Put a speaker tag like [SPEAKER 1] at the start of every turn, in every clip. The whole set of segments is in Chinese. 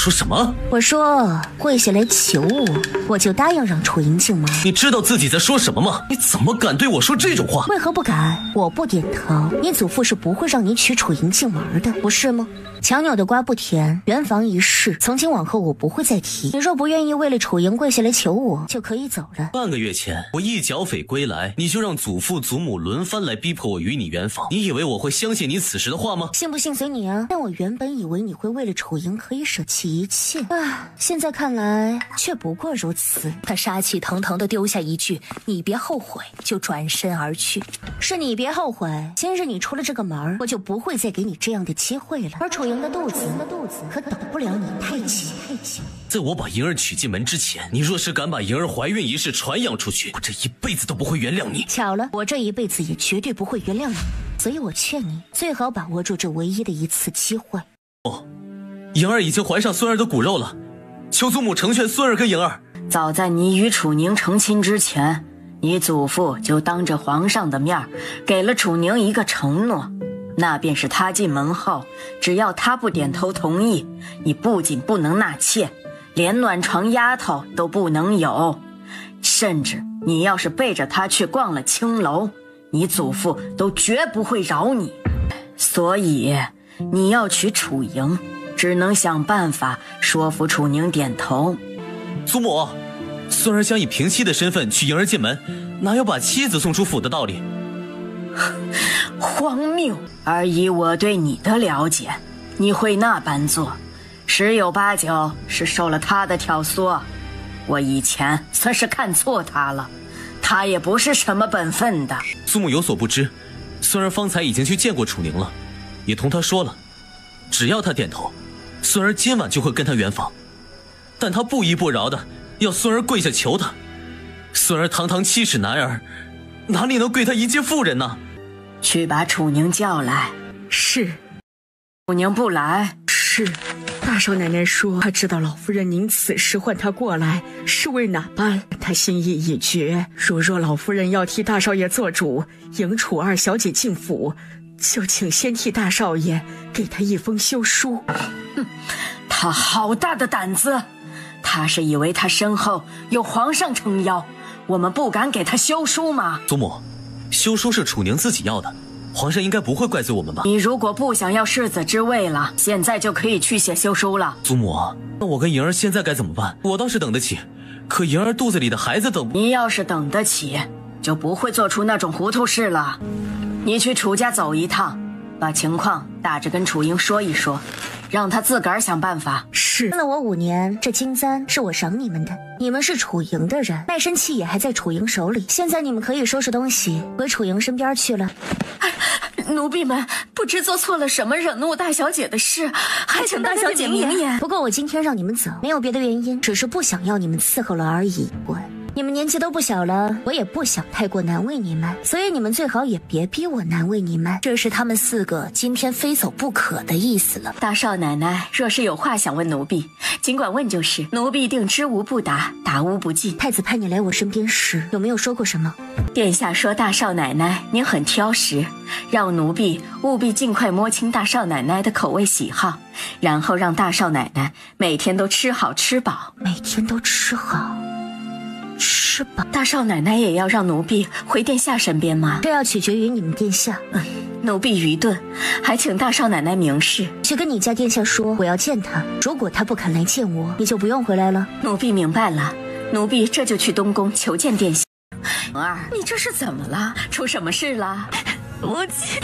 [SPEAKER 1] 说什么？
[SPEAKER 2] 我说跪下来求我就答应让楚莹进门。
[SPEAKER 1] 你知道自己在说什么吗？你怎么敢对我说这种话？
[SPEAKER 2] 为何不敢？我不点头，你祖父是不会让你娶楚莹进门的，不是吗？强扭的瓜不甜，圆房一事，从今往后我不会再提。你若不愿意为了楚莹跪下来求我，就可以走了。
[SPEAKER 1] 半个月前，我一剿匪归来，你就让祖父祖母轮番来逼迫我与你圆房。你以为我会相信你此时的话吗？
[SPEAKER 2] 信不信随你啊。但我原本以为你会为了楚莹可以舍弃一切啊，现在看来却不过如此。
[SPEAKER 3] 他杀气腾腾地丢下一句：“你别后悔”，就转身而去。
[SPEAKER 2] 是你别后悔，今日你出了这个门，我就不会再给你这样的机会了。而楚莹的肚子可等不了你太久。
[SPEAKER 1] 在我把莹儿娶进门之前，你若是敢把莹儿怀孕一事传扬出去，我这一辈子都不会原谅你。
[SPEAKER 2] 巧了，我这一辈子也绝对不会原谅你，所以我劝你最好把握住这唯一的一次机会。
[SPEAKER 1] 哦，莹儿已经怀上孙儿的骨肉了，求祖母成全孙儿跟莹儿。
[SPEAKER 4] 早在你与楚宁成亲之前，你祖父就当着皇上的面给了楚宁一个承诺，那便是他进门后，只要他不点头同意，你不仅不能纳妾，连暖床丫头都不能有，甚至你要是背着他去逛了青楼，你祖父都绝不会饶你。所以你要娶楚莹，只能想办法说服楚宁点头。
[SPEAKER 1] 祖母，孙儿想以平妻的身份娶莹儿进门，哪有把妻子送出府的道理？
[SPEAKER 4] 荒谬！而以我对你的了解，你会那般做，十有八九是受了他的挑唆。我以前算是看错他了，他也不是什么本分的。
[SPEAKER 1] 祖母有所不知，孙儿方才已经去见过楚宁了，也同他说了，只要他点头，孙儿今晚就会跟他圆房。但他不依不饶的要孙儿跪下求他，孙儿堂堂七尺男儿，哪里能跪他一介妇人呢？
[SPEAKER 4] 去把楚宁叫来。
[SPEAKER 5] 是。
[SPEAKER 4] 楚宁不来。
[SPEAKER 5] 是。大少奶奶说她知道老夫人您此时唤她过来是为哪般，她心意已决，若老夫人要替大少爷做主，迎楚二小姐进府，就请先替大少爷给她一封休书。
[SPEAKER 4] 他好大的胆子，他是以为他身后有皇上撑腰，我们不敢给他休书吗？
[SPEAKER 1] 祖母，休书是楚宁自己要的，皇上应该不会怪罪我们吧？
[SPEAKER 4] 你如果不想要世子之位了，现在就可以去写休书了。
[SPEAKER 1] 祖母，那我跟莹儿现在该怎么办？我倒是等得起，可莹儿肚子里的孩子等不……
[SPEAKER 4] 你要是等得起，就不会做出那种糊涂事了。你去楚家走一趟，把情况大致跟楚莹说一说，让他自个儿想办法。
[SPEAKER 5] 是。
[SPEAKER 2] 跟了我5年，这金簪是我赏你们的。你们是楚莹的人，卖身契也还在楚莹手里。现在你们可以收拾东西回楚莹身边去了。
[SPEAKER 3] 奴婢们不知做错了什么惹怒大小姐的事，还请大小姐明言。
[SPEAKER 2] 不过我今天让你们走，没有别的原因，只是不想要你们伺候了而已。滚！你们年纪都不小了，我也不想太过难为你们，所以你们最好也别逼我难为你们。
[SPEAKER 3] 这是他们4个今天非走不可的意思了。
[SPEAKER 4] 大少奶奶若是有话想问奴婢，尽管问就是，奴婢定知无不答，答无不尽。
[SPEAKER 2] 太子派你来我身边时，有没有说过什么？
[SPEAKER 4] 殿下说大少奶奶您很挑食，让奴婢务必尽快摸清大少奶奶的口味喜好，然后让大少奶奶每天都吃好吃饱。
[SPEAKER 2] 每天都吃好吃饱？
[SPEAKER 4] 大少奶奶也要让奴婢回殿下身边吗？
[SPEAKER 2] 这要取决于你们殿下。
[SPEAKER 4] 奴婢愚钝，还请大少奶奶明示。
[SPEAKER 2] 去跟你家殿下说我要见他，如果他不肯来见我，你就不用回来了。
[SPEAKER 4] 奴婢明白了，奴婢这就去东宫求见殿下。儿，你这是怎么了？出什么事了？
[SPEAKER 3] 母亲，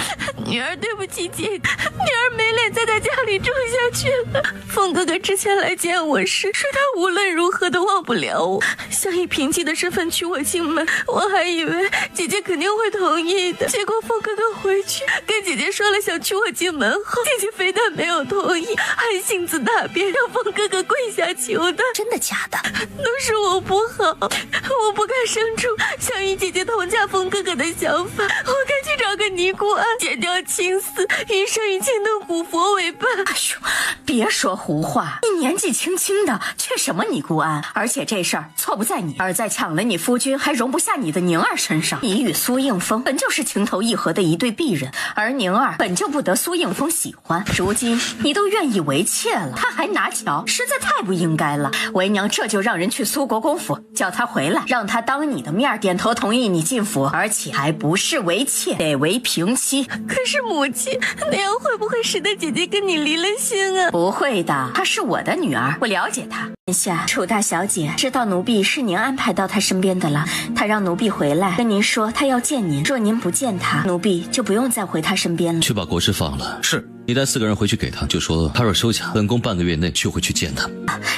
[SPEAKER 3] 女儿对不起姐，女儿没脸在她家里住下去了。凤哥哥之前来见我时，说他无论如何都忘不了我，想以平妻的身份娶我进门。我还以为姐姐肯定会同意的，结果凤哥哥回去跟姐姐说了想娶我进门后，姐姐非但没有同意，还性子大变，让凤哥哥跪下求她。
[SPEAKER 2] 真的假的？
[SPEAKER 3] 都是我不好，我不该生出想与姐姐同嫁凤哥哥的想法，我该去找个尼姑庵剪掉要亲死，以生于青灯古佛为伴。
[SPEAKER 4] 哎呦，别说胡话！你年纪轻轻的，缺什么尼姑庵？而且这事儿错不在你，而在抢了你夫君还容不下你的宁儿身上。你与苏应风本就是情投意合的一对璧人，而宁儿本就不得苏应风喜欢。如今你都愿意为妾了，他还拿巧，实在太不应该了。为娘这就让人去苏国公府叫他回来，让他当你的面点头同意你进府，而且还不是为妾，得为平妻。
[SPEAKER 3] 可是母亲，那样会不会使得姐姐跟你离了心啊？
[SPEAKER 4] 不会的，她是我的女儿，我了解她。殿下，楚大小姐知道奴婢是您安排到她身边的了，她让奴婢回来跟您说，她要见您。若您不见她，奴婢就不用再回她身边了。
[SPEAKER 6] 去把国师放了。
[SPEAKER 1] 是。
[SPEAKER 6] 你带4个人回去给他，就说他若收下，本宫半个月内就会去见他。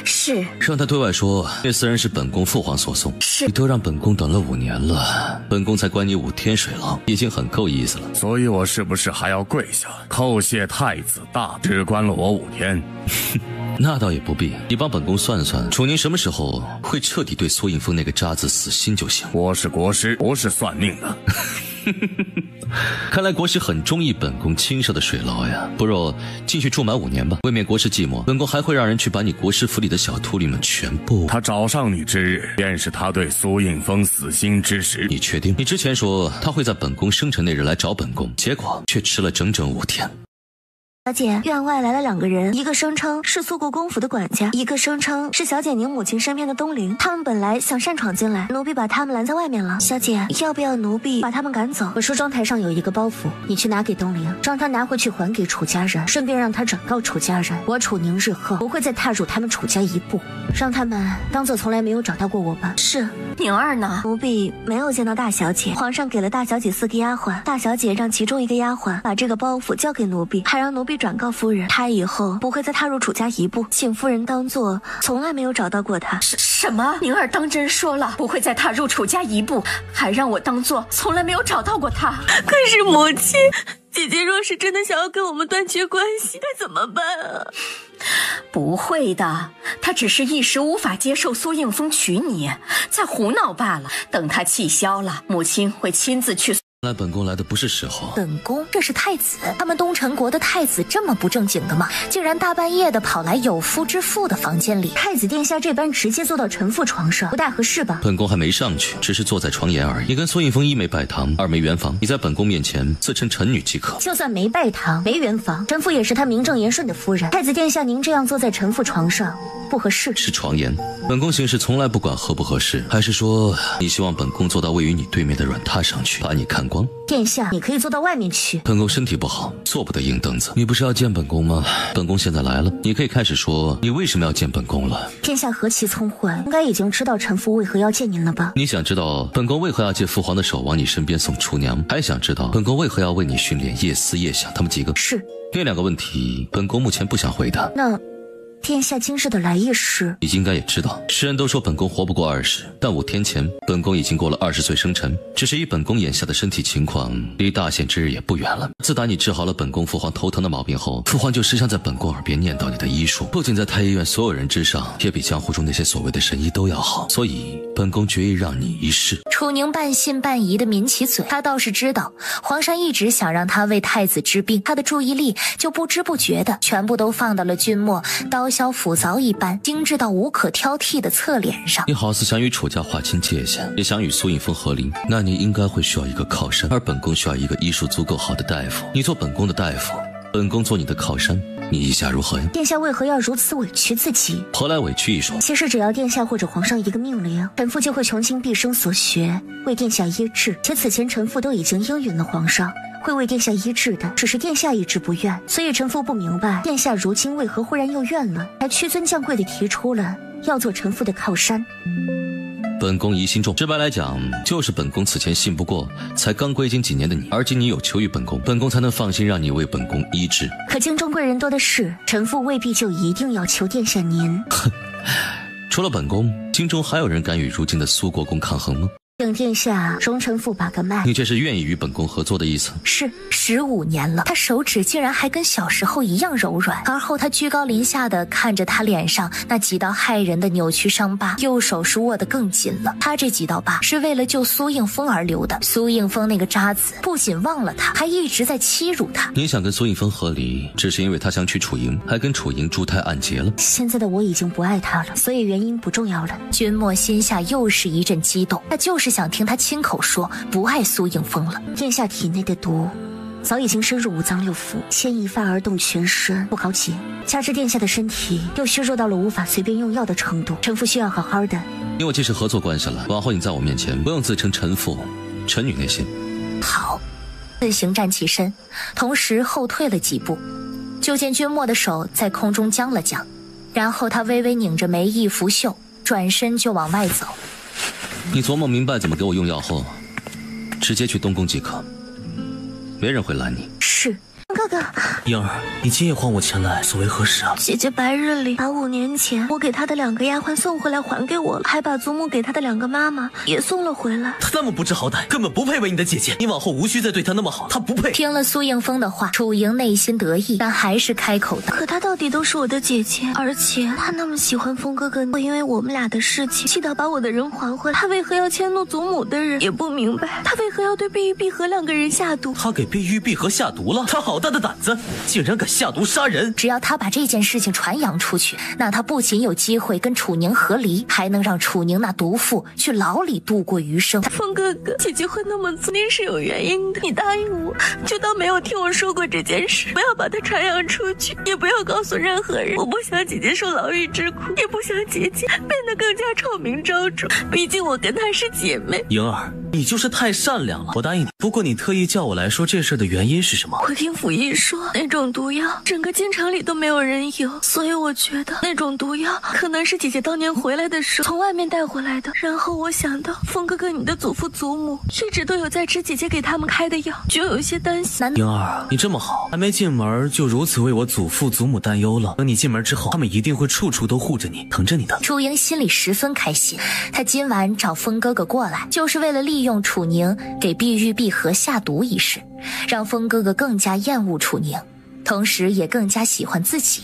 [SPEAKER 4] 是。
[SPEAKER 6] 让他对外说那4人是本宫父皇所送。
[SPEAKER 4] 是。
[SPEAKER 6] 你都让本宫等了5年了，本宫才关你5天水牢，已经很够意思了。
[SPEAKER 7] 所以我是不是还要跪下叩谢太子大，只关了我5天？
[SPEAKER 6] 那倒也不必，你帮本宫算算，楚宁什么时候会彻底对苏应风那个渣子死心就行。
[SPEAKER 7] 我是国师，不是算命的。
[SPEAKER 6] 看来国师很中意本宫亲设的水牢呀，不若进去住满5年吧，未免国师寂寞，本宫还会让人去把你国师府里的小徒弟们全部。
[SPEAKER 7] 他找上你之日，便是他对苏应风死心之时。
[SPEAKER 6] 你确定？你之前说他会在本宫生辰那日来找本宫，结果却迟了整整5天。
[SPEAKER 2] 小姐，院外来了2个人，一个声称是苏国公府的管家，一个声称是小姐您母亲身边的东陵。他们本来想擅闯进来，奴婢把他们拦在外面了。小姐，要不要奴婢把他们赶走？我梳妆台上有一个包袱，你去拿给东陵，让他拿回去还给楚家人，顺便让他转告楚家人，我楚宁日后不会再踏入他们楚家一步，让他们当做从来没有找到过我吧。是。
[SPEAKER 4] 宁儿呢？
[SPEAKER 2] 奴婢没有见到大小姐，皇上给了大小姐4个丫鬟，大小姐让其中一个丫鬟把这个包袱交给奴婢，还让奴婢转告夫人，她以后不会再踏入楚家一步，请夫人当做从来没有找到过她。
[SPEAKER 4] 什么？宁儿当真说了不会再踏入楚家一步，还让我当做从来没有找到过她？
[SPEAKER 3] 可是母亲，姐姐若是真的想要跟我们断绝关系，该怎么办啊？
[SPEAKER 4] 不会的，她只是一时无法接受苏应风娶你，在胡闹罢了。等她气消了，母亲会亲自去。
[SPEAKER 6] 看来本宫来的不是时候。
[SPEAKER 8] 本宫这是太子，他们东陈国的太子这么不正经的吗？竟然大半夜的跑来有夫之妇的房间里。
[SPEAKER 2] 太子殿下这般直接坐到臣妇床上，不大合适吧？
[SPEAKER 6] 本宫还没上去，只是坐在床沿而已。你跟苏应风1没拜堂，2没圆房，你在本宫面前自称臣女即可。
[SPEAKER 2] 就算没拜堂没圆房，臣妇也是他名正言顺的夫人。太子殿下您这样坐在臣妇床上不合适。
[SPEAKER 6] 是床沿，本宫行事从来不管合不合适。还是说你希望本宫坐到位于你对面的软榻上去，把你看光？
[SPEAKER 2] 殿下你可以坐到外面去。
[SPEAKER 6] 本宫身体不好，坐不得硬凳子。你不是要见本宫吗？本宫现在来了，你可以开始说你为什么要见本宫了。
[SPEAKER 2] 殿下何其聪慧，应该已经知道臣妇为何要见您了吧？
[SPEAKER 6] 你想知道本宫为何要借父皇的手往你身边送厨娘，还想知道本宫为何要为你训练叶思叶想他们几个？
[SPEAKER 2] 是。
[SPEAKER 6] 那2个问题本宫目前不想回答。
[SPEAKER 2] 那殿下今日的来意是？
[SPEAKER 6] 你应该也知道，世人都说本宫活不过20，但5天前本宫已经过了20岁生辰，只是以本宫眼下的身体情况，离大限之日也不远了。自打你治好了本宫父皇头疼的毛病后，父皇就时常在本宫耳边念叨你的医术，不仅在太医院所有人之上，也比江湖中那些所谓的神医都要好，所以本宫决意让你一试。
[SPEAKER 8] 楚宁半信半疑的抿起嘴，他倒是知道皇上一直想让他为太子治病，他的注意力就不知不觉的全部都放到了君莫刀削斧凿一般精致到无可挑剔的侧脸上。
[SPEAKER 6] 你好似想与楚家划清界限，也想与苏应风和离，那你应该会需要一个靠山，而本宫需要一个医术足够好的大夫。你做本宫的大夫，本宫做你的靠山，你意下如何呀？
[SPEAKER 2] 殿下为何要如此委屈自己？
[SPEAKER 6] 何来委屈一说？
[SPEAKER 2] 其实只要殿下或者皇上一个命令，臣妇就会穷尽毕生所学为殿下医治，且此前臣妇都已经应允了皇上会为殿下医治的，只是殿下一直不愿，所以臣妇不明白殿下如今为何忽然又愿了，才屈尊降贵的提出了要做臣妇的靠山。
[SPEAKER 6] 本宫疑心重，直白来讲，就是本宫此前信不过才刚归京几年的你，而今你有求于本宫，本宫才能放心让你为本宫医治。
[SPEAKER 2] 可京中贵人多的是，臣妇未必就一定要求殿下您。
[SPEAKER 6] 哼，除了本宫，京中还有人敢与如今的苏国公抗衡吗？
[SPEAKER 2] 请殿下容臣妇把个脉。
[SPEAKER 6] 你这是愿意与本宫合作的意思？
[SPEAKER 8] 是15年了，他手指竟然还跟小时候一样柔软。而后他居高临下的看着他脸上那几道骇人的扭曲伤疤，右手是握得更紧了。他这几道疤是为了救苏应风而留的。苏应风那个渣子不仅忘了他，还一直在欺辱他。
[SPEAKER 6] 你想跟苏应风和离，只是因为他想娶楚莹，还跟楚莹珠胎暗结了。
[SPEAKER 2] 现在的我已经不爱他了，所以原因不重要了。
[SPEAKER 8] 君莫心下又是一阵激动，他就是想听他亲口说不爱苏应风了。
[SPEAKER 2] 殿下体内的毒早已经深入五脏六腑，牵一发而动全身，不好解。加之殿下的身体又虚弱到了无法随便用药的程度，臣妇需要好好的。
[SPEAKER 6] 因为这是合作关系了，往后你在我面前不用自称臣妇、臣女那些。
[SPEAKER 8] 好，自行站起身，同时后退了几步，就见君莫的手在空中僵了僵，然后他微微拧着眉一拂袖，转身就往外走。
[SPEAKER 6] 你琢磨明白怎么给我用药后，直接去东宫即可，没人会拦你。
[SPEAKER 2] 是。
[SPEAKER 3] 哥哥，
[SPEAKER 1] 莹儿，你今夜唤我前来，所为何事啊？
[SPEAKER 3] 姐姐白日里把5年前我给她的2个丫鬟送回来还给我了，还把祖母给她的2个妈妈也送了回来。
[SPEAKER 1] 她那么不知好歹，根本不配为你的姐姐。你往后无需再对她那么好，她不配。
[SPEAKER 8] 听了苏应风的话，楚莹内心得意，但还是开口道：
[SPEAKER 3] 可她到底都是我的姐姐，而且她那么喜欢风哥哥，会因为我们俩的事情气到把我的人还回来。她为何要迁怒祖母的人？也不明白她为何要对碧玉碧荷2个人下毒。
[SPEAKER 1] 她给碧玉碧荷下毒了？她好大的胆子，竟然敢下毒杀人！
[SPEAKER 8] 只要他把这件事情传扬出去，那他不仅有机会跟楚宁和离，还能让楚宁那毒妇去牢里度过余生。
[SPEAKER 3] 风哥哥，姐姐会那么做，您是有原因的。你答应我，就当没有听我说过这件事，不要把它传扬出去，也不要告诉任何人。我不想姐姐受牢狱之苦，也不想姐姐变得更加臭名昭著。毕竟我跟她是姐妹。
[SPEAKER 1] 莹儿，你就是太善良了，我答应你。不过你特意叫我来说这事的原因是什么？
[SPEAKER 3] 我听府医说，那种毒药整个京城里都没有人有，所以我觉得那种毒药可能是姐姐当年回来的时候从外面带回来的。然后我想到风哥哥你的祖父祖母一直都有在吃姐姐给他们开的药，就有一些担心。
[SPEAKER 1] 莹儿，你这么好，还没进门就如此为我祖父祖母担忧了。等你进门之后，他们一定会处处都护着你，疼着你的。
[SPEAKER 8] 楚莹心里十分开心，她今晚找风哥哥过来，就是为了利用楚宁给碧玉碧荷下毒一事，让风哥哥更加厌恶楚宁，同时也更加喜欢自己。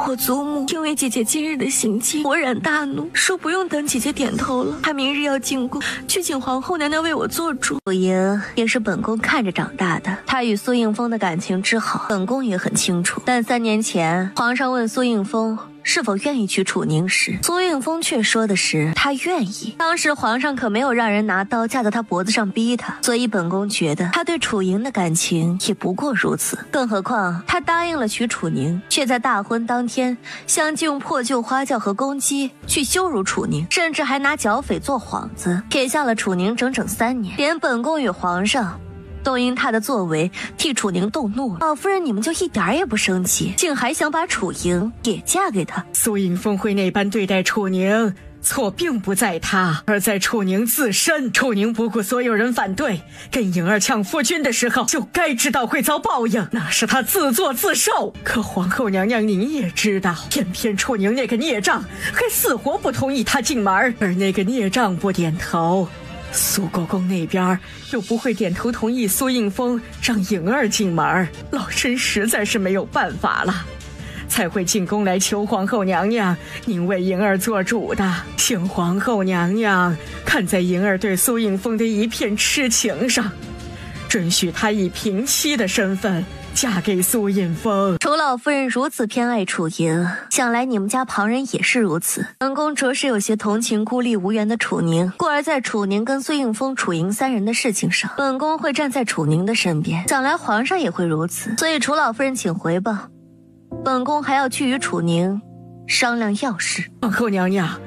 [SPEAKER 3] 我祖母因为姐姐今日的行径勃然大怒，说不用等姐姐点头了，她明日要进宫去请皇后娘娘为我做主。
[SPEAKER 2] 楚莹也是本宫看着长大的，她与苏应风的感情之好，本宫也很清楚。但3年前皇上问苏应风是否愿意娶楚宁时，苏应风却说的是他愿意。当时皇上可没有让人拿刀架在他脖子上逼他，所以本宫觉得他对楚莹的感情也不过如此。更何况他答应了娶楚宁，却在大婚当天相继用破旧花轿和公鸡去羞辱楚宁，甚至还拿剿匪做幌子，撇下了楚宁整整3年。连本宫与皇上都因他的作为替楚宁动怒了，老夫人你们就一点也不生气，竟还想把楚莹也嫁给他。
[SPEAKER 5] 苏应风会那般对待楚宁，错并不在他，而在楚宁自身。楚宁不顾所有人反对，跟颖儿抢夫君的时候，就该知道会遭报应，那是他自作自受。可皇后娘娘你也知道，偏偏楚宁那个孽障还死活不同意他进门，而那个孽障不点头，苏国公那边又不会点头同意苏应风让颖儿进门，老身实在是没有办法了，才会进宫来求皇后娘娘您为颖儿做主的。请皇后娘娘看在颖儿对苏应风的一片痴情上，准许她以平妻的身份嫁给苏应风。
[SPEAKER 2] 楚老夫人如此偏爱楚莹，想来你们家旁人也是如此。本宫着实有些同情孤立无援的楚宁，故而在楚宁跟苏应风、楚莹3人的事情上，本宫会站在楚宁的身边。想来皇上也会如此，所以楚老夫人请回吧，本宫还要去与楚宁商量要事。
[SPEAKER 5] 皇后娘娘，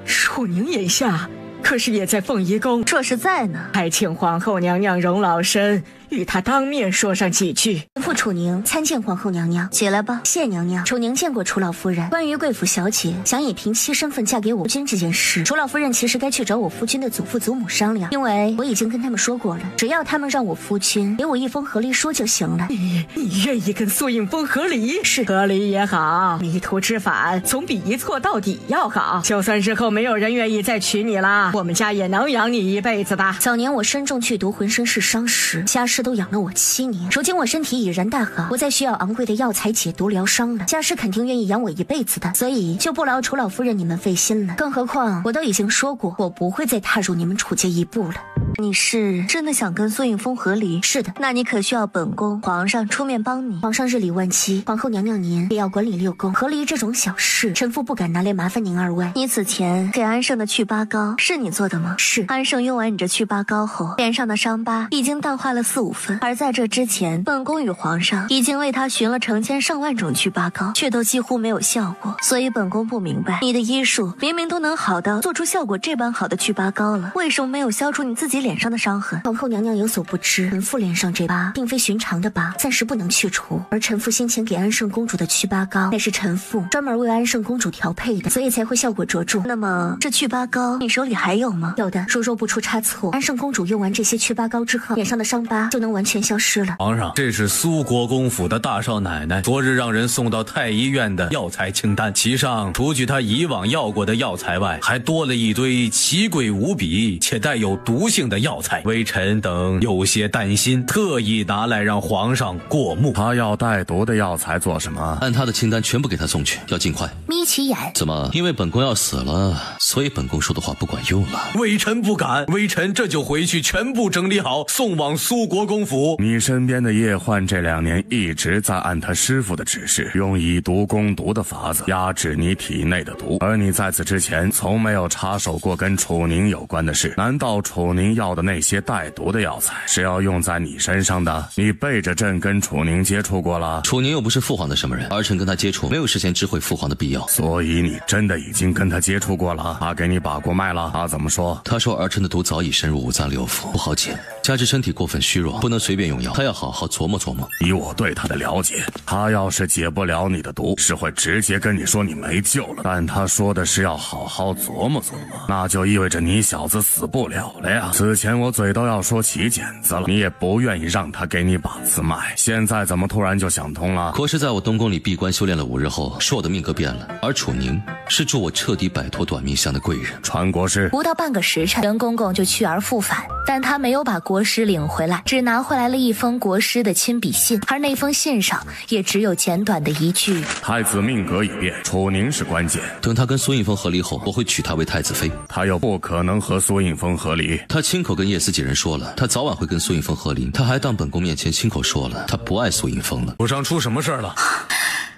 [SPEAKER 5] 楚宁眼下可是也在凤仪宫。
[SPEAKER 2] 说实在呢，
[SPEAKER 5] 还请皇后娘娘容老身与他当面说上几句。
[SPEAKER 2] 父楚宁参见皇后娘娘。
[SPEAKER 3] 起来吧。
[SPEAKER 2] 谢娘娘。楚宁见过楚老夫人。关于贵府小姐想以平妻身份嫁给我夫君这件事，楚老夫人其实该去找我夫君的祖父祖母商量，因为我已经跟他们说过了，只要他们让我夫君给我一封和离书就行了。
[SPEAKER 5] 你愿意跟苏应风和离？
[SPEAKER 2] 是，
[SPEAKER 5] 和离也好，迷途知返总比一错到底要好。就算日后没有人愿意再娶你啦，我们家也能养你一辈子的。
[SPEAKER 2] 早年我身中剧毒，浑身是伤时，家师都养了我7年。如今我身体已然大好，不再需要昂贵的药材解毒疗伤了，家师肯定愿意养我一辈子的，所以就不劳楚老夫人你们费心了。更何况我都已经说过，我不会再踏入你们楚家一步了。
[SPEAKER 3] 你是真的想跟苏应风和离？
[SPEAKER 2] 是的。
[SPEAKER 3] 那你可需要本宫皇上出面帮你。
[SPEAKER 2] 皇上日理万机，皇后娘娘您也要管理6宫，和离这种小事，臣妇不敢拿来麻烦您2位。
[SPEAKER 3] 你此前给安胜的祛疤膏是你做的吗？
[SPEAKER 2] 是。
[SPEAKER 3] 安胜用完你这祛疤膏后，脸上的伤疤已经淡化了4、5分，而在这之前，本宫与皇上已经为他寻了成千上万种祛疤膏，却都几乎没有效果。所以本宫不明白，你的医术明明都能好到做出效果这般好的祛疤膏了，为什么没有消除你自己脸上的伤痕？
[SPEAKER 2] 皇后娘娘有所不知，臣妇脸上这疤并非寻常的疤，暂时不能去除。而臣妇先前给安胜公主的祛疤膏，那是臣妇专门为安胜公主调配的，所以才会效果卓著。
[SPEAKER 3] 那么这祛疤膏你手里还有吗？
[SPEAKER 2] 有的，若不出差错，安胜公主用完这些祛疤膏之后，脸上的伤疤就能完全消失了。
[SPEAKER 1] 皇上，这是苏国公府的大少奶奶昨日让人送到太医院的药材清单，其上除去她以往要过的药材外，还多了一堆奇贵无比且带有毒性的药材。微臣等有些担心，特意拿来让皇上过目。
[SPEAKER 7] 他要带毒的药材做什么？
[SPEAKER 6] 按他的清单全部给他送去，要尽快。
[SPEAKER 2] 眯起眼。
[SPEAKER 6] 怎么？因为本宫要死了，所以本宫说的话不管用了？
[SPEAKER 1] 微臣不敢，微臣这就回去全部整理好，送往苏国公府。
[SPEAKER 7] 你身边的叶焕这2年一直在按他师傅的指示，用以毒攻毒的法子压制你体内的毒，而你在此之前从没有插手过跟楚宁有关的事。难道楚宁要的那些带毒的药材是要用在你身上的？你背着朕跟楚宁接触过了？
[SPEAKER 6] 楚宁又不是父皇的什么人，儿臣跟他接触没有事先知会父皇的必要。
[SPEAKER 7] 所以你真的已经跟他接触过了？他给你把过脉了？他怎么说？
[SPEAKER 6] 他说儿臣的毒早已深入5脏6腑，不好解，加之身体过分虚弱，不能随便用药，他要好好琢磨琢磨。
[SPEAKER 7] 以我对他的了解，他要是解不了你的毒，是会直接跟你说你没救了。但他说的是要好好琢磨琢磨，那就意味着你小子死不了了呀。此前我嘴都要说起茧子了，你也不愿意让他给你把次脉，现在怎么突然就想通了？
[SPEAKER 6] 国师在我东宫里闭关修炼了5日后，说我的命格变了，而楚宁是助我彻底摆脱短命相的贵人。
[SPEAKER 7] 传国师。
[SPEAKER 8] 不到半个时辰，袁公公就去而复返，但他没有把国师领回来，只拿回来了一封国师的亲笔信，而那封信上也只有简短的一句：
[SPEAKER 7] 太子命格已变，楚宁是关键。
[SPEAKER 6] 等他跟苏应风和离后，我会娶她为太子妃。
[SPEAKER 7] 他又不可能和苏应风和离。
[SPEAKER 6] 他亲口跟叶思几人说了，他早晚会跟苏应风和离。他还当本宫面前亲口说了，他不爱苏应风了。
[SPEAKER 1] 府上出什么事了？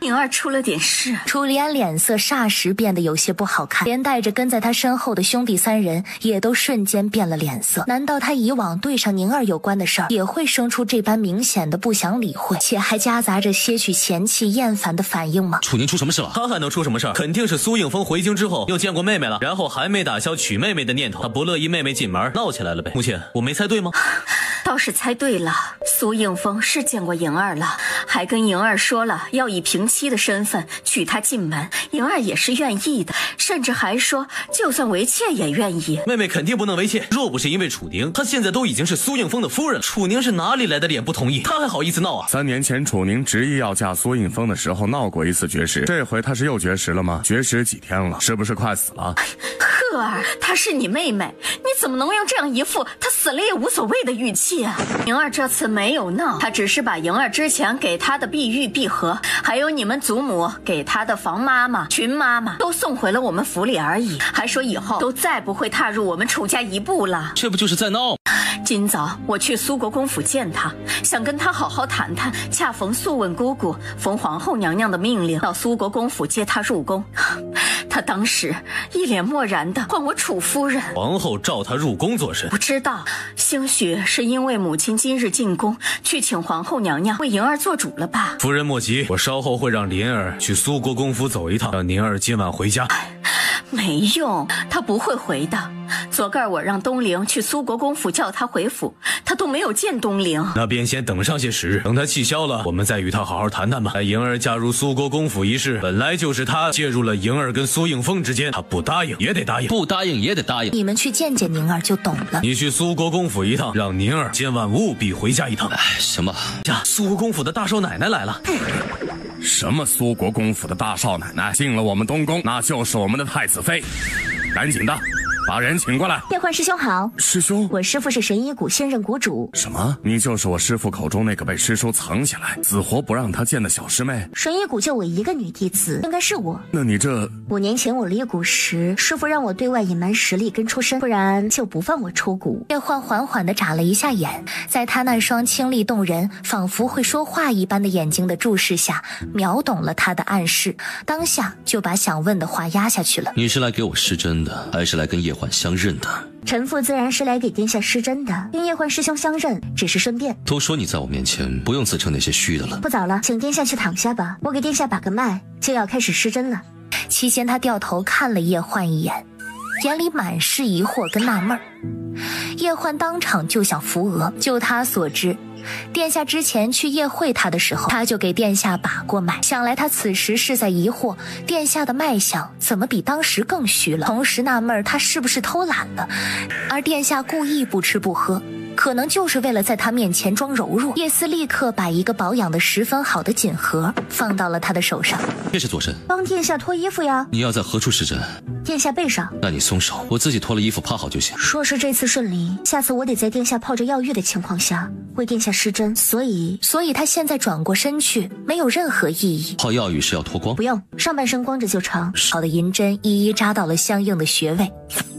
[SPEAKER 4] 宁儿出了点事。
[SPEAKER 8] 楚离安脸色霎时变得有些不好看，连带着跟在他身后的兄弟3人也都瞬间变了脸色。难道他以往对上宁儿有关的事儿，也会生出这般明显的不想理会，且还夹杂着些许嫌弃厌烦的反应吗？
[SPEAKER 6] 楚宁出什么事了？
[SPEAKER 1] 他还能出什么事儿？肯定是苏应风回京之后又见过妹妹了，然后还没打消娶妹妹的念头，他不乐意妹妹进门，闹起来了呗。母亲，我没猜对吗？
[SPEAKER 4] 倒是猜对了，苏应风是见过莹儿了，还跟莹儿说了要以平妻的身份娶她进门，莹儿也是愿意的，甚至还说就算为妾也愿意。
[SPEAKER 1] 妹妹肯定不能为妾，若不是因为楚宁，她现在都已经是苏应风的夫人。楚宁是哪里来的脸不同意？她还好意思闹啊
[SPEAKER 7] ？3年前楚宁执意要嫁苏应风的时候闹过一次绝食，这回她是又绝食了吗？绝食几天了？是不是快死了？
[SPEAKER 4] 赫儿，她是你妹妹，你怎么能用这样一副她死了也无所谓的语气啊？莹儿这次没有闹，她只是把莹儿之前给她的碧玉璧盒，还有你们祖母给她的房妈妈、群妈妈都送回了我们府里而已，还说以后都再不会踏入我们楚家一步了。
[SPEAKER 6] 这不就是在闹？
[SPEAKER 4] 今早我去苏国公府见她，想跟她好好谈谈，恰逢素问姑姑奉皇后娘娘的命令到苏国公府接她入宫，她当时一脸漠然的唤我楚夫人。
[SPEAKER 1] 皇后召她入宫做甚？
[SPEAKER 4] 不知道，兴许是因为母亲今日进宫，去请皇后娘娘为莹儿做主了吧。
[SPEAKER 1] 夫人莫急，我稍后会让林儿去苏国公府走一趟，让宁儿今晚回家。
[SPEAKER 4] 没用，她不会回的。昨个儿我让东陵去苏国公府叫她回府，她都没有见东陵。
[SPEAKER 1] 那便先等上些时日，等他气消了，我们再与他好好谈谈吧。莹儿嫁入苏国公府一事，本来就是他介入了莹儿跟苏应风之间，他不答应也得答应，
[SPEAKER 6] 不答应也得答应。
[SPEAKER 8] 你们去见见宁儿就懂了。
[SPEAKER 1] 你去苏国公府一趟，让宁儿今晚务必回家一趟。
[SPEAKER 6] 哎，行吧。
[SPEAKER 1] 呀，苏国公府的大少奶奶来了。
[SPEAKER 7] 什么苏国公府的大少奶奶进了我们东宫，那就是我们的太子妃。赶紧的，把人请过来。
[SPEAKER 2] 叶焕师兄好。
[SPEAKER 7] 师兄，
[SPEAKER 2] 我师父是神医谷现任谷主。
[SPEAKER 7] 什么？你就是我师父口中那个被师叔藏起来，死活不让他见的小师妹？
[SPEAKER 2] 神医谷就我一个女弟子，应该是我。
[SPEAKER 7] 那你这
[SPEAKER 2] 5年前我立谷时，师父让我对外隐瞒实力跟出身，不然就不放我出谷。
[SPEAKER 8] 叶焕缓缓地眨了一下眼，在他那双清丽动人、仿佛会说话一般的眼睛的注视下，秒懂了他的暗示，当下就把想问的话压下去了。
[SPEAKER 6] 你是来给我施针的，还是来跟叶焕相认的？
[SPEAKER 2] 臣父自然是来给殿下施针的，跟叶焕师兄相认只是顺便。
[SPEAKER 6] 都说你在我面前不用自称那些虚的了。
[SPEAKER 2] 不早了，请殿下去躺下吧，我给殿下把个脉，就要开始施针了。
[SPEAKER 8] 期间他掉头看了叶焕一眼，眼里满是疑惑跟纳闷儿。叶焕当场就想扶额，就他所知，殿下之前去夜会他的时候，他就给殿下把过脉，想来他此时是在疑惑殿下的脉象怎么比当时更虚了，同时纳闷他是不是偷懒了，而殿下故意不吃不喝，可能就是为了在他面前装柔弱。叶思立刻把一个保养得十分好的锦盒放到了他的手上。
[SPEAKER 6] 这是做甚？
[SPEAKER 2] 帮殿下脱衣服呀。
[SPEAKER 6] 你要在何处施针？
[SPEAKER 2] 殿下背上。
[SPEAKER 6] 那你松手，我自己脱了衣服趴好就行。
[SPEAKER 2] 说是这次顺利，下次我得在殿下泡着药浴的情况下为殿下施针，所以
[SPEAKER 8] 他现在转过身去没有任何意义。
[SPEAKER 6] 泡药浴是要脱光？
[SPEAKER 2] 不用，上半身光着就成。
[SPEAKER 8] 好的银针一一扎到了相应的穴位，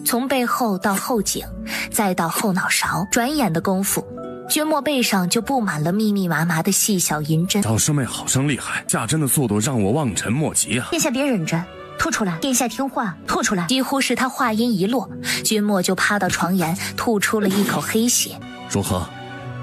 [SPEAKER 8] 从背后到后颈，再到后脑勺，转眼的功夫，君莫背上就布满了密密麻麻的细小银针。
[SPEAKER 7] 小师妹好生厉害，下针的速度让我望尘莫及啊！
[SPEAKER 2] 殿下别忍着，吐出来。殿下听话，吐出来。
[SPEAKER 8] 几乎是他话音一落，君莫就趴到床沿，吐出了一口黑血。
[SPEAKER 7] 如何？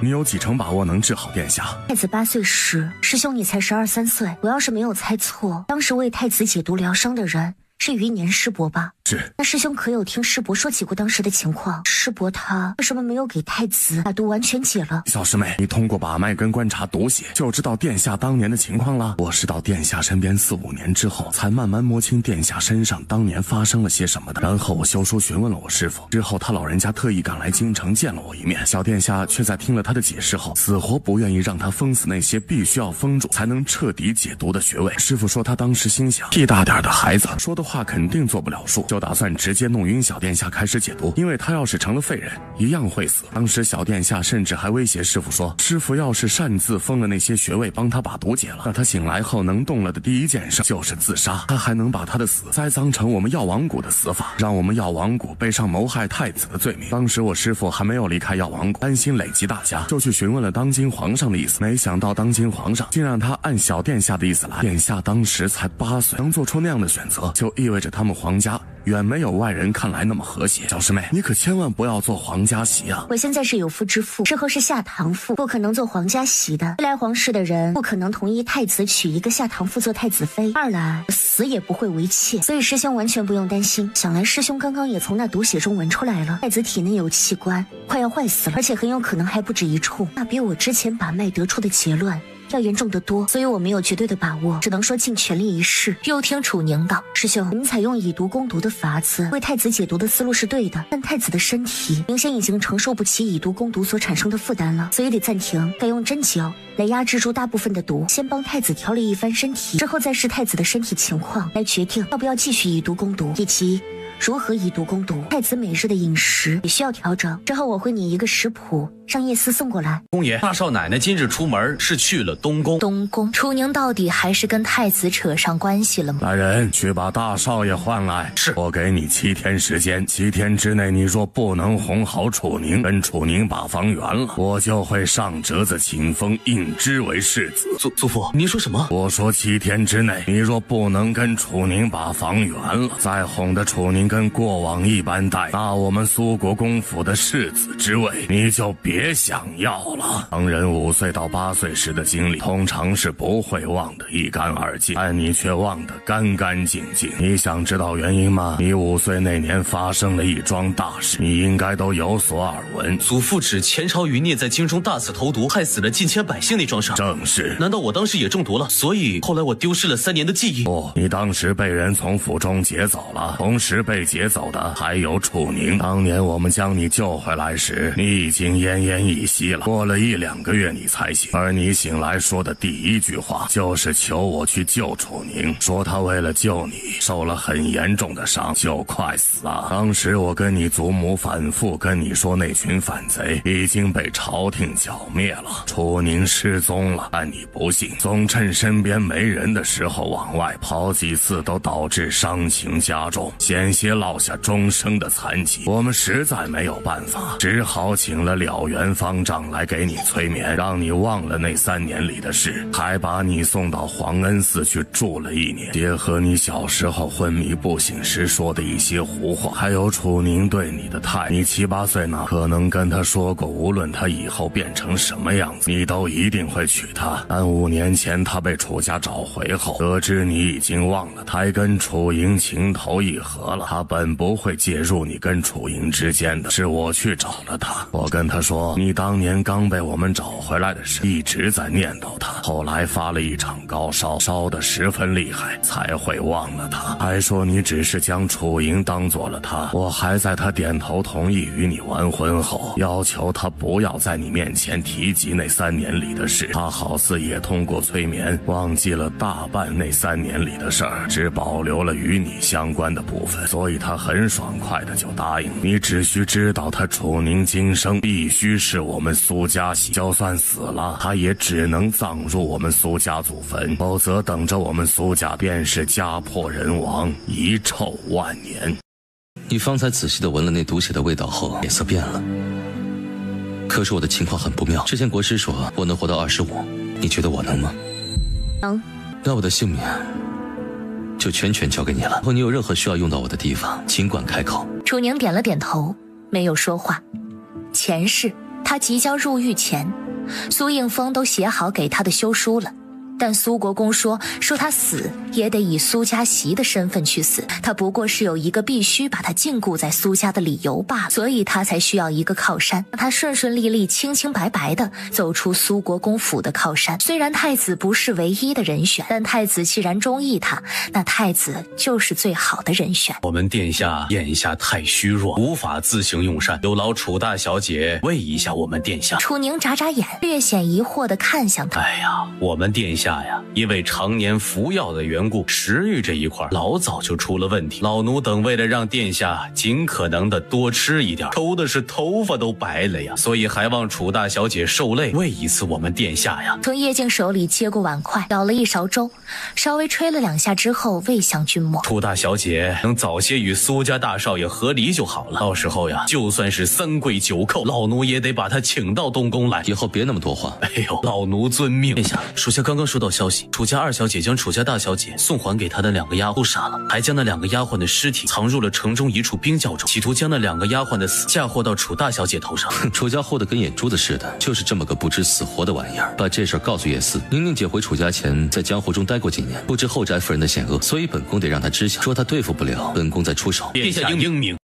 [SPEAKER 7] 你有几成把握能治好殿下？
[SPEAKER 2] 太子8岁时，师兄你才12、13岁。我要是没有猜错，当时为太子解毒疗伤的人是余年师伯吧？
[SPEAKER 7] 是。
[SPEAKER 2] 那师兄可有听师伯说起过当时的情况？师伯他为什么没有给太子把毒完全解了？
[SPEAKER 7] 小师妹，你通过把脉跟观察毒血，就知道殿下当年的情况了。我是到殿下身边4、5年之后，才慢慢摸清殿下身上当年发生了些什么的。然后我修书询问了我师父，之后他老人家特意赶来京城见了我一面。小殿下却在听了他的解释后，死活不愿意让他封死那些必须要封住才能彻底解毒的穴位。师父说他当时心想，屁大点的孩子说的话肯定做不了数，就打算直接弄晕小殿下开始解毒，因为他要是成了废人，一样会死。当时小殿下甚至还威胁师父说，师父要是擅自封了那些穴位，帮他把毒解了，那他醒来后能动了的第一件事就是自杀。他还能把他的死栽赃成我们药王谷的死法，让我们药王谷背上谋害太子的罪名。当时我师父还没有离开药王谷，担心累及大家，就去询问了当今皇上的意思。没想到当今皇上竟让他按小殿下的意思来。殿下当时才8岁，能做出那样的选择，就意味着他们皇家远没有外人看来那么和谐。小师妹，你可千万不要做皇家媳啊！
[SPEAKER 2] 我现在是有妇之夫，之后是下堂妇，不可能做皇家媳的。一来皇室的人不可能同意太子娶一个下堂妇做太子妃，二来死也不会为妾，所以师兄完全不用担心。想来师兄刚刚也从那毒血中闻出来了，太子体内有器官快要坏死了，而且很有可能还不止一处，那比我之前把脉得出的结论要严重得多，所以我没有绝对的把握，只能说尽全力一试。
[SPEAKER 8] 又听楚宁道，
[SPEAKER 2] 师兄，您采用以毒攻毒的法子为太子解毒的思路是对的，但太子的身体明显已经承受不起以毒攻毒所产生的负担了，所以得暂停，改用针灸来压制住大部分的毒，先帮太子调理一番身体，之后再视太子的身体情况来决定要不要继续以毒攻毒，以及如何以毒攻毒。太子每日的饮食也需要调整，之后我会拟一个食谱让叶思送过来。
[SPEAKER 1] 公爷，大少奶奶今日出门是去了东宫。
[SPEAKER 8] 东宫，楚宁到底还是跟太子扯上关系了吗？
[SPEAKER 7] 来人，去把大少爷唤来。
[SPEAKER 1] 是。
[SPEAKER 7] 我给你7天时间，7天之内你若不能哄好楚宁，跟楚宁把房圆了，我就会上折子请封应之为世子。
[SPEAKER 1] 祖父，您说什么？
[SPEAKER 7] 我说7天之内，你若不能跟楚宁把房圆了，再哄得楚宁跟过往一般待纳我们苏国公府的世子之位，你就别想要了。成人5岁到8岁时的经历，通常是不会忘得一干二净，但你却忘得干干净净。你想知道原因吗？你5岁那年发生了一桩大事，你应该都有所耳闻。
[SPEAKER 1] 祖父指前朝余孽在京中大肆投毒，害死了近千百姓那桩事。
[SPEAKER 7] 正是。
[SPEAKER 1] 难道我当时也中毒了？所以后来我丢失了3年的记忆？
[SPEAKER 7] 不，你当时被人从府中劫走了，同时被劫走的还有楚宁。当年我们将你救回来时，你已经奄奄一息了，过了1、2个月你才醒，而你醒来说的第一句话就是求我去救楚宁，说他为了救你受了很严重的伤，就快死了。当时我跟你祖母反复跟你说，那群反贼已经被朝廷剿灭了，楚宁失踪了，但你不信，总趁身边没人的时候往外跑，几次都导致伤情加重，险些落下终生的残疾。我们实在没有办法，只好请了了元方丈来给你催眠，让你忘了那3年里的事，还把你送到皇恩寺去住了1年。结合你小时候昏迷不醒时说的一些胡话，还有楚宁对你的态，你7、8岁呢，可能跟他说过，无论他以后变成什么样子，你都一定会娶她。但5年前他被楚家找回后，得知你已经忘了他，还跟楚莹情投意合了。他本不会介入你跟楚莹之间的，是我去找了他。我跟他说，你当年刚被我们找回来的事，一直在念叨他，后来发了一场高烧，烧得十分厉害，才会忘了他。还说你只是将楚莹当做了他。我还在他点头同意与你完婚后，要求他不要在你面前提及那3年里的事。他好似也通过催眠忘记了大半那3年里的事儿，只保留了与你相关的部分，所以他很爽快的就答应你。只需知道他楚宁今生必须是我们苏家系，就算死了，他也只能葬入我们苏家祖坟，否则等着我们苏家便是家破人亡，遗臭万年。
[SPEAKER 6] 你方才仔细地闻了那毒血的味道后，脸色变了。可是我的情况很不妙，之前国师说我能活到25，你觉得我能吗？
[SPEAKER 2] 能。
[SPEAKER 6] 那我的性命就全权交给你了。以后你有任何需要用到我的地方，尽管开口。
[SPEAKER 8] 楚宁点了点头，没有说话。前世他即将入狱前，苏应风都写好给他的休书了。但苏国公说他死也得以苏家媳的身份去死，他不过是有一个必须把他禁锢在苏家的理由罢了，所以他才需要一个靠山，让他顺顺利利、清清白白的走出苏国公府的靠山。虽然太子不是唯一的人选，但太子既然中意他，那太子就是最好的人选。
[SPEAKER 1] 我们殿下眼下太虚弱，无法自行用膳，有劳楚大小姐喂一下我们殿下。
[SPEAKER 8] 楚宁眨眨眼，略显疑惑地看向他。
[SPEAKER 1] 哎呀，我们殿下因为常年服药的缘故，食欲这一块老早就出了问题。老奴等为了让殿下尽可能的多吃一点，愁的是头发都白了呀，所以还望楚大小姐受累喂一次我们殿下呀。
[SPEAKER 8] 从叶静手里接过碗筷，舀了一勺粥，稍微吹了2下之后喂向君莫。
[SPEAKER 1] 楚大小姐能早些与苏家大少爷和离就好了，到时候就算是3跪9叩，老奴也得把他请到东宫来。
[SPEAKER 6] 以后别那么多话。
[SPEAKER 1] 哎呦，老奴遵命。殿下，属下刚刚收到消息，楚家2小姐将楚家大小姐送还给她的2个丫鬟杀了，还将那2个丫鬟的尸体藏入了城中一处冰窖中，企图将那2个丫鬟的死嫁祸到楚大小姐头上。
[SPEAKER 6] 楚家祸得跟眼珠子似的，就是这么个不知死活的玩意儿。把这事告诉叶四，宁宁姐回楚家前在江湖中待过几年，不知后宅夫人的险恶，所以本宫得让她知晓，说她对付不了，本宫再出手。
[SPEAKER 1] 殿下英明。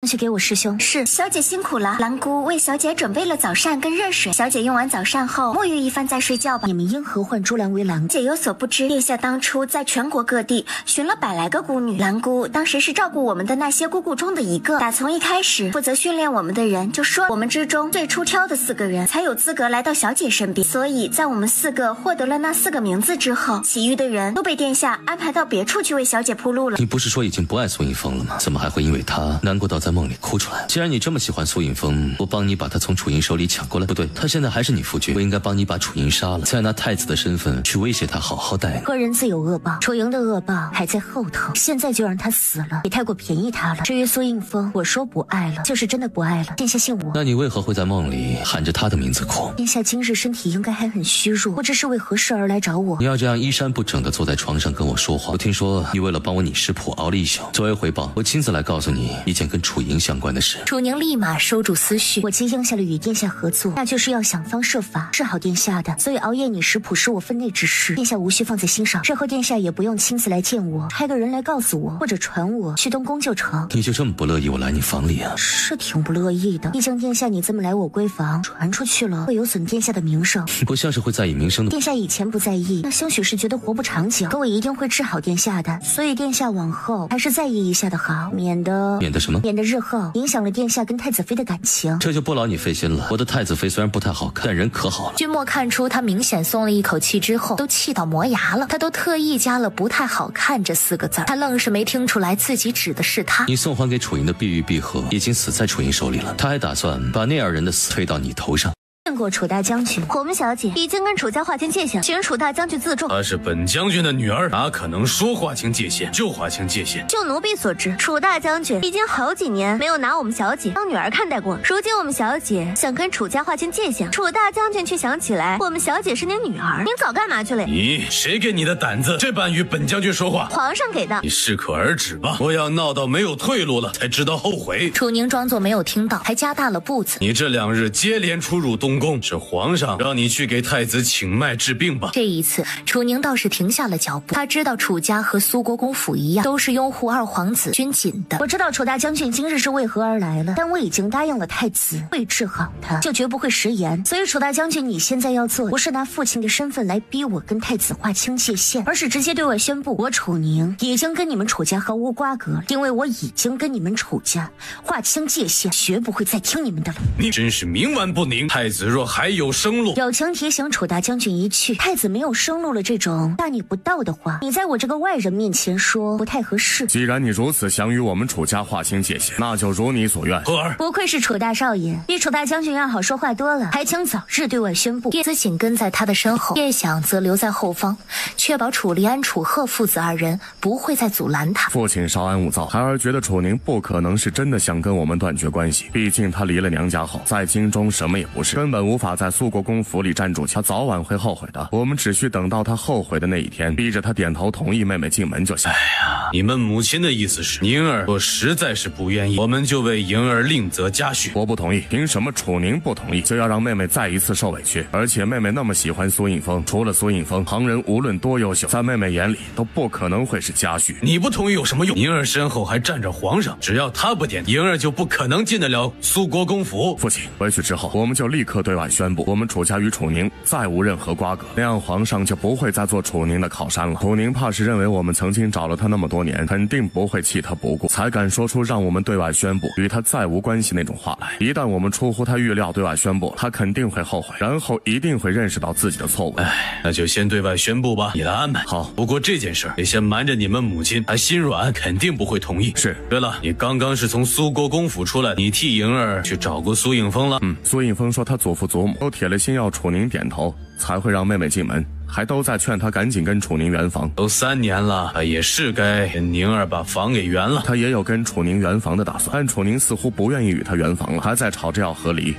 [SPEAKER 2] 东西给我师兄。
[SPEAKER 9] 是，小姐辛苦了。兰姑为小姐准备了早膳跟热水，小姐用完早膳后沐浴一番再睡觉吧。
[SPEAKER 2] 你们因何唤朱兰为兰姑？
[SPEAKER 9] 姐有所不知，殿下当初在全国各地寻了100来个姑女，兰姑当时是照顾我们的那些姑姑中的一个。打从一开始，负责训练我们的人就说，我们之中最出挑的4个人才有资格来到小姐身边。所以在我们4个获得了那4个名字之后，其余的人都被殿下安排到别处去为小姐铺路了。
[SPEAKER 6] 你不是说已经不爱苏迎风了吗？怎么还会因为他难过到在在梦里哭出来。既然你这么喜欢苏影峰，我帮你把他从楚莹手里抢过来。不对，他现在还是你夫君，我应该帮你把楚莹杀了，再拿太子的身份去威胁他好好待你。
[SPEAKER 2] 个人自有恶报，楚莹的恶报还在后头，现在就让他死了，也太过便宜他了。至于苏应峰，我说不爱了，就是真的不爱了。殿下信我。
[SPEAKER 6] 那你为何会在梦里喊着他的名字哭？
[SPEAKER 2] 殿下今日身体应该还很虚弱，不知是为何事而来找我。
[SPEAKER 6] 你要这样衣衫不整的坐在床上跟我说话？我听说你为了帮我拟食谱熬了一宿，作为回报，我亲自来告诉你一件跟楚莹相关的事。
[SPEAKER 8] 楚宁立马收住思绪，
[SPEAKER 2] 我接应下了与殿下合作，那就是要想方设法治好殿下的，所以熬夜拟食谱是我分内之事，殿下无需放在心上。之后殿下也不用亲自来见我，派个人来告诉我，或者传我去东宫就成。
[SPEAKER 6] 你就这么不乐意我来你房里啊？
[SPEAKER 2] 是挺不乐意的，毕竟殿下你这么来我闺房，传出去了会有损殿下的名声。
[SPEAKER 6] 不像是会在意名声的。
[SPEAKER 2] 殿下以前不在意，那兴许是觉得活不长久，可我一定会治好殿下的，所以殿下往后还是在意一下的好，免得
[SPEAKER 6] 什么？
[SPEAKER 2] 免得日后影响了殿下跟太子妃的感情。
[SPEAKER 6] 这就不劳你费心了，我的太子妃虽然不太好看，但人可好了。
[SPEAKER 8] 君莫看出他明显松了一口气之后，都气到磨牙了。他都特意加了不太好看这4个字，他愣是没听出来自己指的是他。
[SPEAKER 6] 你送还给楚莹的碧玉璧盒已经死在楚莹手里了，他还打算把那2人的死推到你头上。
[SPEAKER 2] 见过楚大将军，
[SPEAKER 3] 红小姐已经跟楚家划清界限，请楚大将军自重。
[SPEAKER 1] 她是本将军的女儿，哪可能说划清界限就划清界限？
[SPEAKER 3] 就奴婢所知，楚大将军已经好几年没有拿我们小姐当女儿看待过。如今我们小姐想跟楚家划清界限，楚大将军却想起来我们小姐是您女儿，您早干嘛去了？
[SPEAKER 1] 你谁给你的胆子这般与本将军说话？
[SPEAKER 3] 皇上给的。
[SPEAKER 1] 你适可而止吧，我要闹到没有退路了才知道后悔。
[SPEAKER 8] 楚宁装作没有听到，还加大了步子。
[SPEAKER 1] 你这2日接连出入东宫，是皇上让你去给太子请脉治病吧。
[SPEAKER 8] 这一次楚宁倒是停下了脚步，他知道楚家和苏国公府一样，都是拥护2皇子君锦的。
[SPEAKER 2] 我知道楚大将军今日是为何而来了，但我已经答应了太子，会治好他，就绝不会食言。所以楚大将军你现在要做，不是拿父亲的身份来逼我跟太子划清界限，而是直接对外宣布，我楚宁已经跟你们楚家毫无瓜葛了，因为我已经跟你们楚家划清界限，绝不会再听你们的了。
[SPEAKER 1] 你真是冥顽不灵，太子若还有生路，
[SPEAKER 2] 友情提醒楚大将军一去，太子没有生路了这种大逆不道的话，你在我这个外人面前说不太合适。
[SPEAKER 7] 既然你如此想与我们楚家划清界限，那就如你所愿。
[SPEAKER 1] 荷儿，
[SPEAKER 2] 不愧是楚大少爷，比楚大将军要好说话多了，还请早日对外宣布。
[SPEAKER 8] 叶子紧跟在他的身后，叶想则留在后方，确保楚离安、楚鹤父子2人不会再阻拦他。
[SPEAKER 7] 父亲稍安勿躁，孩儿觉得楚宁不可能是真的想跟我们断绝关系，毕竟他离了娘家后，在京中什么也不是，根本无法在苏国公府里站住他早晚会后悔的。我们只需等到他后悔的那一天，逼着他点头同意妹妹进门就行。
[SPEAKER 1] 哎呀，你们母亲的意思是，莹儿若实在是不愿意，我们就为莹儿另择家婿。
[SPEAKER 7] 我不同意，凭什么楚宁不同意就要让妹妹再一次受委屈？而且妹妹那么喜欢苏应峰，除了苏应峰，旁人无论多优秀，在妹妹眼里都不可能会是家婿。
[SPEAKER 1] 你不同意有什么用？莹儿身后还站着皇上，只要他不点，莹儿就不可能进得了苏国公府。
[SPEAKER 7] 父亲，回去之后，我们就立刻对外宣布，我们楚家与楚宁再无任何瓜葛，那样皇上就不会再做楚宁的靠山了。楚宁怕是认为我们曾经找了他那么多年，肯定不会弃他不顾，才敢说出让我们对外宣布与他再无关系那种话来。一旦我们出乎他预料对外宣布，他肯定会后悔，然后一定会认识到自己的错误。
[SPEAKER 1] 那就先对外宣布吧，你来安排。好，不过这件事得先瞒着你们母亲，还心软，肯定不会同意。
[SPEAKER 7] 是。
[SPEAKER 1] 对了，你刚刚是从苏国公府出来，你替莹儿去找过苏应峰了？
[SPEAKER 7] 苏应峰说他祖父祖母都铁了心要楚宁点头，才会让妹妹进门，还都在劝他赶紧跟楚宁圆房。
[SPEAKER 1] 都3年了，他也是该跟宁儿把房给圆了。
[SPEAKER 7] 他也有跟楚宁圆房的打算，但楚宁似乎不愿意与他圆房了，还在吵着要和离。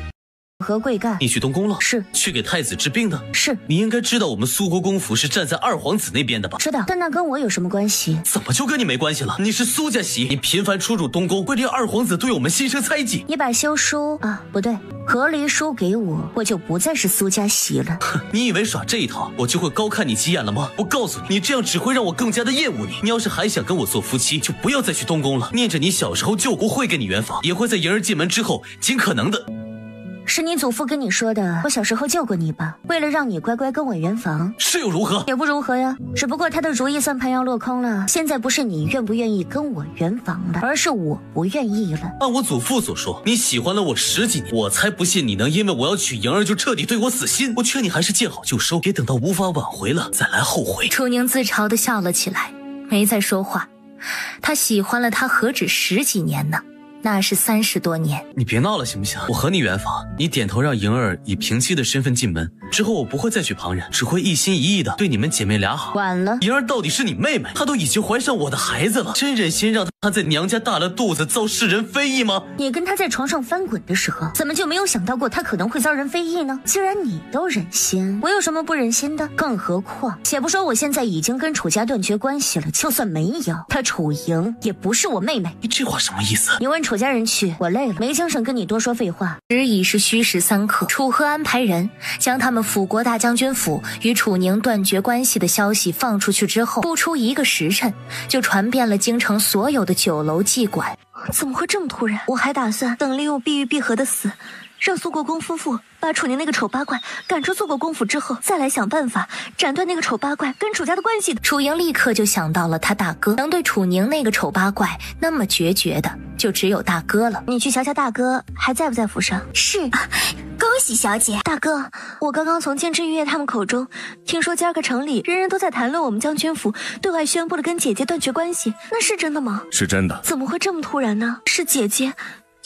[SPEAKER 2] 何贵干，
[SPEAKER 1] 你去东宫了？
[SPEAKER 2] 是。
[SPEAKER 1] 去给太子治病的？
[SPEAKER 2] 是。
[SPEAKER 1] 你应该知道我们苏国公府是站在2皇子那边的吧？
[SPEAKER 2] 知道，但那跟我有什么关系？
[SPEAKER 1] 怎么就跟你没关系了？你是苏家媳，你频繁出入东宫，会令2皇子对我们心生猜忌。
[SPEAKER 2] 你把休书啊，不对，和离书给我，我就不再是苏家媳了。
[SPEAKER 1] 哼，你以为耍这一套我就会高看你几眼了吗？我告诉你，你这样只会让我更加的厌恶你。你要是还想跟我做夫妻，就不要再去东宫了。念着你小时候救过，会跟你圆房，也会在莹儿进门之后尽可能的。
[SPEAKER 2] 是你祖父跟你说的，我小时候救过你吧，为了让你乖乖跟我圆房。
[SPEAKER 1] 是又如何？
[SPEAKER 2] 也不如何呀，只不过他的如意算盘要落空了。现在不是你愿不愿意跟我圆房了，而是我不愿意了。
[SPEAKER 1] 按我祖父所说，你喜欢了我10几年，我才不信你能因为我要娶莹儿就彻底对我死心。我劝你还是见好就收，别等到无法挽回了再来后悔。
[SPEAKER 8] 楚宁自嘲地笑了起来，没再说话。他喜欢了他何止10几年呢？那是30多年。
[SPEAKER 1] 你别闹了行不行？我和你圆房，你点头让莹儿以平妻的身份进门，之后我不会再去旁人，只会一心一意的对你们姐妹俩好。
[SPEAKER 2] 晚了，
[SPEAKER 1] 莹儿到底是你妹妹，她都已经怀上我的孩子了，真忍心让她在娘家大了肚子遭世人非议吗？
[SPEAKER 2] 你跟她在床上翻滚的时候，怎么就没有想到过她可能会遭人非议呢？既然你都忍心，我有什么不忍心的？更何况，且不说我现在已经跟楚家断绝关系了，就算没有，她楚莹也不是我妹妹。
[SPEAKER 1] 你这话什么意思？
[SPEAKER 2] 你问楚家人去，我累了，没精神跟你多说废话。
[SPEAKER 8] 时已是虚时3刻，楚河安排人将他们辅国大将军府与楚宁断绝关系的消息放出去之后，不出1个时辰，就传遍了京城所有的酒楼妓馆。
[SPEAKER 3] 怎么会这么突然？我还打算等利用碧玉碧河的死，让苏国公夫妇把楚宁那个丑八怪赶出苏国公府之后，再来想办法斩断那个丑八怪跟楚家的关系。
[SPEAKER 8] 楚莹立刻就想到了他大哥，能对楚宁那个丑八怪那么决绝的，就只有大哥了。
[SPEAKER 3] 你去瞧瞧大哥还在不在府上？
[SPEAKER 9] 是，恭喜小姐。
[SPEAKER 3] 大哥，我刚刚从监制玉叶他们口中听说，今儿个城里人人都在谈论我们将军府对外宣布了跟姐姐断绝关系，那是真的吗？
[SPEAKER 7] 是真的。
[SPEAKER 3] 怎么会这么突然呢？是姐姐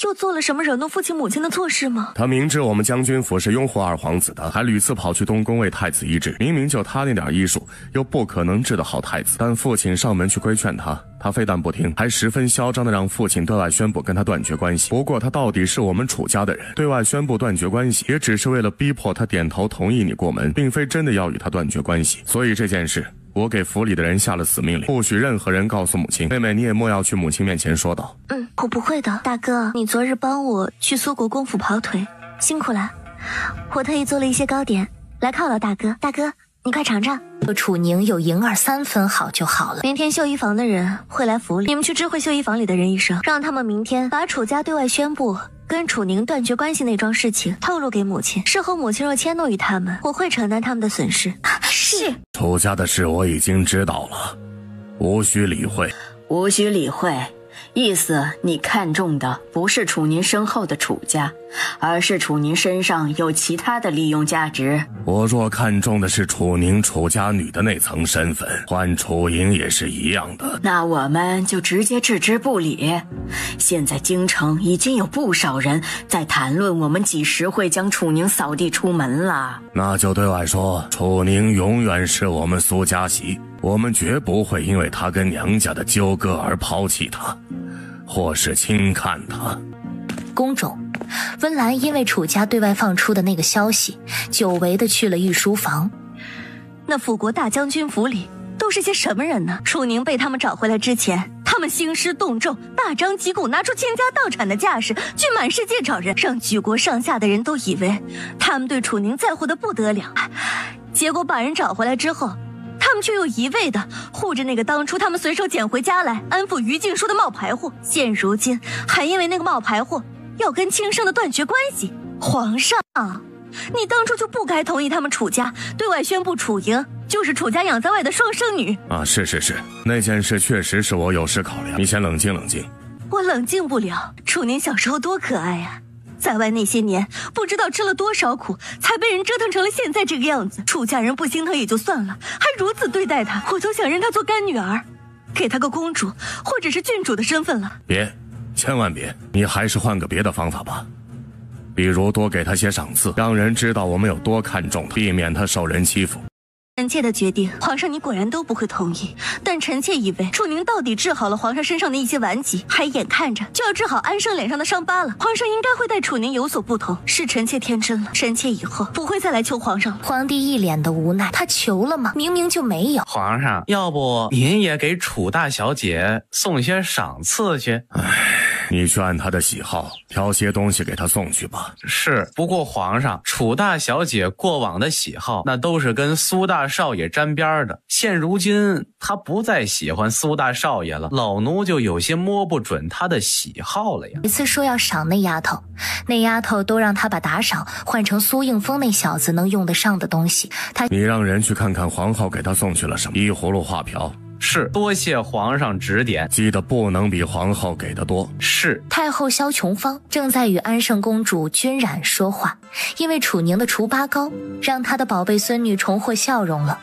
[SPEAKER 3] 又做了什么惹怒父亲母亲的错事吗？
[SPEAKER 7] 他明知我们将军府是拥护二皇子的，还屡次跑去东宫为太子医治。明明就他那点医术，又不可能治得好太子。但父亲上门去规劝他，他非但不听，还十分嚣张地让父亲对外宣布跟他断绝关系。不过他到底是我们楚家的人，对外宣布断绝关系，也只是为了逼迫他点头同意你过门，并非真的要与他断绝关系。所以这件事，我给府里的人下了死命令，不许任何人告诉母亲。妹妹，你也莫要去母亲面前说道。
[SPEAKER 3] 我不会的。大哥，你昨日帮我去苏国公府跑腿，辛苦了。我特意做了一些糕点来犒劳大哥。大哥，你快尝尝。
[SPEAKER 8] 楚宁有莹儿3分好就好了。
[SPEAKER 3] 明天绣衣房的人会来府里，你们去知会绣衣房里的人一声，让他们明天把楚家对外宣布跟楚宁断绝关系那桩事情透露给母亲。事后母亲若迁怒于他们，我会承担他们的损失。
[SPEAKER 9] 是。
[SPEAKER 7] 楚家的事我已经知道了，无需理会。
[SPEAKER 4] 无需理会。意思你看中的不是楚宁身后的楚家，而是楚宁身上有其他的利用价值。
[SPEAKER 7] 我若看中的是楚宁楚家女的那层身份，换楚莹也是一样的。
[SPEAKER 4] 那我们就直接置之不理。现在京城已经有不少人在谈论我们几时会将楚宁扫地出门了。
[SPEAKER 7] 那就对外说，楚宁永远是我们苏家媳，我们绝不会因为她跟娘家的纠葛而抛弃她，或是轻看她。
[SPEAKER 8] 宫中，温岚因为楚家对外放出的那个消息，久违的去了御书房。
[SPEAKER 3] 那辅国大将军府里都是些什么人呢？楚宁被他们找回来之前，他们兴师动众，大张旗鼓，拿出倾家荡产的架势去满世界找人，让举国上下的人都以为他们对楚宁在乎的不得了。结果把人找回来之后，他们却又一味的护着那个当初他们随手捡回家来安抚于禁书的冒牌货，现如今还因为那个冒牌货要跟亲生的断绝关系。皇上，你当初就不该同意他们楚家对外宣布楚莹就是楚家养在外的双生女
[SPEAKER 7] 啊！是，那件事确实是我有失考量，你先冷静冷静。
[SPEAKER 3] 我冷静不了，楚宁小时候多可爱啊，在外那些年不知道吃了多少苦，才被人折腾成了现在这个样子。楚家人不心疼也就算了，还如此对待她，我都想认她做干女儿，给她个公主或者是郡主的身份了。
[SPEAKER 7] 别，千万别，你还是换个别的方法吧，比如多给她些赏赐，让人知道我们有多看重她，避免她受人欺负。
[SPEAKER 3] 臣妾的决定，皇上你果然都不会同意，但臣妾以为楚宁到底治好了皇上身上的一些顽疾，还眼看着就要治好安生脸上的伤疤了，皇上应该会待楚宁有所不同。是臣妾天真了，臣妾以后不会再来求皇上了。
[SPEAKER 8] 皇帝一脸的无奈，他求了吗？明明就没有。
[SPEAKER 10] 皇上，要不您也给楚大小姐送些赏赐去？
[SPEAKER 7] 你去按她的喜好挑些东西给她送去吧。
[SPEAKER 10] 是，不过皇上，楚大小姐过往的喜好那都是跟苏大少爷沾边的，现如今她不再喜欢苏大少爷了，老奴就有些摸不准她的喜好了呀。
[SPEAKER 8] 每次说要赏那丫头，那丫头都让她把打赏换成苏应峰那小子能用得上的东西。
[SPEAKER 7] 你让人去看看皇后给她送去了什么，依葫芦画瓢。
[SPEAKER 10] 是，多谢皇上指点，
[SPEAKER 7] 记得不能比皇后给的多。
[SPEAKER 10] 是。
[SPEAKER 8] 太后萧琼芳正在与安圣公主君冉说话，因为楚宁的除疤膏让她的宝贝孙女重获笑容了，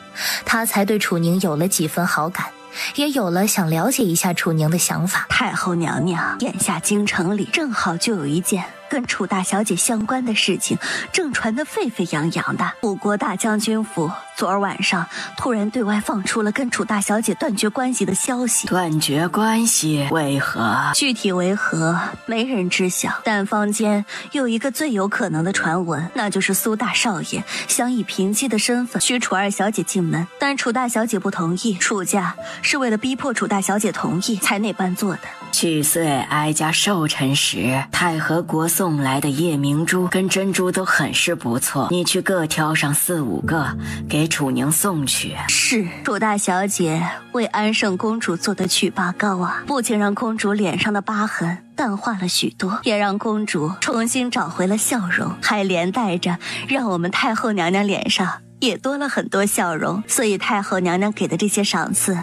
[SPEAKER 8] 她才对楚宁有了几分好感。也有了想了解一下楚宁的想法。
[SPEAKER 3] 太后娘娘，眼下京城里正好就有一件跟楚大小姐相关的事情，正传得沸沸扬扬的。辅国大将军府昨儿晚上突然对外放出了跟楚大小姐断绝关系的消息。
[SPEAKER 4] 断绝关系？为何？
[SPEAKER 3] 具体为何，没人知晓。但坊间有一个最有可能的传闻，那就是苏大少爷想以平妻的身份许楚二小姐进门，但楚大小姐不同意。楚家是为了逼迫楚大小姐同意才那般做的。
[SPEAKER 4] 去岁哀家寿辰时，太和国送来的夜明珠跟珍珠都很是不错，你去各挑上4、5个给楚宁送去。
[SPEAKER 3] 是，楚大小姐为安圣公主做的祛疤膏啊，不仅让公主脸上的疤痕淡化了许多，也让公主重新找回了笑容，还连带着让我们太后娘娘脸上也多了很多笑容。所以太后娘娘给的这些赏赐，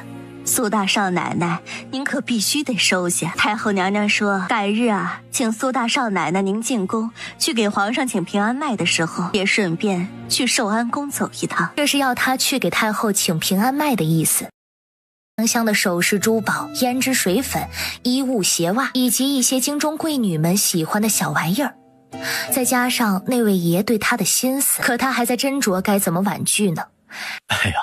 [SPEAKER 3] 苏大少奶奶您可必须得收下。太后娘娘说改日啊，请苏大少奶奶您进宫去给皇上请平安脉的时候，也顺便去寿安宫走一趟。
[SPEAKER 8] 这是要她去给太后请平安脉的意思。香的首饰珠宝、胭脂水粉、衣物鞋袜，以及一些京中贵女们喜欢的小玩意儿，再加上那位爷对她的心思，可她还在斟酌该怎么婉拒呢。
[SPEAKER 10] 哎呀，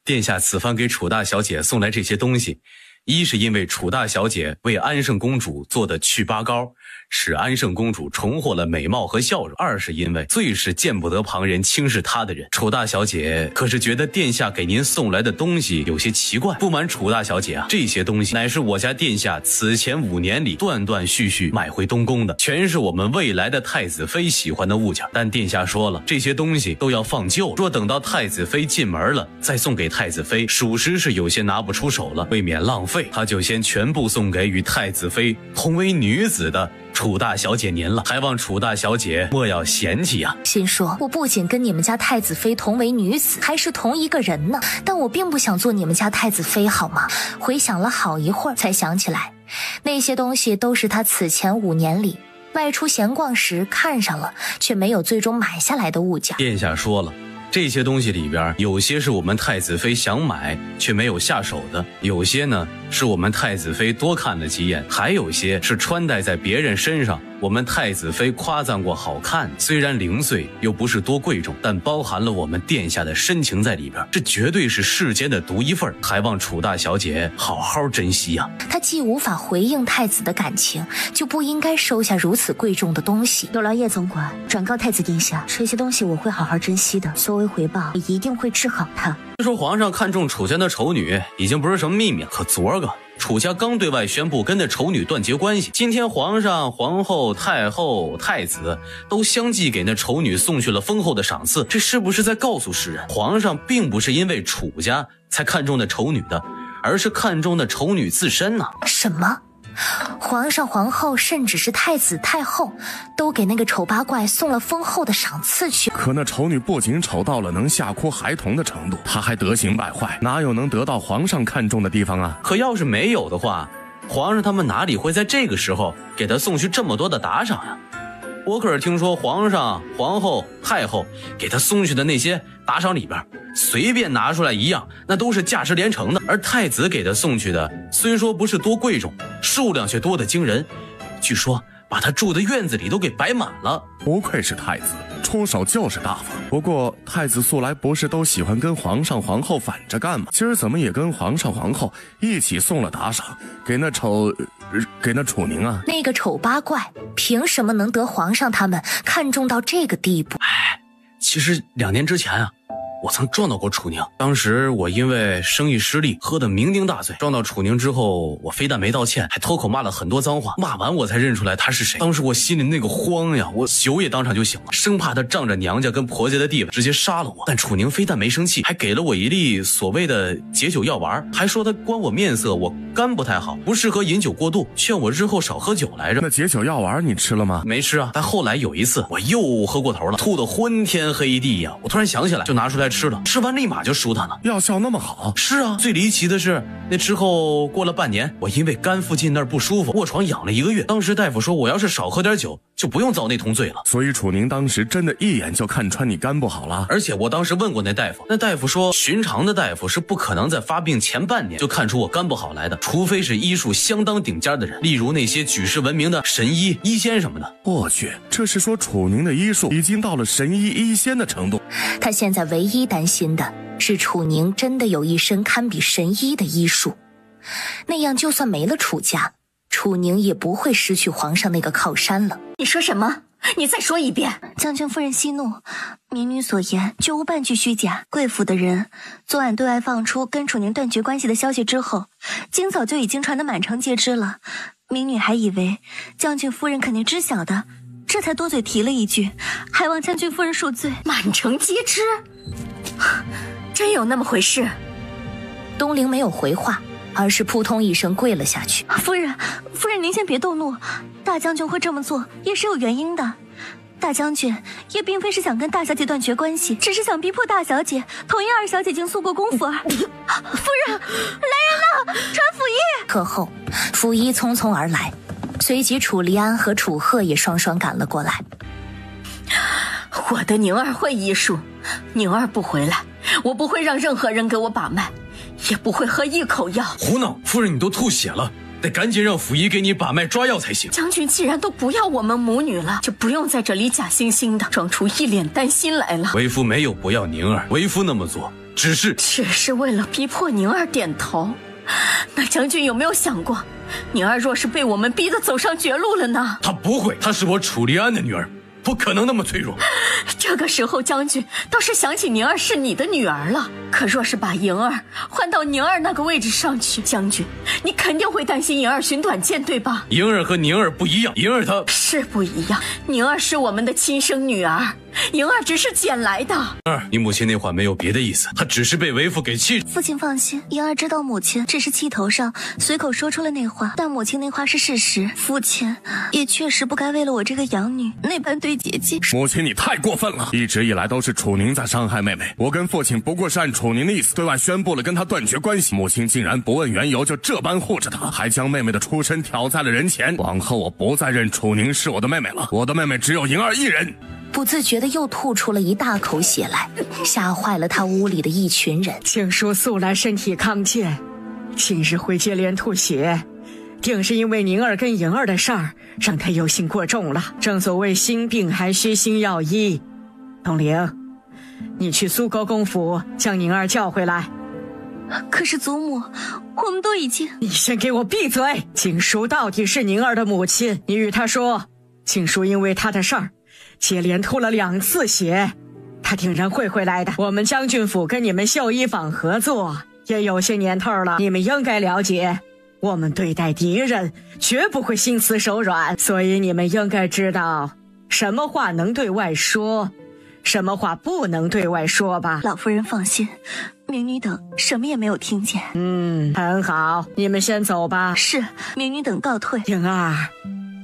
[SPEAKER 10] 殿下此番给楚大小姐送来这些东西，一是因为楚大小姐为安圣公主做的祛疤膏使安圣公主重获了美貌和笑容，二是因为最是见不得旁人轻视她的人。楚大小姐可是觉得殿下给您送来的东西有些奇怪。不瞒楚大小姐啊，这些东西乃是我家殿下此前5年里断断续续买回东宫的，全是我们未来的太子妃喜欢的物件。但殿下说了，这些东西都要放旧，说等到太子妃进门了再送给太子妃，属实是有些拿不出手了。为免浪费，他就先全部送给与太子妃同为女子的楚大小姐您了，还望楚大小姐莫要嫌弃呀。
[SPEAKER 8] 心说，我不仅跟你们家太子妃同为女子，还是同一个人呢，但我并不想做你们家太子妃，好吗？回想了好一会儿，才想起来，那些东西都是他此前5年里外出闲逛时看上了，却没有最终买下来的物件。
[SPEAKER 10] 殿下说了，这些东西里边有些是我们太子妃想买却没有下手的，有些呢是我们太子妃多看了几眼，还有些是穿戴在别人身上，我们太子妃夸赞过好看，虽然零碎又不是多贵重，但包含了我们殿下的深情在里边，这绝对是世间的独一份，还望楚大小姐好好珍惜呀。
[SPEAKER 8] 他既无法回应太子的感情，就不应该收下如此贵重的东西。
[SPEAKER 2] 有劳叶总管转告太子殿下，这些东西我会好好珍惜的，作为回报也一定会治好它。
[SPEAKER 10] 听说皇上看中楚家的丑女已经不是什么秘密了，可昨个楚家刚对外宣布跟那丑女断绝关系，今天皇上、皇后、太后、太子都相继给那丑女送去了丰厚的赏赐，这是不是在告诉世人，皇上并不是因为楚家才看中那丑女的，而是看中那丑女自身呢？
[SPEAKER 8] 什么？皇上、皇后，甚至是太子、太后，都给那个丑八怪送了丰厚的赏赐去。
[SPEAKER 7] 可那丑女不仅丑到了能吓哭孩童的程度，她还德行败坏，哪有能得到皇上看重的地方啊？
[SPEAKER 10] 可要是没有的话，皇上他们哪里会在这个时候给他送去这么多的打赏呀？我可是听说皇上、皇后、太后给他送去的那些打赏里边，随便拿出来一样，那都是价值连城的。而太子给他送去的，虽说不是多贵重，数量却多得惊人。据说把他住的院子里都给摆满了。
[SPEAKER 7] 不愧是太子，出手就是大方。不过太子素来不是都喜欢跟皇上、皇后反着干吗？今儿怎么也跟皇上、皇后一起送了打赏给那楚宁啊？
[SPEAKER 8] 那个丑八怪凭什么能得皇上他们看重到这个地步？
[SPEAKER 10] 其实2年之前啊，我曾撞到过楚宁，当时我因为生意失利喝得酩酊大醉，撞到楚宁之后，我非但没道歉，还脱口骂了很多脏话，骂完我才认出来他是谁。当时我心里那个慌呀，我酒也当场就醒了，生怕他仗着娘家跟婆家的地位直接杀了我。但楚宁非但没生气，还给了我一粒所谓的解酒药丸，还说他观我面色，我肝不太好，不适合饮酒过度，劝我日后少喝酒来着。
[SPEAKER 7] 那解酒药丸你吃了吗？
[SPEAKER 10] 没吃啊，但后来有一次我又喝过头了，吐得昏天黑地呀，我突然想起来，就拿出来
[SPEAKER 1] 来吃了，吃完立马就输他了。
[SPEAKER 7] 药效那么好？
[SPEAKER 1] 是啊，最离奇的是，那之后过了半年，我因为肝附近那儿不舒服，卧床养了1个月。当时大夫说，我要是少喝点酒，就不用遭那通罪了。
[SPEAKER 7] 所以楚宁当时真的一眼就看穿你肝不好了。
[SPEAKER 1] 而且我当时问过那大夫，那大夫说，寻常的大夫是不可能在发病前半年就看出我肝不好来的，除非是医术相当顶尖的人，例如那些举世闻名的神医、医仙什么的。
[SPEAKER 7] 我去，这是说楚宁的医术已经到了神医医仙的程度。
[SPEAKER 8] 他现在唯一担心的是楚宁真的有一身堪比神医的医术，那样就算没了楚家，楚宁也不会失去皇上那个靠山了。
[SPEAKER 9] 你说什么？你再说一遍。
[SPEAKER 3] 将军夫人息怒，民女所言绝无半句虚假。贵府的人昨晚对外放出跟楚宁断绝关系的消息之后，今早就已经传得满城皆知了。民女还以为将军夫人肯定知晓的，这才多嘴提了一句，还望将军夫人恕罪。
[SPEAKER 9] 满城皆知？真有那么回事？
[SPEAKER 8] 东陵没有回话，而是扑通一声跪了下去。
[SPEAKER 3] 夫人您先别动怒，大将军会这么做也是有原因的。大将军也并非是想跟大小姐断绝关系，只是想逼迫大小姐同意二小姐经诉过公府而夫人，来人呐，传府医。
[SPEAKER 8] 课后府医匆匆而来，随即楚离安和楚鹤也双双赶了过来。
[SPEAKER 4] 我的宁儿会医术，宁儿不回来，我不会让任何人给我把脉，也不会喝一口药。
[SPEAKER 1] 胡闹！夫人，你都吐血了，得赶紧让府医给你把脉抓药才行。
[SPEAKER 4] 将军既然都不要我们母女了，就不用在这里假惺惺的装出一脸担心来了。
[SPEAKER 1] 为夫没有不要宁儿，为夫那么做只是
[SPEAKER 4] 为了逼迫宁儿点头。那将军有没有想过，宁儿若是被我们逼得走上绝路了呢？
[SPEAKER 1] 她不会，她是我楚离安的女儿，不可能那么脆弱。
[SPEAKER 4] 这个时候将军倒是想起宁儿是你的女儿了。可若是把莹儿换到宁儿那个位置上去，将军你肯定会担心莹儿寻短见，对吧？
[SPEAKER 1] 莹儿和宁儿不一样，莹儿她
[SPEAKER 4] 是不一样，宁儿是我们的亲生女儿，莹儿只是捡来的。
[SPEAKER 1] 你母亲那话没有别的意思，她只是被为父给气。
[SPEAKER 3] 父亲放心，莹儿知道母亲只是气头上随口说出了那话，但母亲那话是事实。父亲也确实不该为了我这个养女那般对姐姐。
[SPEAKER 7] 母亲你太过分了，一直以来都是楚宁在伤害妹妹，我跟父亲不过是按楚宁的意思对外宣布了跟她断绝关系，母亲竟然不问缘由就这般护着她，还将妹妹的出身挑在了人前。往后我不再认楚宁是我的妹妹了，我的妹妹只有莹儿一人。
[SPEAKER 8] 不自觉的又吐出了一大口血来，吓坏了他屋里的一群人。
[SPEAKER 5] 庆叔素来身体康健，今日会接连吐血，定是因为宁儿跟莹儿的事儿让他忧心过重了。正所谓心病还需心药医。东陵，你去苏沟公府将宁儿叫回来。
[SPEAKER 3] 可是祖母，我们都已经……
[SPEAKER 5] 你先给我闭嘴！静淑到底是宁儿的母亲，你与她说，静淑因为她的事儿接连吐了2次血，她定然会回来的。我们将军府跟你们绣衣坊合作也有些年头了，你们应该了解，我们对待敌人绝不会心慈手软，所以你们应该知道什么话能对外说，什么话不能对外说吧。
[SPEAKER 3] 老夫人放心，民女等什么也没有听见。
[SPEAKER 5] 很好，你们先走吧。
[SPEAKER 3] 是，民女等告退。
[SPEAKER 5] 莹儿，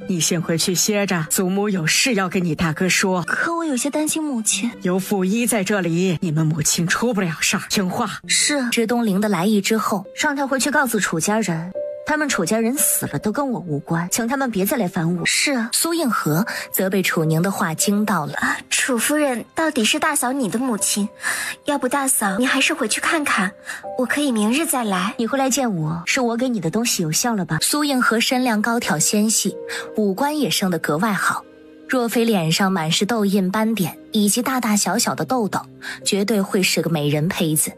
[SPEAKER 5] 你先回去歇着，祖母有事要跟你大哥说。
[SPEAKER 3] 可我有些担心母亲。
[SPEAKER 5] 有府医在这里，你们母亲出不了事儿。听话。
[SPEAKER 3] 是。
[SPEAKER 8] 知东陵的来意之后，让他回去告诉楚家人，他们楚家人死了都跟我无关，请他们别再来烦我。
[SPEAKER 3] 是。
[SPEAKER 8] 苏应和则被楚宁的话惊到了。
[SPEAKER 9] 楚夫人到底是大嫂你的母亲，要不大嫂你还是回去看看，我可以明日再来。
[SPEAKER 8] 你会来见我，是我给你的东西有效了吧？苏应和身量高挑纤细，五官也生得格外好，若非脸上满是痘印斑点以及大大小小的痘痘，绝对会是个美人胚子。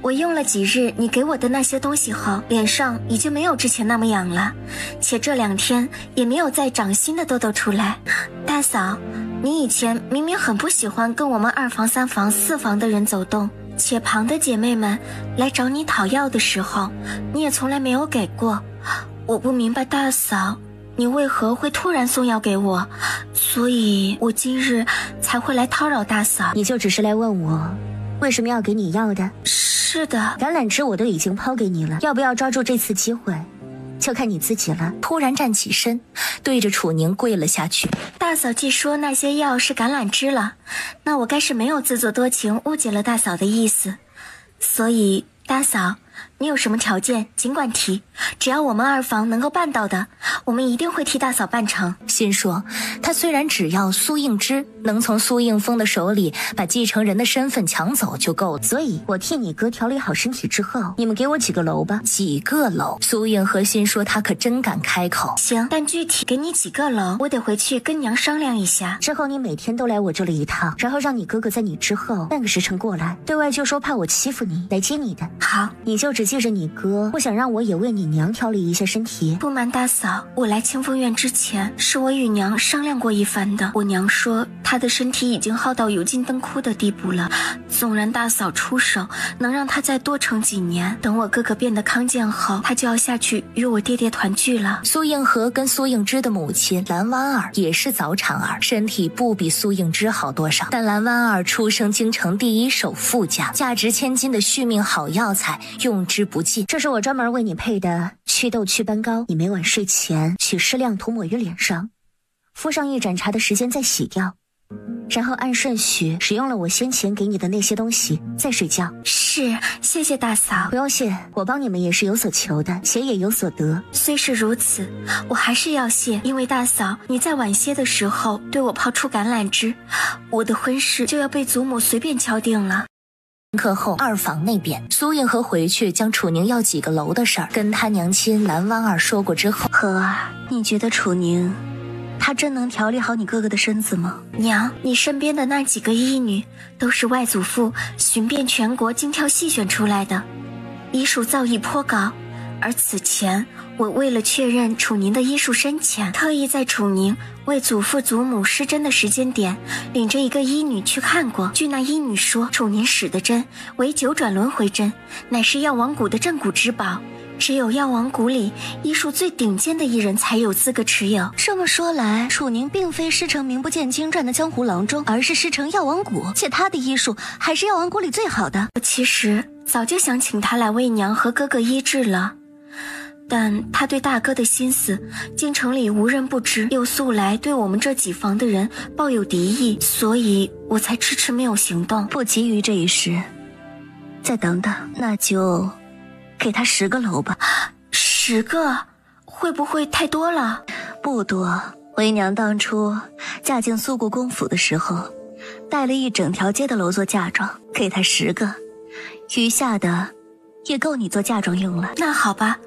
[SPEAKER 9] 我用了几日你给我的那些东西后，脸上已经没有之前那么痒了，且这2天也没有再长新的痘痘出来。大嫂，你以前明明很不喜欢跟我们2房、3房、4房的人走动，且旁的姐妹们来找你讨药的时候，你也从来没有给过。我不明白大嫂你为何会突然送药给我，所以我今日才会来叨扰大嫂。
[SPEAKER 2] 你就只是来问我为什么要给你药的？
[SPEAKER 9] 是的。
[SPEAKER 2] 橄榄枝我都已经抛给你了，要不要抓住这次机会就看你自己了。
[SPEAKER 8] 突然站起身，对着楚宁跪了下去。
[SPEAKER 9] 大嫂既说那些药是橄榄枝了，那我该是没有自作多情，误解了大嫂的意思。所以大嫂，你有什么条件尽管提，只要我们二房能够办到的，我们一定会替大嫂办成。
[SPEAKER 8] 心说，他虽然只要苏应之能从苏应风的手里把继承人的身份抢走就够了，
[SPEAKER 2] 所以我替你哥调理好身体之后，你们给我几个楼吧。
[SPEAKER 8] 几个楼？苏应和心说他可真敢开口。
[SPEAKER 9] 行，但具体给你几个楼，我得回去跟娘商量一下。
[SPEAKER 2] 之后你每天都来我这里一趟，然后让你哥哥在你之后半个时辰过来，对外就说怕我欺负你，来接你的。
[SPEAKER 9] 好，
[SPEAKER 2] 你就只记着你哥，不想让我也为你娘调理一下身体。
[SPEAKER 9] 不瞒大嫂，我来清风院之前，是我与娘商量过一番的。我娘说她的身体已经耗到油尽灯枯的地步了，纵然大嫂出手，能让她再多撑几年，等我哥哥变得康健后，她就要下去与我爹爹团聚了。
[SPEAKER 8] 苏应和跟苏应之的母亲蓝湾儿也是早产儿，身体不比苏应之好多少，但蓝湾儿出生京城第一手富家，价值千金的续命好药材用之不尽。
[SPEAKER 2] 这是我专门为你配的祛痘祛斑膏，你每晚睡前取适量涂抹于脸上，敷上一盏茶的时间再洗掉，然后按顺序使用了我先前给你的那些东西再睡觉。
[SPEAKER 9] 是，谢谢大嫂。
[SPEAKER 2] 不用谢，我帮你们也是有所求的，且也有所得。
[SPEAKER 9] 虽是如此，我还是要谢，因为大嫂你在晚些的时候对我抛出橄榄枝，我的婚事就要被祖母随便敲定了。
[SPEAKER 8] 课后，二房那边，苏应和回去将楚宁要几个楼的事儿跟他娘亲蓝湾儿说过之后，
[SPEAKER 9] 和儿，你觉得楚宁她真能调理好你哥哥的身子吗？娘，你身边的那几个医女都是外祖父寻遍全国精挑细选出来的，医术造诣颇高。而此前我为了确认楚宁的医术深浅，特意在楚宁为祖父祖母施针的时间点，领着一个医女去看过。据那医女说，楚宁使的针为9转轮回针，乃是药王谷的镇谷之宝，只有药王谷里医术最顶尖的艺人才有资格持有。
[SPEAKER 3] 这么说来，楚宁并非师承名不见经传的江湖郎中，而是师承药王谷，且他的医术还是药王谷里最好的。
[SPEAKER 9] 我其实早就想请他来为娘和哥哥医治了，但他对大哥的心思，京城里无人不知，又素来对我们这几房的人抱有敌意，所以我才迟迟没有行动。
[SPEAKER 3] 不急于这一时，再等等，那就给他10个楼吧。
[SPEAKER 9] 10个会不会太多了？
[SPEAKER 3] 不多，为娘当初嫁进苏国公府的时候，带了一整条街的楼做嫁妆，给他10个，余下的也够你做嫁妆用了。
[SPEAKER 9] 那好吧，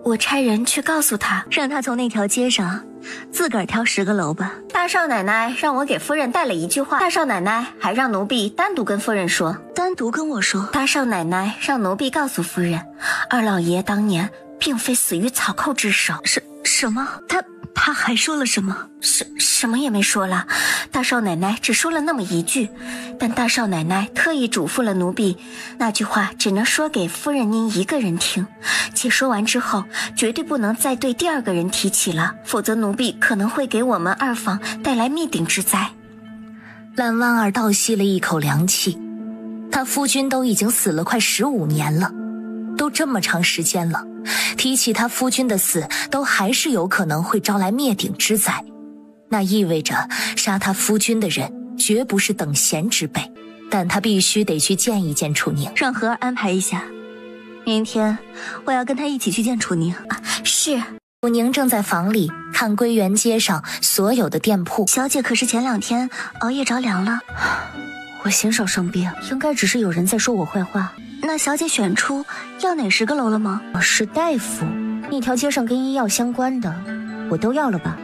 [SPEAKER 9] 我差人去告诉他，
[SPEAKER 3] 让他从那条街上自个儿挑10个楼吧。
[SPEAKER 9] 大少奶奶让我给夫人带了一句话，大少奶奶还让奴婢单独跟夫人说。
[SPEAKER 3] 单独跟我说？
[SPEAKER 9] 大少奶奶让奴婢告诉夫人，二老爷当年并非死于草寇之手。
[SPEAKER 3] 什么？他还说了什么？
[SPEAKER 9] 什么也没说了，大少奶奶只说了那么一句，但大少奶奶特意嘱咐了奴婢，那句话只能说给夫人您一个人听，且说完之后绝对不能再对第2个人提起了，否则奴婢可能会给我们二房带来灭顶之灾。
[SPEAKER 8] 蓝湾儿倒吸了一口凉气，他夫君都已经死了快15年了，都这么长时间了，提起他夫君的死，都还是有可能会招来灭顶之灾。那意味着杀他夫君的人绝不是等闲之辈，但他必须得去见一见楚宁，
[SPEAKER 3] 让和儿安排一下，明天我要跟他一起去见楚宁。
[SPEAKER 9] 是。
[SPEAKER 8] 楚宁正在房里看归园街上所有的店铺。
[SPEAKER 3] 小姐可是前2天熬夜着凉了？
[SPEAKER 2] 我鲜少生病，应该只是有人在说我坏话。
[SPEAKER 3] 那小姐选出要哪10个楼了吗？
[SPEAKER 2] 我是大夫，一条街上跟医药相关的我都要了吧。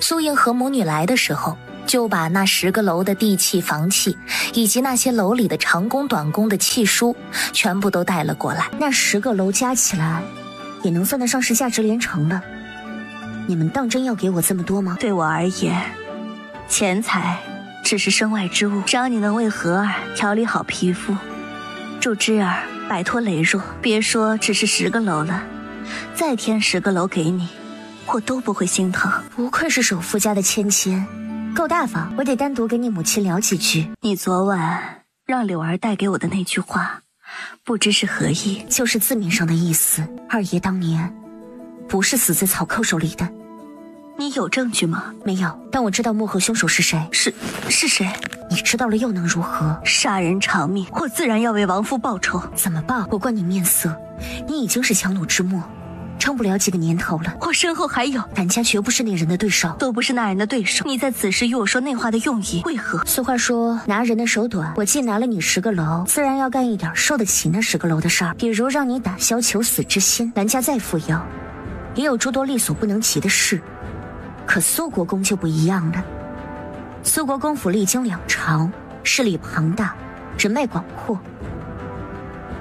[SPEAKER 8] 苏应和母女来的时候，就把那10个楼的地契房契，以及那些楼里的长工短工的契书全部都带了过来。
[SPEAKER 2] 那10个楼加起来也能算得上是价值连城了，你们当真要给我这么多吗？
[SPEAKER 3] 对我而言，钱财只是身外之物，只要你能为和儿调理好皮肤，助之儿摆脱羸弱，别说只是10个楼了，再添10个楼给你，我都不会心疼。
[SPEAKER 2] 不愧是首富家的芊芊，够大方。我得单独跟你母亲聊几句。
[SPEAKER 3] 你昨晚让柳儿带给我的那句话，不知是何意？
[SPEAKER 2] 就是字面上的意思。二爷当年不是死在曹寇手里的。
[SPEAKER 3] 你有证据吗？
[SPEAKER 2] 没有，但我知道幕后凶手是谁。
[SPEAKER 3] 是谁？
[SPEAKER 2] 你知道了又能如何？
[SPEAKER 3] 杀人偿命，我自然要为亡夫报仇。
[SPEAKER 2] 怎么报？我观你面色，你已经是强弩之末，撑不了几个年头了。
[SPEAKER 3] 我身后还有，
[SPEAKER 2] 咱家绝不是那人的对手，
[SPEAKER 3] 都不是那人的对手。你在此时与我说那话的用意为何？
[SPEAKER 2] 俗话说，拿人的手短。我既拿了你10个楼，自然要干一点受得起那10个楼的事儿，比如让你打消求死之心。咱家再富有，也有诸多力所不能及的事。可苏国公就不一样了。苏国公府历经2朝，势力庞大，人脉广阔，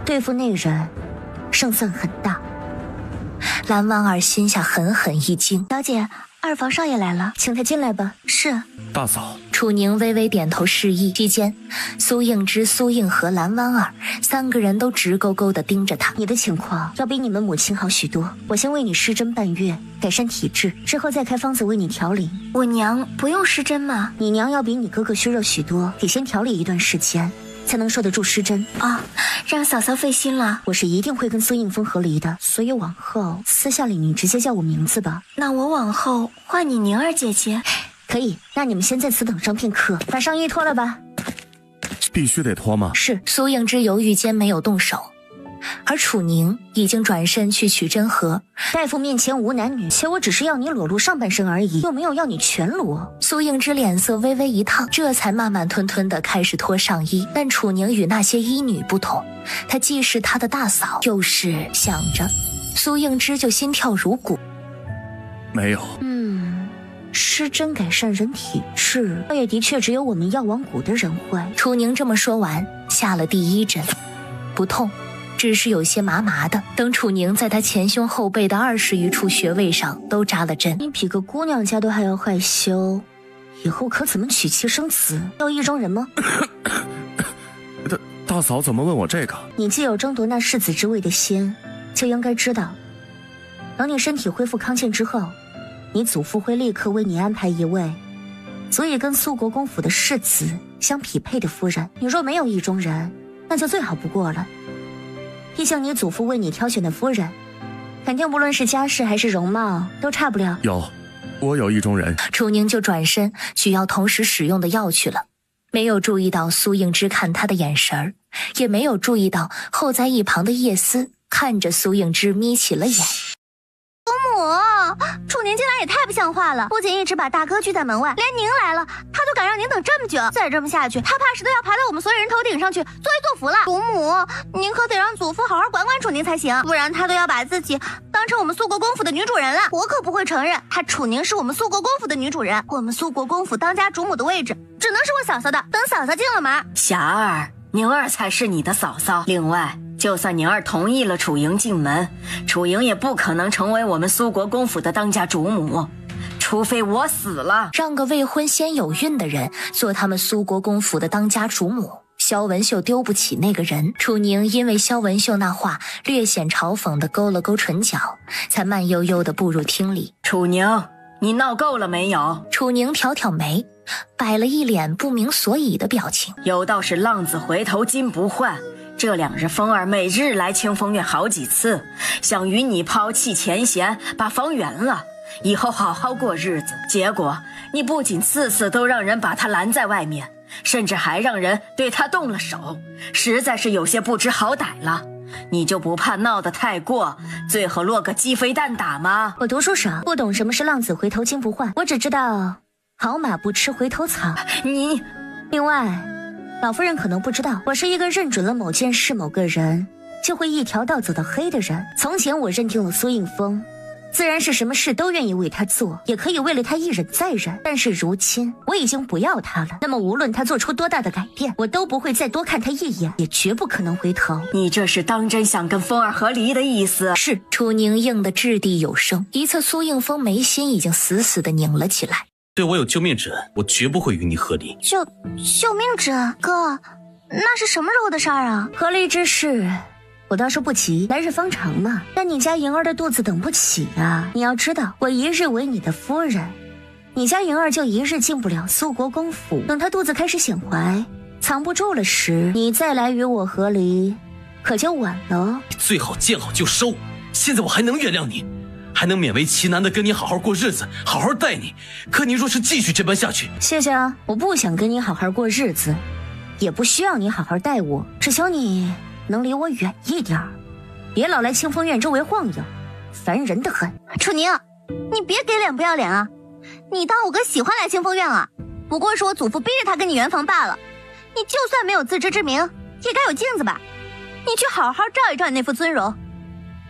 [SPEAKER 2] 对付那人胜算很大。
[SPEAKER 8] 蓝婉儿心下狠狠一惊。
[SPEAKER 3] 小姐，二房少爷来了，
[SPEAKER 2] 请他进来吧。
[SPEAKER 3] 是。
[SPEAKER 7] 大嫂。
[SPEAKER 8] 楚宁微微点头示意。期间，苏应之、苏应和、蓝婉儿3个人都直勾勾地盯着他。
[SPEAKER 2] 你的情况要比你们母亲好许多，我先为你施针半月，改善体质，之后再开方子为你调理。
[SPEAKER 9] 我娘不用施针吗？
[SPEAKER 2] 你娘要比你哥哥虚弱许多，得先调理一段时间，才能受得住施针。
[SPEAKER 9] 啊，让嫂嫂费心了。
[SPEAKER 2] 我是一定会跟苏应风和离的，所以往后私下里你直接叫我名字吧。
[SPEAKER 9] 那我往后唤你宁儿姐姐。
[SPEAKER 2] 可以，那你们先在此等上片刻，把上衣脱了吧。
[SPEAKER 7] 必须得脱吗？
[SPEAKER 8] 是。苏应之犹豫间没有动手，而楚宁已经转身去取针盒。
[SPEAKER 2] 大夫面前无男女，且我只是要你裸露上半身而已，又没有要你全裸。
[SPEAKER 8] 苏应之脸色微微一烫，这才慢慢吞吞地开始脱上衣。但楚宁与那些医女不同，她既是他的大嫂，又是想着苏应之就心跳如鼓。
[SPEAKER 7] 没有。
[SPEAKER 2] 施针改善人体质，那也的确只有我们药王谷的人会。
[SPEAKER 8] 楚宁这么说完，下了第1针，不痛，只是有些麻麻的。等楚宁在他前胸后背的20余处穴位上都扎了针。
[SPEAKER 2] 你比个姑娘家都还要害羞，以后可怎么娶妻生子？要意中人吗？
[SPEAKER 7] 大嫂怎么问我这个？
[SPEAKER 2] 你既有争夺那世子之位的心，就应该知道，等你身体恢复康健之后，你祖父会立刻为你安排一位足以跟苏国公府的世子相匹配的夫人。你若没有意中人，那就最好不过了。毕竟你祖父为你挑选的夫人，肯定不论是家世还是容貌都差不了。
[SPEAKER 7] 我有意中人。
[SPEAKER 8] 楚宁就转身取要同时使用的药去了，没有注意到苏应之看他的眼神儿，也没有注意到候在一旁的叶思看着苏应之眯起了眼。
[SPEAKER 9] 祖母，楚宁进来也太不像话了，不仅一直把大哥拒在门外，连您来了他都敢让您等这么久。再这么下去，他怕是都要爬到我们所有人头顶上去作威作福了。祖母，您可得让祖父好好管管楚宁才行，不然他都要把自己当成我们苏国公府的女主人了。我可不会承认他楚宁是我们苏国公府的女主人，我们苏国公府当家主母的位置只能是我嫂嫂的。等嫂嫂进了门，
[SPEAKER 4] 霞儿，宁儿才是你的嫂嫂。另外，就算宁儿同意了楚莹进门，楚莹也不可能成为我们苏国公府的当家主母，除非我死了。
[SPEAKER 8] 让个未婚先有孕的人做他们苏国公府的当家主母，萧文秀丢不起那个人。楚宁因为萧文秀那话略显嘲讽地勾了勾唇角，才慢悠悠地步入厅里。
[SPEAKER 4] 楚宁，你闹够了没有？
[SPEAKER 8] 楚宁挑挑眉，摆了一脸不明所以的表情。
[SPEAKER 4] 有道是浪子回头金不换，这2日风儿每日来清风院好几次，想与你抛弃前嫌，把房圆了，以后好好过日子。结果你不仅次次都让人把他拦在外面，甚至还让人对他动了手，实在是有些不知好歹了。你就不怕闹得太过，最后落个鸡飞蛋打吗？
[SPEAKER 2] 我读书少，不懂什么是浪子回头金不换，我只知道好马不吃回头草。
[SPEAKER 4] 你，
[SPEAKER 2] 另外，老夫人可能不知道，我是一个认准了某件事某个人就会一条道走到黑的人。从前我认定了苏应风，自然是什么事都愿意为他做，也可以为了他一忍再忍。但是如今我已经不要他了，那么无论他做出多大的改变，我都不会再多看他一眼，也绝不可能回头。
[SPEAKER 4] 你这是当真想跟风儿和离的意思？
[SPEAKER 8] 是。楚宁应得掷地有声，一侧苏应风眉心已经死死地拧了起来。
[SPEAKER 1] 对我有救命之恩，我绝不会与你和离。
[SPEAKER 9] 救命之恩？哥，那是什么时候的事儿啊？
[SPEAKER 2] 和离之事我倒是不急，来日方长嘛。但你家莹儿的肚子等不起啊！你要知道，我一日为你的夫人，你家莹儿就一日进不了苏国公府。等她肚子开始显怀，藏不住了时，你再来与我和离，可就晚了。
[SPEAKER 1] 最好见好就收。现在我还能原谅你，还能勉为其难的跟你好好过日子，好好待你。可你若是继续这般下去，
[SPEAKER 2] 谢谢啊，我不想跟你好好过日子，也不需要你好好待我，只求你能离我远一点，别老来清风院周围晃悠，烦人的很。
[SPEAKER 9] 楚宁，你别给脸不要脸啊！你当我哥喜欢来清风院啊？不过是我祖父逼着他跟你圆房罢了。你就算没有自知之明，也该有镜子吧？你去好好照一照你那副尊容。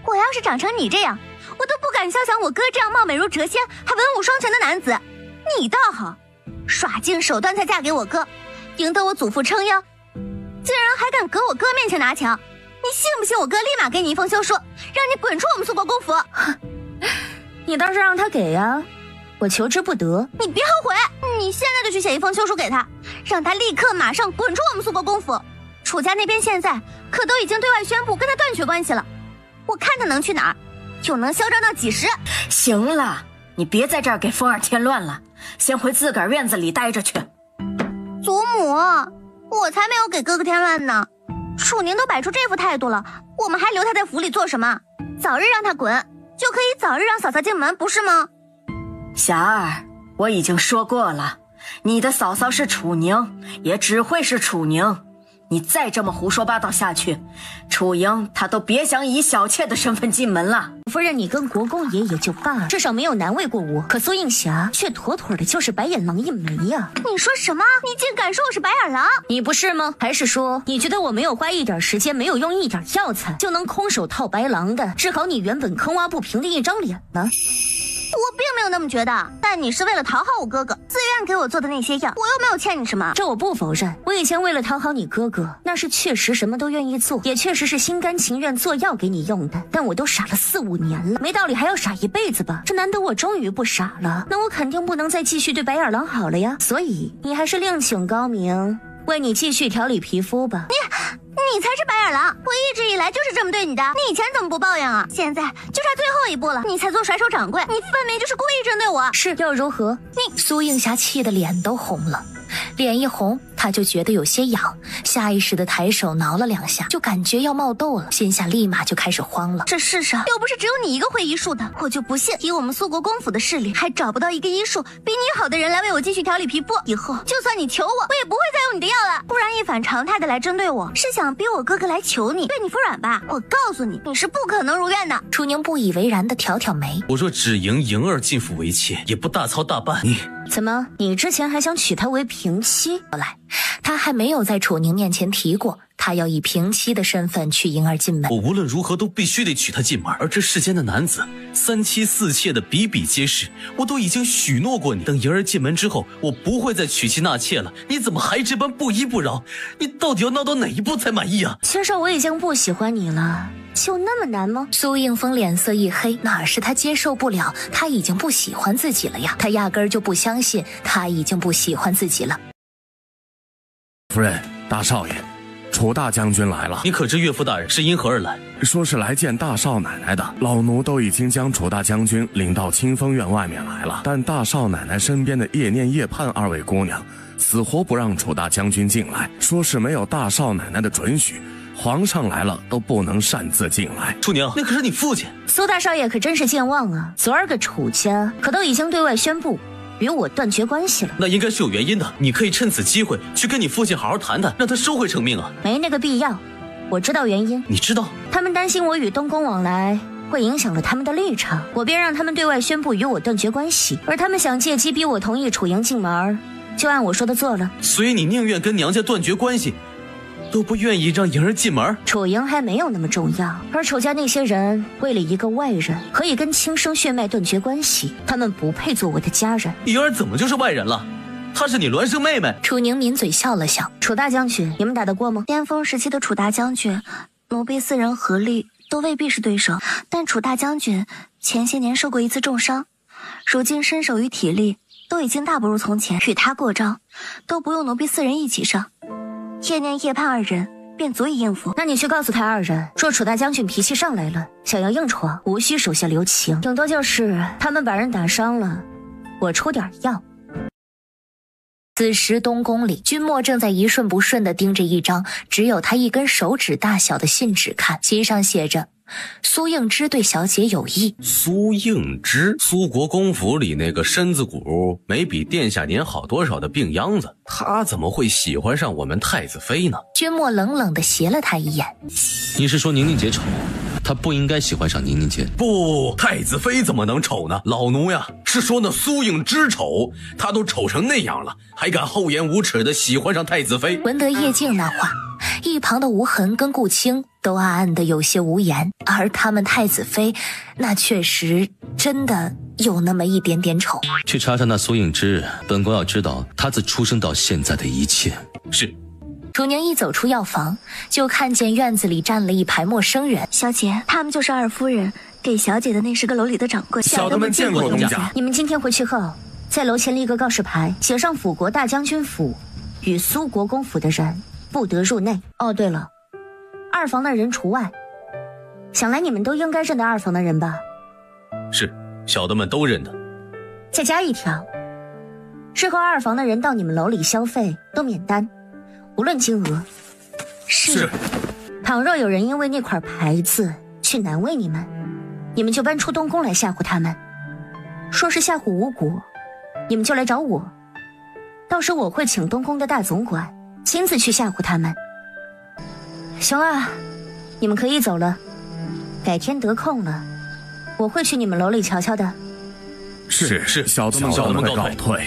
[SPEAKER 9] 我要是长成你这样，我都不敢肖想我哥这样貌美如谪仙，还文武双全的男子。你倒好，耍尽手段才嫁给我哥，赢得我祖父撑腰，竟然还敢搁我哥面前拿枪！你信不信我哥立马给你一封休书，让你滚出我们苏国公府？
[SPEAKER 2] 你倒是让他给啊，我求之不得。
[SPEAKER 9] 你别后悔，你现在就去写一封休书给他，让他立刻马上滚出我们苏国公府。楚家那边现在可都已经对外宣布跟他断绝关系了，我看他能去哪儿，又能嚣张到几时？
[SPEAKER 4] 行了，你别在这儿给风儿添乱了，先回自个儿院子里待着去。
[SPEAKER 9] 祖母，我才没有给哥哥添乱呢。楚宁都摆出这副态度了，我们还留他在府里做什么？早日让他滚，就可以早日让嫂嫂进门，不是吗？
[SPEAKER 4] 霞儿，我已经说过了，你的嫂嫂是楚宁，也只会是楚宁。你再这么胡说八道下去，楚莹她都别想以小妾的身份进门了。
[SPEAKER 2] 夫人，你跟国公爷也就罢了，至少没有难为过我。可苏映霞却妥妥的就是白眼狼一枚呀！
[SPEAKER 9] 你说什么？你竟敢说我是白眼狼？
[SPEAKER 2] 你不是吗？还是说你觉得我没有花一点时间，没有用一点药材，就能空手套白狼的治好你原本坑洼不平的一张脸呢？
[SPEAKER 9] 我并没有那么觉得，但你是为了讨好我哥哥，自愿给我做的那些药，我又没有欠你什么。
[SPEAKER 2] 这我不否认，我以前为了讨好你哥哥，那是确实什么都愿意做，也确实是心甘情愿做药给你用的。但我都傻了4、5年了，没道理还要傻一辈子吧？这难得我终于不傻了，那我肯定不能再继续对白眼狼好了呀。所以你还是另请高明，为你继续调理皮肤吧。
[SPEAKER 9] 你才是白眼狼，我一直以来就是这么对你的，你以前怎么不抱怨啊？现在就差最后一步了，你才做甩手掌柜，你分明就是故意针对我。
[SPEAKER 2] 是又如何？
[SPEAKER 8] 苏映霞气得脸都红了，脸一红，她就觉得有些痒，下意识的抬手挠了2下，就感觉要冒痘了，心下立马就开始慌了。
[SPEAKER 9] 这世上又不是只有你一个会医术的，我就不信以我们苏国公府的势力，还找不到一个医术比你好的人来为我继续调理皮肤。以后就算你求我，我也不会再用你的药了。不然一反常态的来针对我，是想逼我哥哥来求你，对你服软吧？我告诉你，你是不可能如愿的。
[SPEAKER 8] 楚宁不以为然的挑挑眉，
[SPEAKER 1] 我若只迎莹儿进府为妾，也不大操大办。你
[SPEAKER 2] 怎么？你之前还想娶她为平妻？
[SPEAKER 8] 后来他还没有在楚宁面前提过他要以平妻的身份去莹儿进门。
[SPEAKER 1] 我无论如何都必须得娶她进门，而这世间的男子3妻4妾的比比皆是，我都已经许诺过你，等莹儿进门之后，我不会再娶妻纳妾了。你怎么还这般不依不饶？你到底要闹到哪一步才满意啊？
[SPEAKER 2] 其实我已经不喜欢你了，就那么难吗？
[SPEAKER 8] 苏映风脸色一黑，哪是他接受不了，他已经不喜欢自己了呀，他压根儿就不相信他已经不喜欢自己了。
[SPEAKER 7] 夫人，大少爷，楚大将军来了。
[SPEAKER 1] 你可知岳父大人是因何而来？
[SPEAKER 7] 说是来见大少奶奶的。老奴都已经将楚大将军领到清风院外面来了，但大少奶奶身边的叶念叶盼2位姑娘死活不让楚大将军进来，说是没有大少奶奶的准许，皇上来了都不能擅自进来。
[SPEAKER 1] 楚宁，那可是你父亲。
[SPEAKER 2] 苏大少爷可真是健忘啊，昨儿个楚家可都已经对外宣布与我断绝关系了。
[SPEAKER 1] 那应该是有原因的，你可以趁此机会去跟你父亲好好谈谈，让他收回成命啊。
[SPEAKER 2] 没那个必要，我知道原因。
[SPEAKER 1] 你知道？
[SPEAKER 2] 他们担心我与东宫往来会影响了他们的立场，我便让他们对外宣布与我断绝关系，而他们想借机逼我同意楚莹进门，就按我说的做了。
[SPEAKER 1] 所以你宁愿跟娘家断绝关系，都不愿意让莹儿进门？
[SPEAKER 2] 楚莹还没有那么重要，而楚家那些人为了一个外人可以跟亲生血脉断绝关系，他们不配做我的家人。
[SPEAKER 1] 莹儿怎么就是外人了？她是你孪生妹妹。
[SPEAKER 8] 楚宁抿嘴笑了笑。
[SPEAKER 2] 楚大将军，你们打得过吗？
[SPEAKER 9] 巅峰时期的楚大将军，奴婢4人合力都未必是对手，但楚大将军前些年受过一次重伤，如今身手与体力都已经大不如从前，与他过招都不用奴婢4人一起上，叶念叶盼2人便足以应付。
[SPEAKER 2] 那你去告诉他2人，若楚大将军脾气上来了，想要硬闯，无需手下留情，顶多就是他们把人打伤了，我出点药。
[SPEAKER 8] 此时东宫里，君莫正在一瞬不瞬地盯着一张只有他1根手指大小的信纸看，其上写着苏应之对小姐有意。
[SPEAKER 1] 苏应之，苏国公府里那个身子骨没比殿下您好多少的病秧子，他怎么会喜欢上我们太子妃呢？
[SPEAKER 8] 君莫冷冷地斜了他一眼。
[SPEAKER 6] 你是说宁宁姐丑？她不应该喜欢上宁宁姐。
[SPEAKER 1] 不，太子妃怎么能丑呢？老奴呀，是说那苏应之丑，他都丑成那样了，还敢厚颜无耻地喜欢上太子妃。
[SPEAKER 8] 闻得叶静那话，一旁的吴痕跟顾青都暗暗的有些无言，而他们太子妃那确实真的有那么一点点丑。
[SPEAKER 6] 去查查那苏应之，本宫要知道她自出生到现在的一切。
[SPEAKER 1] 是。
[SPEAKER 8] 楚宁一走出药房，就看见院子里站了一排陌生人。
[SPEAKER 9] 小姐，他们就是二夫人给小姐的那10个楼里的掌柜。
[SPEAKER 7] 小的们见过东家。
[SPEAKER 2] 你们今天回去后，在楼前立个告示牌，写上辅国大将军府与苏国公府的人不得入内。哦，对了，二房的人除外。想来你们都应该认得二房的人吧？
[SPEAKER 1] 是，小的们都认得。
[SPEAKER 2] 再加一条，日后二房的人到你们楼里消费都免单，无论金额。
[SPEAKER 1] 是。
[SPEAKER 2] 倘若有人因为那块牌子去难为你们，你们就搬出东宫来吓唬他们。说是吓唬吴国，你们就来找我，到时我会请东宫的大总管亲自去吓唬他们。行啊，你们可以走了，改天得空了，我会去你们楼里瞧瞧的。
[SPEAKER 7] 是，小的们告退。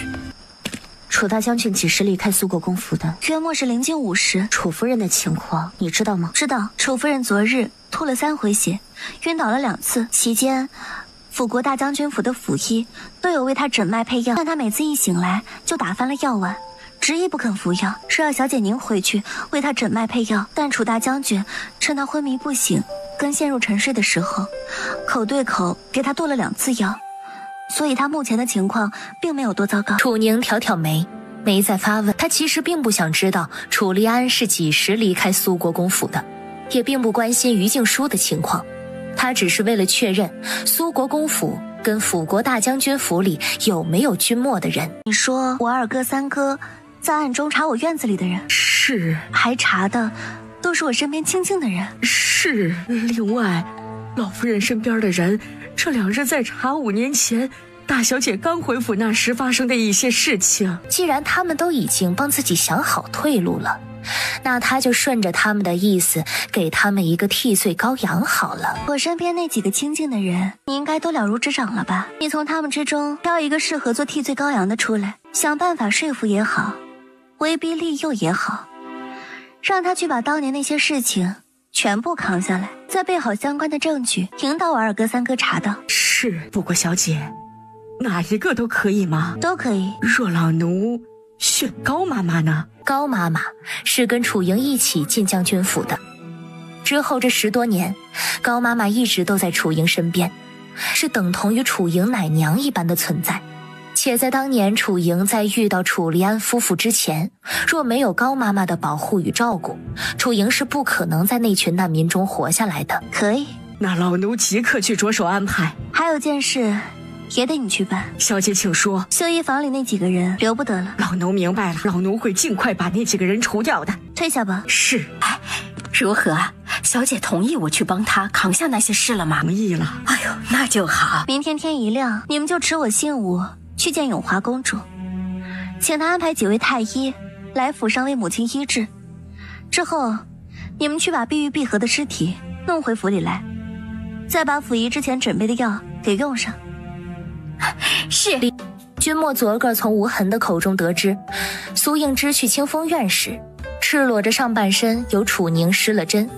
[SPEAKER 2] 楚大将军几时离开苏国公府的？
[SPEAKER 9] 约莫是临近5时。
[SPEAKER 2] 楚夫人的情况你知道吗？
[SPEAKER 9] 知道，楚夫人昨日吐了3回血，晕倒了2次，期间辅国大将军府的府医都有为她诊脉配药，但她每次一醒来就打翻了药碗，执意不肯服药，说要小姐您回去为她诊脉配药。但楚大将军趁她昏迷不醒跟陷入沉睡的时候，口对口给她剁了2次药，所以她目前的情况并没有多糟糕。
[SPEAKER 8] 楚宁挑挑眉，没再发问。他其实并不想知道楚离安是几时离开苏国公府的，也并不关心于静书的情况，他只是为了确认苏国公府跟辅国大将军府里有没有君莫的人。
[SPEAKER 9] 你说我二哥三哥在暗中查我院子里的人？
[SPEAKER 5] 是。
[SPEAKER 9] 还查的都是我身边亲近的人？
[SPEAKER 5] 是。另外，老夫人身边的人这2日在查5年前大小姐刚回府那时发生的一些事情。
[SPEAKER 8] 既然他们都已经帮自己想好退路了，那他就顺着他们的意思，给他们一个替罪羔羊好了。
[SPEAKER 9] 我身边那几个亲近的人，你应该都了如指掌了吧？你从他们之中挑一个适合做替罪羔羊的出来，想办法说服也好，威逼利诱也好，让他去把当年那些事情全部扛下来，再备好相关的证据，引导我二哥三哥查到。
[SPEAKER 5] 是。不过小姐，哪一个都可以吗？
[SPEAKER 9] 都可以。
[SPEAKER 5] 若老奴选高妈妈呢？
[SPEAKER 8] 高妈妈是跟楚莹一起进将军府的，之后这10多年，高妈妈一直都在楚莹身边，是等同于楚莹奶娘一般的存在。且在当年楚莹在遇到楚离安夫妇之前，若没有高妈妈的保护与照顾，楚莹是不可能在那群难民中活下来的。
[SPEAKER 9] 可以，
[SPEAKER 5] 那老奴即刻去着手安排。
[SPEAKER 9] 还有件事也得你去办。
[SPEAKER 5] 小姐请说。
[SPEAKER 9] 绣衣房里那几个人留不得了。
[SPEAKER 5] 老奴明白了，老奴会尽快把那几个人除掉的。
[SPEAKER 9] 退下吧。
[SPEAKER 5] 是。
[SPEAKER 4] 如何？小姐同意我去帮她扛下那些事了吗？
[SPEAKER 5] 同意了。
[SPEAKER 4] 哎呦，那就好。
[SPEAKER 9] 明天天一亮，你们就持我信物去见永华公主，请她安排几位太医来府上为母亲医治。之后，你们去把碧玉碧荷的尸体弄回府里来，再把府医之前准备的药给用上。
[SPEAKER 4] 是。
[SPEAKER 8] 君莫昨个从无痕的口中得知，苏应之去清风院时，赤裸着上半身由楚宁施了针，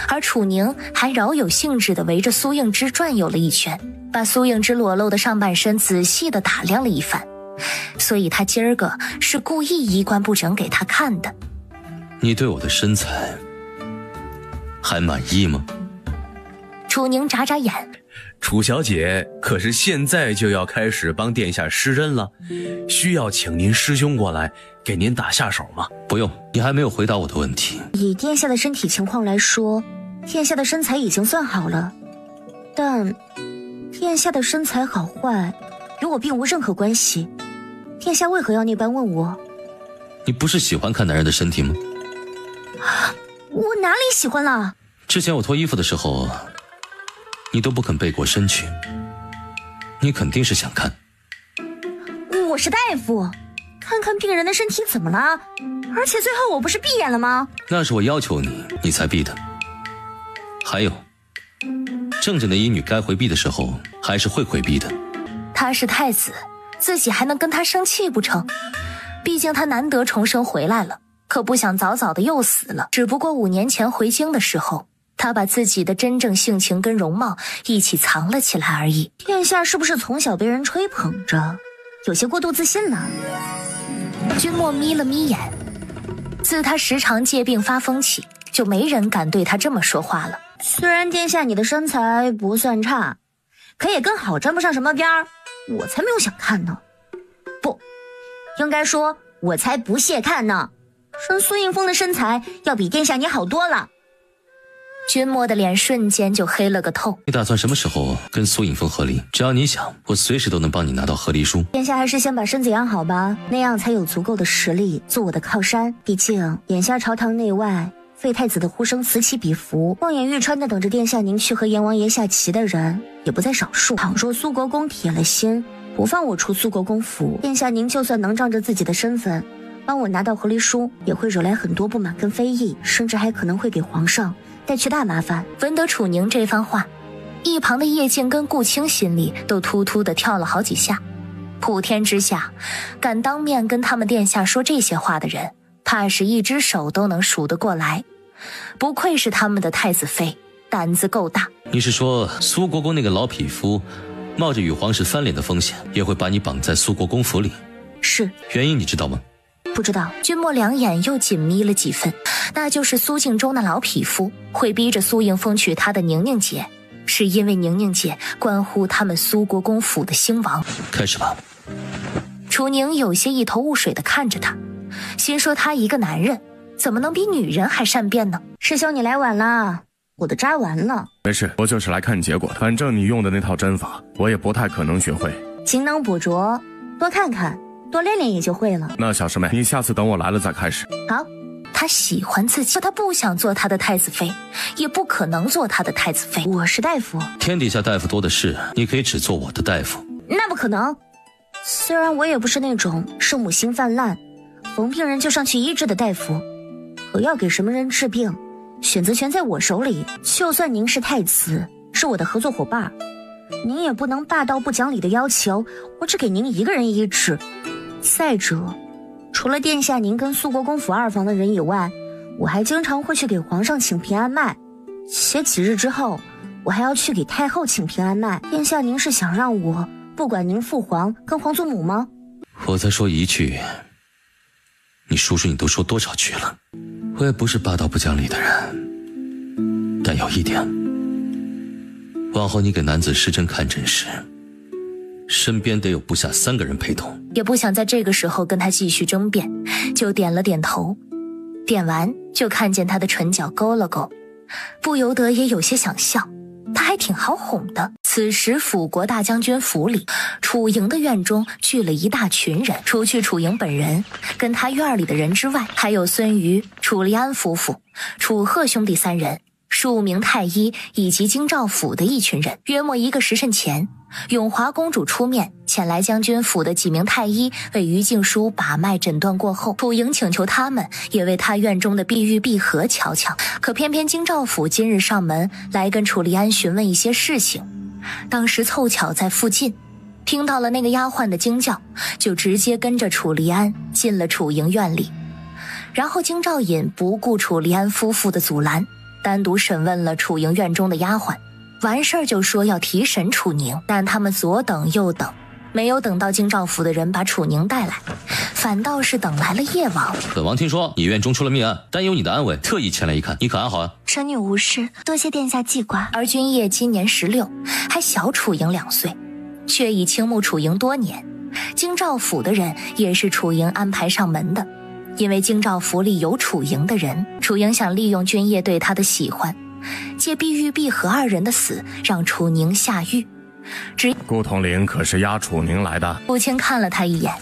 [SPEAKER 8] 而楚宁还饶有兴致地围着苏应之转悠了一圈，把苏应之裸露的上半身仔细地打量了一番，所以他今儿个是故意衣冠不整给他看的。
[SPEAKER 6] 你对我的身材还满意吗？
[SPEAKER 8] 楚宁眨眨眼。
[SPEAKER 1] 楚小姐可是现在就要开始帮殿下施针了，需要请您师兄过来给您打下手吗？
[SPEAKER 6] 不用，你还没有回答我的问题。
[SPEAKER 2] 以殿下的身体情况来说，殿下的身材已经算好了，但殿下的身材好坏与我并无任何关系，殿下为何要那般问我？
[SPEAKER 6] 你不是喜欢看男人的身体吗？
[SPEAKER 2] 我哪里喜欢了？
[SPEAKER 6] 之前我脱衣服的时候，你都不肯背过身去，你肯定是想看。
[SPEAKER 2] 我是大夫，看看病人的身体怎么了？而且最后我不是闭眼了吗？
[SPEAKER 6] 那是我要求你，你才闭的。还有，正经的医女该回避的时候还是会回避的。
[SPEAKER 8] 他是太子，自己还能跟他生气不成？毕竟他难得重生回来了，可不想早早的又死了。只不过5年前回京的时候，他把自己的真正性情跟容貌一起藏了起来而已。
[SPEAKER 2] 殿下是不是从小被人吹捧着，有些过度自信了？
[SPEAKER 8] 君莫眯了眯眼，自他时常借病发疯起，就没人敢对他这么说话了。
[SPEAKER 2] 虽然殿下你的身材不算差，可也跟好沾不上什么边儿，我才没有想看呢。不，应该说我才不屑看呢。生苏应风的身材要比殿下你好多了。
[SPEAKER 8] 君莫的脸瞬间就黑了个透。
[SPEAKER 6] 你打算什么时候跟苏影峰和离？只要你想，我随时都能帮你拿到和离书。
[SPEAKER 2] 殿下还是先把身子养好吧，那样才有足够的实力做我的靠山。毕竟眼下朝堂内外废太子的呼声此起彼伏，望眼欲穿的等着殿下您去和阎王爷下棋的人也不在少数。倘若苏国公铁了心不放我出苏国公府，殿下您就算能仗着自己的身份帮我拿到和离书，也会惹来很多不满跟非议，甚至还可能会给皇上带去大麻烦。
[SPEAKER 8] 闻得楚宁这番话，一旁的叶静跟顾青心里都突突的跳了好几下。普天之下，敢当面跟他们殿下说这些话的人，怕是一只手都能数得过来。不愧是他们的太子妃，胆子够大。
[SPEAKER 6] 你是说苏国公那个老匹夫冒着与皇室翻脸的风险，也会把你绑在苏国公府里？
[SPEAKER 2] 是。
[SPEAKER 6] 原因你知道吗？
[SPEAKER 2] 不知道。
[SPEAKER 8] 君莫两眼又紧眯了几分，那就是苏敬周那老匹夫会逼着苏应风娶他的宁宁姐，是因为宁宁姐关乎他们苏国公府的兴亡。
[SPEAKER 6] 开始吧。
[SPEAKER 8] 楚宁有些一头雾水地看着他，心说他一个男人怎么能比女人还善变呢？
[SPEAKER 2] 师兄你来晚了，我都扎完了。
[SPEAKER 7] 没事，我就是来看结果的。反正你用的那套针法我也不太可能学会。
[SPEAKER 2] 勤能补拙，多看看多练练也就会了。
[SPEAKER 7] 那小师妹，你下次等我来了再开始。
[SPEAKER 2] 好。
[SPEAKER 8] 他喜欢自己，他不想做他的太子妃，也不可能做他的太子妃。
[SPEAKER 2] 我是大夫，
[SPEAKER 6] 天底下大夫多的是，你可以只做我的大夫。
[SPEAKER 2] 那不可能。虽然我也不是那种圣母心泛滥逢病人就上去医治的大夫，可要给什么人治病，选择权在我手里。就算您是太子，是我的合作伙伴，您也不能霸道不讲理的要求我只给您一个人医治。再者，除了殿下您跟苏国公府2房的人以外，我还经常会去给皇上请平安脉，且几日之后我还要去给太后请平安脉。殿下您是想让我不管您父皇跟皇祖母吗？
[SPEAKER 6] 我再说一句，你叔叔你都说多少句了？我也不是霸道不讲理的人，但有一点，往后你给男子施针看诊时，身边得有不下3个人陪同。
[SPEAKER 8] 也不想在这个时候跟他继续争辩，就点了点头。点完就看见他的唇角勾了勾，不由得也有些想笑。他还挺好哄的。此时辅国大将军府里，楚营的院中聚了一大群人，除去楚营本人跟他院里的人之外，还有孙瑜、楚立安夫妇、楚贺兄弟3人，数名太医以及京兆府的一群人。约莫1个时辰前，永华公主出面前来将军府的几名太医为于静书把脉诊断过后，楚营请求他们也为他院中的碧玉碧荷瞧瞧。可偏偏京兆府今日上门来跟楚立安询问一些事情，当时凑巧在附近，听到了那个丫鬟的惊叫，就直接跟着楚立安进了楚营院里。然后京兆尹不顾楚立安夫妇的阻拦，单独审问了楚营院中的丫鬟，完事儿就说要提审楚宁。但他们左等右等，没有等到京兆府的人把楚宁带来，反倒是等来了叶王。
[SPEAKER 6] 本王听说你院中出了命案，担忧你的安危，特意前来一看，你可安好啊？
[SPEAKER 9] 臣女无事，多谢殿下记挂。
[SPEAKER 8] 而君夜今年16，还小楚营2岁，却已倾慕楚营多年。京兆府的人也是楚营安排上门的，因为京兆府里有楚营的人，楚营想利用君夜对他的喜欢，借碧玉碧荷2人的死让楚宁下狱。
[SPEAKER 7] 顾统领可是押楚宁来的？
[SPEAKER 8] 顾青看了他一眼，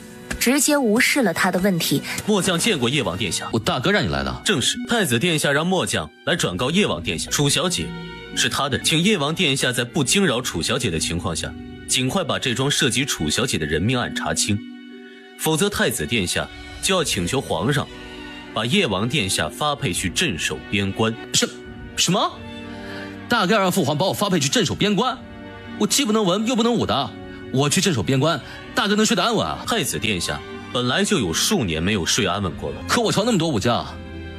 [SPEAKER 8] 直接无视了他的问题。
[SPEAKER 1] 末将见过叶王殿下。
[SPEAKER 6] 我大哥让你来的？
[SPEAKER 1] 正是，太子殿下让末将来转告叶王殿下，楚小姐是他的，请叶王殿下在不惊扰楚小姐的情况下，尽快把这桩涉及楚小姐的人命案查清，否则太子殿下就要请求皇上把叶王殿下发配去镇守边关。
[SPEAKER 6] 什么？大概让父皇把我发配去镇守边关？我既不能文又不能武的，我去镇守边关，大哥能睡得安稳啊？
[SPEAKER 1] 太子殿下本来就有数年没有睡安稳过了，
[SPEAKER 6] 可我朝那么多武将，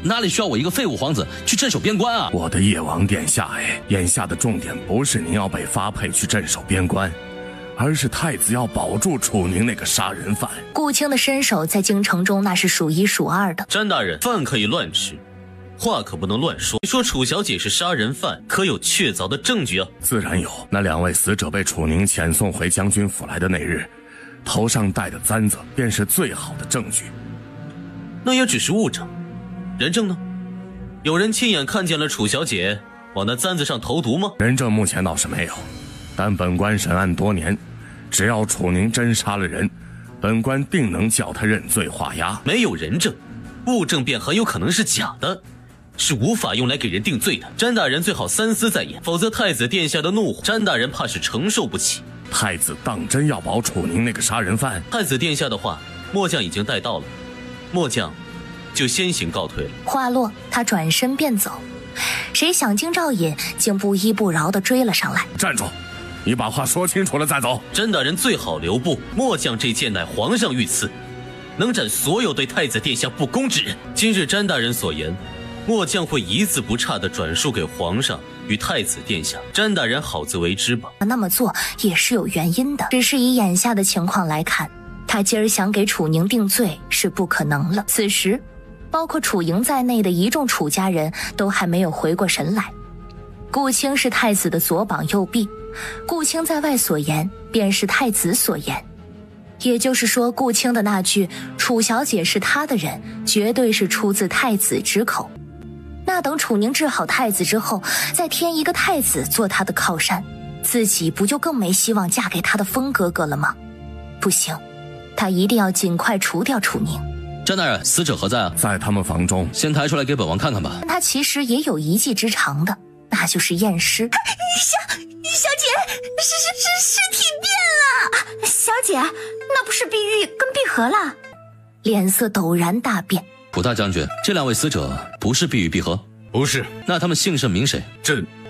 [SPEAKER 6] 哪里需要我一个废物皇子去镇守边关啊？
[SPEAKER 7] 我的叶王殿下，眼下的重点不是您要被发配去镇守边关，而是太子要保住楚宁那个杀人犯。
[SPEAKER 8] 顾青的身手在京城中那是数一数二的。
[SPEAKER 1] 詹大人，饭可以乱吃，话可不能乱说。你说楚小姐是杀人犯，可有确凿的证据啊？
[SPEAKER 7] 自然有，那2位死者被楚宁遣送回将军府来的那日，头上戴的簪子便是最好的证据。
[SPEAKER 1] 那也只是物证，人证呢？有人亲眼看见了楚小姐往那簪子上投毒吗？
[SPEAKER 7] 人证目前倒是没有，但本官审案多年，只要楚宁真杀了人，本官定能叫他认罪画押。
[SPEAKER 1] 没有人证，物证便很有可能是假的，是无法用来给人定罪的。詹大人最好三思再言，否则太子殿下的怒火，詹大人怕是承受不起。
[SPEAKER 7] 太子当真要保楚宁那个杀人犯？
[SPEAKER 1] 太子殿下的话，末将已经带到了，末将就先行告退了。
[SPEAKER 8] 话落，他转身便走，谁想京兆尹竟不依不饶地追了上来。
[SPEAKER 7] 站住！你把话说清楚了再走。
[SPEAKER 1] 詹大人最好留步，末将这剑乃皇上御赐，能斩所有对太子殿下不公之人。今日詹大人所言，末将会一字不差地转述给皇上与太子殿下，詹大人好自为之吧。
[SPEAKER 8] 那么做也是有原因的，只是以眼下的情况来看，他今儿想给楚宁定罪是不可能了。此时包括楚莹在内的一众楚家人都还没有回过神来。顾青是太子的左膀右臂，顾青在外所言便是太子所言，也就是说，顾青的那句楚小姐是他的人，绝对是出自太子之口。那等楚宁治好太子之后，再添一个太子做他的靠山，自己不就更没希望嫁给他的风哥哥了吗？不行，他一定要尽快除掉楚宁。
[SPEAKER 6] 詹大人，死者何在啊？
[SPEAKER 7] 在他们房中。
[SPEAKER 6] 先抬出来给本王看看吧。
[SPEAKER 8] 但他其实也有一技之长的，那就是验尸。
[SPEAKER 9] 小姐，尸体变了。小姐，那不是碧玉跟碧荷了？
[SPEAKER 8] 脸色陡然大变。
[SPEAKER 6] 楚大将军，这2位死者不是碧玉碧荷？
[SPEAKER 11] 不是。
[SPEAKER 6] 那他们姓甚名谁？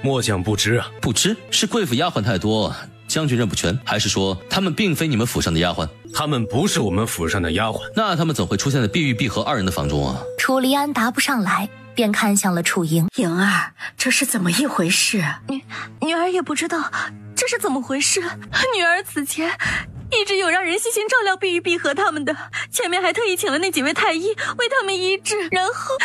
[SPEAKER 11] 末将不知啊。
[SPEAKER 6] 不知？是贵府丫鬟太多，将军认不全，还是说他们并非你们府上的丫鬟？
[SPEAKER 11] 他们不是我们府上的丫鬟。
[SPEAKER 6] 那他们怎会出现在碧玉碧荷2人的房中啊？
[SPEAKER 8] 楚离安答不上来，便看向了楚莹。
[SPEAKER 4] 莹儿，这是怎么一回事？
[SPEAKER 3] 女儿也不知道这是怎么回事。女儿此前一直有让人细心照料碧玉碧荷他们的，前面还特意请了那几位太医为他们医治，然后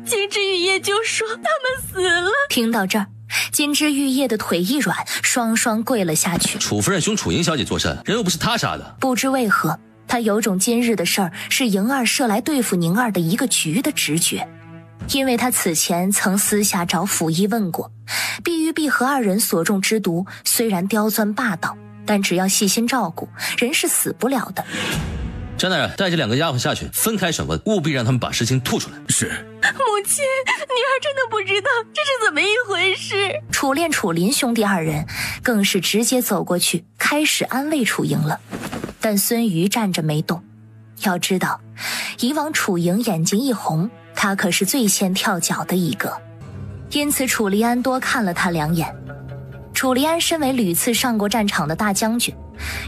[SPEAKER 3] 金枝玉叶就说他们死了。
[SPEAKER 8] 听到这儿，金枝玉叶的腿一软，双双跪了下去。
[SPEAKER 6] 楚夫人凶楚莹小姐作甚？人又不是她杀的。
[SPEAKER 8] 不知为何，他有种今日的事儿是莹儿设来对付宁儿的一个局的直觉。因为他此前曾私下找府医问过，碧玉碧荷2人所中之毒虽然刁钻霸道，但只要细心照顾，人是死不了的。
[SPEAKER 6] 詹大人，带着2个丫鬟下去，分开审问，务必让他们把事情吐出来。
[SPEAKER 7] 是。
[SPEAKER 3] 母亲，女儿真的不知道这是怎么一回事。
[SPEAKER 8] 楚恋、楚林兄弟2人更是直接走过去，开始安慰楚莹了。但孙瑜站着没动。要知道，以往楚莹眼睛一红，他可是最先跳脚的一个，因此楚离安多看了他2眼。楚离安身为屡次上过战场的大将军，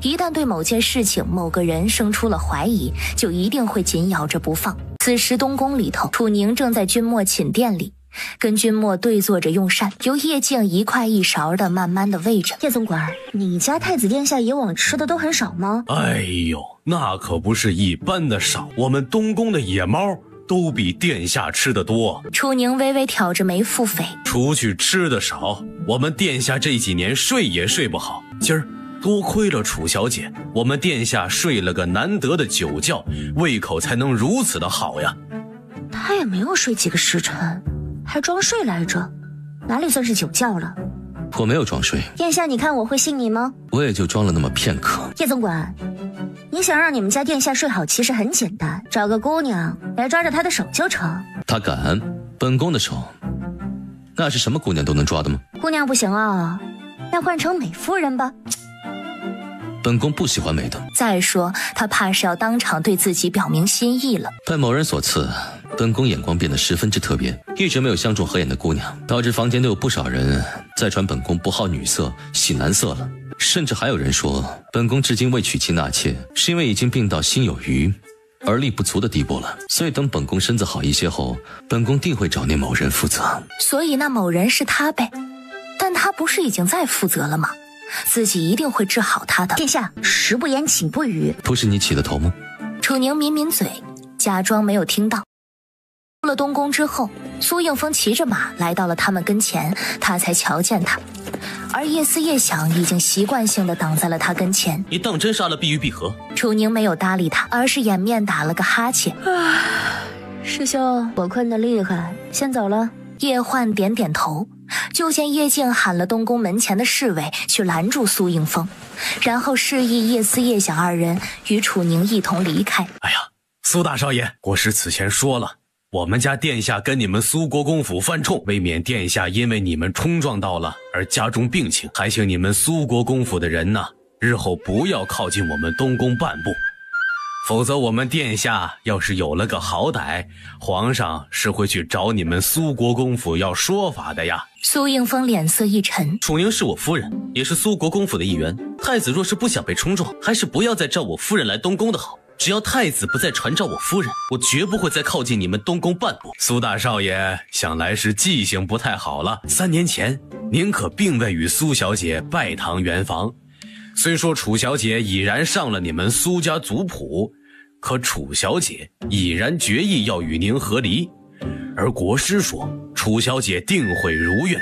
[SPEAKER 8] 一旦对某件事情、某个人生出了怀疑，就一定会紧咬着不放。此时东宫里头，楚宁正在君莫寝殿里，跟君莫对坐着用膳，由叶静一块一勺的慢慢的喂着。
[SPEAKER 2] 叶总管，你家太子殿下以往吃的都很少吗？
[SPEAKER 11] 哎呦，那可不是一般的少，我们东宫的野猫都比殿下吃的多。
[SPEAKER 8] 楚宁微微挑着眉腹诽，
[SPEAKER 11] 除去吃的少，我们殿下这几年睡也睡不好。今儿多亏了楚小姐，我们殿下睡了个难得的酒觉，胃口才能如此的好呀。
[SPEAKER 2] 他也没有睡几个时辰，还装睡来着，哪里算是酒觉了？
[SPEAKER 6] 我没有装睡。
[SPEAKER 2] 殿下，你看我会信你吗？
[SPEAKER 6] 我也就装了那么片刻。
[SPEAKER 2] 叶总管，你想让你们家殿下睡好，其实很简单，找个姑娘来抓着他的手就成。
[SPEAKER 6] 他敢？本宫的手，那是什么姑娘都能抓的吗？
[SPEAKER 2] 姑娘不行啊，那换成美夫人吧。
[SPEAKER 6] 本宫不喜欢美的。
[SPEAKER 8] 再说，他怕是要当场对自己表明心意了。
[SPEAKER 6] 拜某人所赐，本宫眼光变得十分之特别，一直没有相中合眼的姑娘，导致房间都有不少人在传本宫不好女色，喜男色了。甚至还有人说，本宫至今未娶妻纳妾，是因为已经病到心有余而力不足的地步了。所以等本宫身子好一些后，本宫定会找那某人负责。
[SPEAKER 8] 所以那某人是他呗？但他不是已经在负责了吗？自己一定会治好他的。
[SPEAKER 2] 殿下，食不言，寝不语。
[SPEAKER 6] 不是你起的头吗？
[SPEAKER 8] 楚宁抿抿嘴，假装没有听到。出了东宫之后，苏应风骑着马来到了他们跟前，他才瞧见他。而夜思夜想已经习惯性地挡在了他跟前。
[SPEAKER 1] 你当真杀了碧玉碧荷？
[SPEAKER 8] 楚宁没有搭理他，而是掩面打了个哈欠。
[SPEAKER 2] 师兄，我困得厉害，先走了。
[SPEAKER 8] 叶焕点点头，就见叶静喊了东宫门前的侍卫去拦住苏应风，然后示意叶思叶想二人与楚宁一同离开。
[SPEAKER 11] 哎呀，苏大少爷，国师此前说了，我们家殿下跟你们苏国公府犯冲，为免殿下因为你们冲撞到了而加重病情，还请你们苏国公府的人呢，日后不要靠近我们东宫半步。否则我们殿下要是有了个好歹，皇上是会去找你们苏国公府要说法的呀。
[SPEAKER 8] 苏应风脸色一沉，
[SPEAKER 1] 楚宁是我夫人，也是苏国公府的一员，太子若是不想被冲撞，还是不要再召我夫人来东宫的好。只要太子不再传召我夫人，我绝不会再靠近你们东宫半步。
[SPEAKER 11] 苏大少爷想来是记性不太好了，3年前您可并未与苏小姐拜堂圆房。虽说楚小姐已然上了你们苏家族谱，可楚小姐已然决意要与您和离，而国师说楚小姐定会如愿，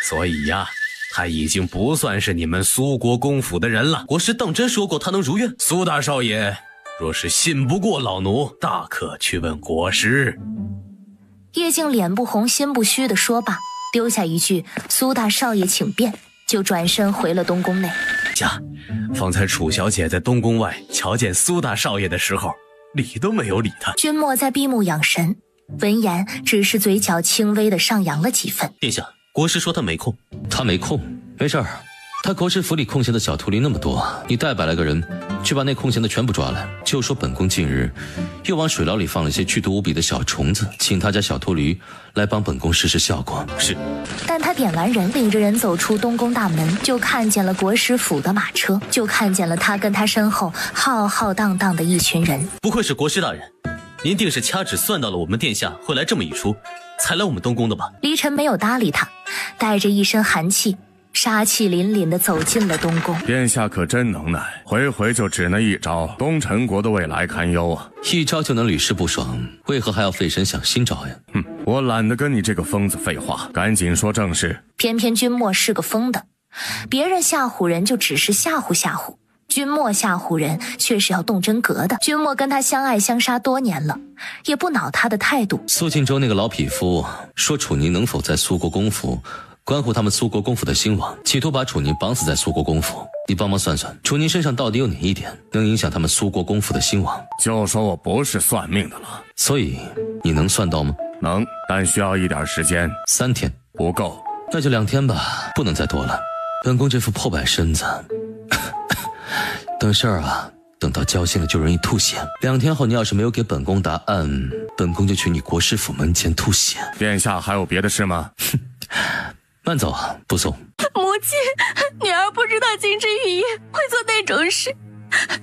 [SPEAKER 11] 所以呀，她已经不算是你们苏国公府的人了。
[SPEAKER 1] 国师当真说过她能如愿？
[SPEAKER 11] 苏大少爷若是信不过老奴，大可去问国师。
[SPEAKER 8] 叶静脸不红心不虚地说罢，丢下一句苏大少爷请便，就转身回了东宫内。
[SPEAKER 11] 方才楚小姐在东宫外瞧见苏大少爷的时候，理都没有理他。
[SPEAKER 8] 君莫在闭目养神，闻言只是嘴角轻微的上扬了几分。
[SPEAKER 1] 殿下，国师说他没空。
[SPEAKER 6] 他没空，没事儿。他国师府里空闲的小秃驴那么多，你代摆来个人去把那空闲的全部抓来。就说本宫近日又往水牢里放了些剧毒无比的小虫子，请他家小秃驴来帮本宫试试效果。
[SPEAKER 1] 是。
[SPEAKER 8] 但他点完人，领着人走出东宫大门，就看见了国师府的马车，就看见了他跟他身后浩浩荡荡的一群人。
[SPEAKER 1] 不愧是国师大人，您定是掐指算到了我们殿下会来这么一出，才来我们东宫的吧？
[SPEAKER 8] 离尘没有搭理他，带着一身寒气，杀气凛凛地走进了东宫。
[SPEAKER 7] 殿下可真能耐，回回就只那一招，东陈国的未来堪忧啊！
[SPEAKER 6] 一招就能屡试不爽，为何还要费神想新招呀？
[SPEAKER 7] 我懒得跟你这个疯子废话，赶紧说正事。
[SPEAKER 8] 偏偏君莫是个疯的，别人吓唬人就只是吓唬吓唬，君莫吓唬人却是要动真格的。君莫跟他相爱相杀多年了，也不恼他的态度。
[SPEAKER 6] 苏晋州那个老匹夫说楚宁能否在苏国公府关乎他们苏国公府的兴亡，企图把楚宁绑死在苏国公府。你帮忙算算，楚宁身上到底有哪一点能影响他们苏国公府的兴亡？
[SPEAKER 7] 就说我不是算命的了。
[SPEAKER 6] 所以你能算到吗？
[SPEAKER 7] 能，但需要一点时间。
[SPEAKER 6] 3天
[SPEAKER 7] 不够，
[SPEAKER 6] 那就2天吧，不能再多了。本宫这副破败身子等事儿啊，等到交心了就容易吐血。2天后你要是没有给本宫答案，本宫就去你国师府门前吐血。
[SPEAKER 7] 殿下还有别的事吗？
[SPEAKER 6] 慢走啊，不送。
[SPEAKER 3] 母亲，女儿不知道金枝玉叶会做那种事，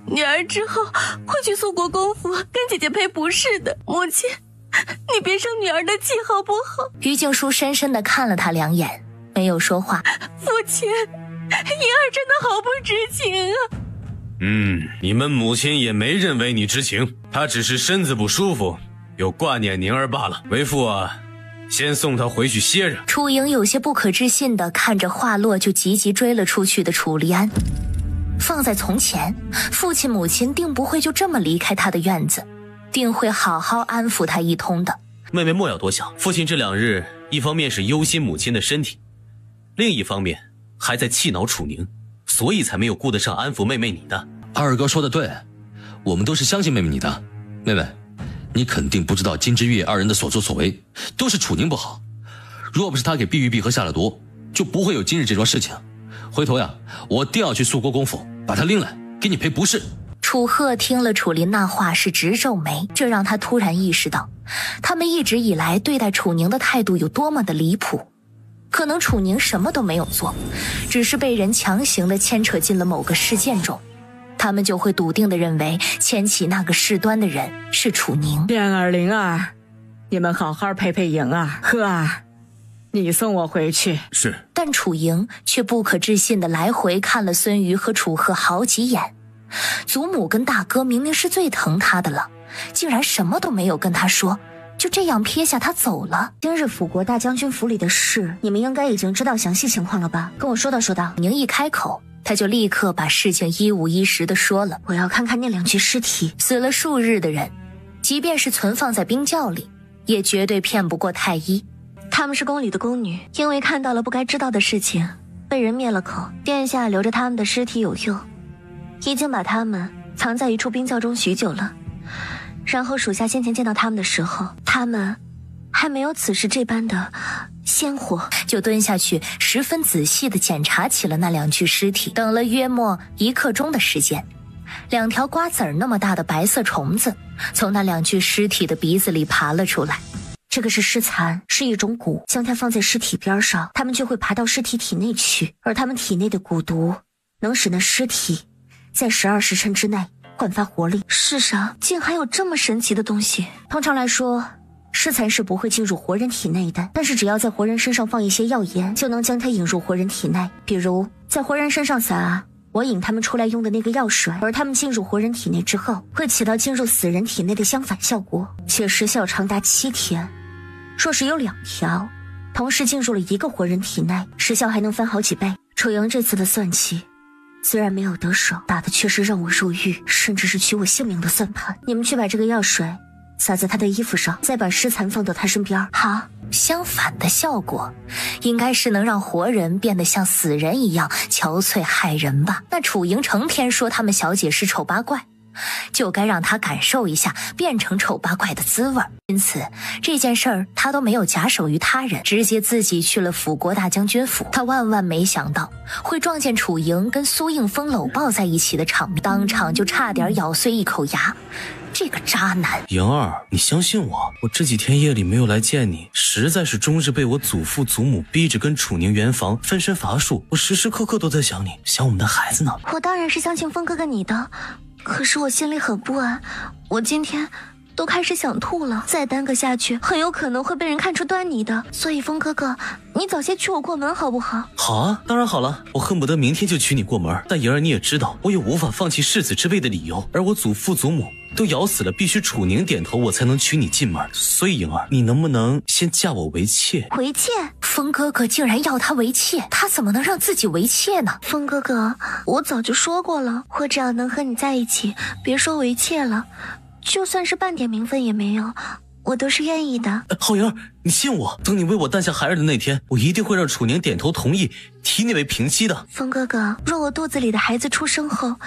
[SPEAKER 3] 女儿之后会去苏国公府跟姐姐赔不是的。母亲，你别生女儿的气好不好？
[SPEAKER 8] 于静书深深地看了他2眼，没有说话。
[SPEAKER 3] 父亲，莹儿真的好不知情啊。
[SPEAKER 11] 你们母亲也没认为你知情，她只是身子不舒服，有挂念宁儿罢了。为父啊，先送她回去歇着。
[SPEAKER 8] 楚莹有些不可置信地看着话落就急急追了出去的楚离安。放在从前，父亲母亲定不会就这么离开他的院子，定会好好安抚他一通的。
[SPEAKER 1] 妹妹莫要多想，父亲这2日一方面是忧心母亲的身体，另一方面还在气恼楚宁，所以才没有顾得上安抚妹妹你的。
[SPEAKER 6] 二哥说的对，我们都是相信妹妹你的。妹妹，你肯定不知道金枝玉叶2人的所作所为都是楚宁不好，若不是他给碧玉碧荷下了毒，就不会有今日这桩事情。回头呀，我定要去肃国公府把他拎来，给你赔不是。
[SPEAKER 8] 楚贺听了楚林那话是直皱眉，这让他突然意识到，他们一直以来对待楚宁的态度有多么的离谱。可能楚宁什么都没有做，只是被人强行的牵扯进了某个事件中，他们就会笃定的认为牵起那个事端的人是楚宁。
[SPEAKER 5] 莲儿、灵儿，你们好好陪陪莹儿。贺儿，你送我回去。
[SPEAKER 7] 是。
[SPEAKER 8] 但楚莹却不可置信的来回看了孙瑜和楚贺好几眼。祖母跟大哥明明是最疼他的了，竟然什么都没有跟他说，就这样撇下他走了。
[SPEAKER 2] 今日辅国大将军府里的事，你们应该已经知道详细情况了吧？跟我说道说道。
[SPEAKER 8] 宁一开口，他就立刻把事情一五一十的说了。
[SPEAKER 2] 我要看看那2具尸体。
[SPEAKER 8] 死了数日的人，即便是存放在冰窖里，也绝对骗不过太医。
[SPEAKER 3] 她们是宫里的宫女，因为看到了不该知道的事情，被人灭了口。殿下留着他们的尸体有用，已经把他们藏在一处冰窖中许久了。然后属下先前见到他们的时候，他们还没有此时这般的鲜活，
[SPEAKER 8] 就蹲下去十分仔细地检查起了那2具尸体。等了约莫1刻钟的时间，2条瓜子儿那么大的白色虫子从那2具尸体的鼻子里爬了出来。
[SPEAKER 2] 这个是尸蚕，是一种蛊，将它放在尸体边上，它们就会爬到尸体体内去，而它们体内的蛊毒能使那尸体在12时辰之内焕发活力。
[SPEAKER 3] 世上竟还有这么神奇的东西。
[SPEAKER 2] 通常来说，尸蚕是不会进入活人体内的，但是只要在活人身上放一些药盐，就能将它引入活人体内。比如在活人身上撒我引他们出来用的那个药水，而他们进入活人体内之后，会起到进入死人体内的相反效果，且时效长达7天。若是有2条同时进入了一个活人体内，时效还能翻好几倍。楚莹这次的算计虽然没有得手，打的却是让我入狱，甚至是取我性命的算盘。你们去把这个药水洒在他的衣服上，再把尸蚕放到他身边。
[SPEAKER 8] 好。相反的效果应该是能让活人变得像死人一样憔悴害人吧。那楚莹成天说他们小姐是丑八怪，就该让他感受一下变成丑八怪的滋味。因此这件事儿他都没有假手于他人，直接自己去了辅国大将军府。他万万没想到会撞见楚莹跟苏应风搂抱在一起的场面，当场就差点咬碎一口牙。这个渣男。
[SPEAKER 1] 莹儿，你相信我，我这几天夜里没有来见你，实在是终日被我祖父祖母逼着跟楚宁圆房分身乏术，我时时刻刻都在想你，想我们的孩子呢。
[SPEAKER 3] 我当然是相信风哥哥你的，可是我心里很不安，我今天都开始想吐了，再耽搁下去很有可能会被人看出端倪的。所以风哥哥，你早些娶我过门好不好？
[SPEAKER 1] 好啊，当然好了，我恨不得明天就娶你过门。但莹儿你也知道，我有无法放弃世子之位的理由，而我祖父祖母都咬死了必须楚宁点头我才能娶你进门。所以莹儿，你能不能先嫁我为妾？
[SPEAKER 3] 为妾？
[SPEAKER 8] 风哥哥竟然要他为妾，他怎么能让自己为妾呢？
[SPEAKER 3] 风哥哥，我早就说过了，我只要能和你在一起，别说为妾了，就算是半点名分也没有，我都是愿意的。
[SPEAKER 1] 好莹儿，你信我，等你为我诞下孩儿的那天，我一定会让楚宁点头同意，提你为平妻的。
[SPEAKER 3] 风哥哥，若我肚子里的孩子出生后，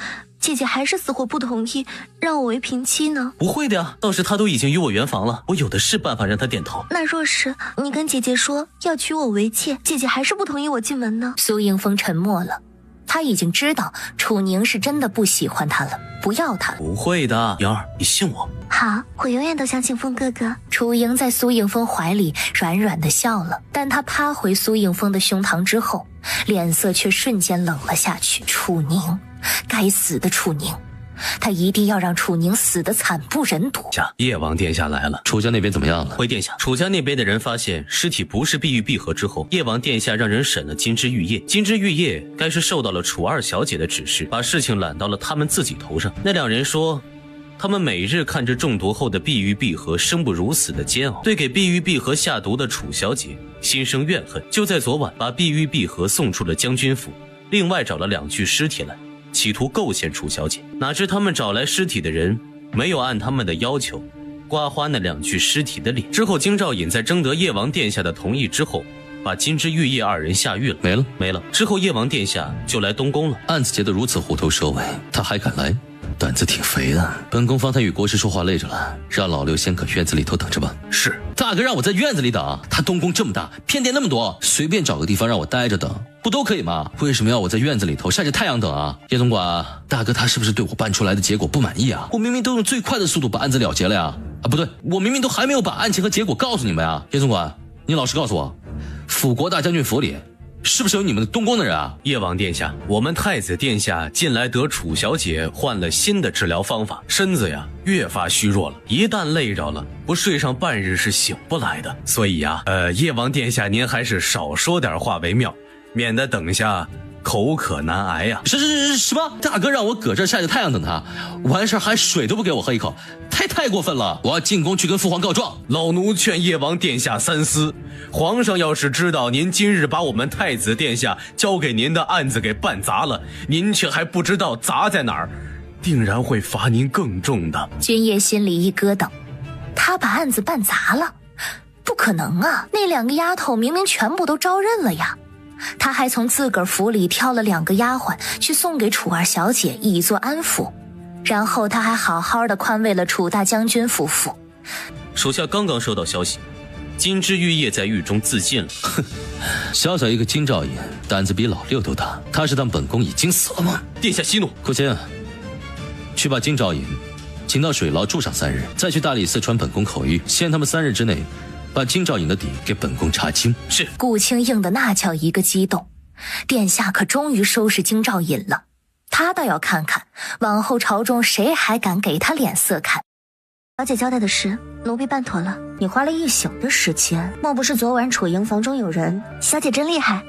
[SPEAKER 3] 姐姐还是死活不同意让我为平妻呢？
[SPEAKER 1] 不会的呀，到时他都已经与我圆房了，我有的是办法让他点头。
[SPEAKER 3] 那若是你跟姐姐说要娶我为妾，姐姐还是不同意我进门呢？
[SPEAKER 8] 苏应风沉默了，他已经知道楚宁是真的不喜欢他了，不要他了。
[SPEAKER 1] 不会的，莹儿，你信我。
[SPEAKER 3] 好，我永远都相信风哥哥。
[SPEAKER 8] 楚莹在苏应风怀里软软的笑了，但他趴回苏应风的胸膛之后，脸色却瞬间冷了下去。楚宁，该死的楚宁，他一定要让楚宁死得惨不忍睹。
[SPEAKER 1] 叶王殿下来了。
[SPEAKER 6] 楚家那边怎么样了？
[SPEAKER 1] 回殿下，楚家那边的人发现尸体不是碧玉璧合之后，叶王殿下让人审了金枝玉叶。金枝玉叶该是受到了楚二小姐的指示，把事情揽到了他们自己头上。那2人说，他们每日看着中毒后的碧玉璧合生不如死的煎熬，对给碧玉璧合下毒的楚小姐心生怨恨，就在昨晚把碧玉璧合送出了将军府，另外找了2具尸体来，企图构陷楚小姐。哪知他们找来尸体的人没有按他们的要求刮花那2具尸体的脸。之后京兆尹在征得叶王殿下的同意之后，把金枝玉叶2人下狱了。
[SPEAKER 6] 没了。
[SPEAKER 1] 之后叶王殿下就来东宫了。
[SPEAKER 6] 案子结得如此虎头蛇尾，他还敢来？胆子挺肥的。本宫方才与国师说话累着了，让老六先搁院子里头等着吧。
[SPEAKER 1] 是。
[SPEAKER 6] 大哥让我在院子里等，他东宫这么大，偏殿那么多，随便找个地方让我待着等，不都可以吗？为什么要我在院子里头晒着太阳等啊？叶总管，大哥他是不是对我办出来的结果不满意啊？我明明都用最快的速度把案子了结了呀！啊，不对，我明明都还没有把案情和结果告诉你们呀！叶总管，你老实告诉我，辅国大将军府里是不是有你们的东宫的人啊？
[SPEAKER 1] 叶王殿下，我们太子殿下近来得楚小姐换了新的治疗方法，身子呀越发虚弱了，一旦累着了，不睡上半日是醒不来的。所以呀，叶王殿下您还是少说点话为妙，免得等下口渴难挨呀！
[SPEAKER 6] 是什么？大哥让我搁这晒着太阳等他，完事还水都不给我喝一口，太过分了！我要进宫去跟父皇告状。
[SPEAKER 1] 老奴劝叶王殿下三思，皇上要是知道您今日把我们太子殿下交给您的案子给办砸了，您却还不知道砸在哪儿，定然会罚您更重的。
[SPEAKER 8] 君夜心里一咯噔，他把案子办砸了？不可能啊！那2个丫头明明全部都招认了呀！他还从自个儿府里挑了2个丫鬟去送给楚二小姐以作安抚，然后他还好好的宽慰了楚大将军夫妇。
[SPEAKER 1] 属下刚刚收到消息，金枝玉叶在狱中自尽了。
[SPEAKER 6] 小小一个金兆尹，胆子比老六都大，他是当本宫已经死了吗？
[SPEAKER 1] 殿下息怒。
[SPEAKER 6] 顾谦，去把金兆尹请到水牢住上3日，再去大理寺传本宫口谕，限他们3日之内把金兆尹的底给本宫查清。
[SPEAKER 1] 是。
[SPEAKER 8] 顾清应的那叫一个激动，殿下可终于收拾金兆尹了。他倒要看看往后朝中谁还敢给他脸色看。
[SPEAKER 9] 小姐交代的事，奴婢办妥了。
[SPEAKER 2] 你花了一宿的时间，莫不是昨晚楚营房中有人？
[SPEAKER 9] 小姐真厉害，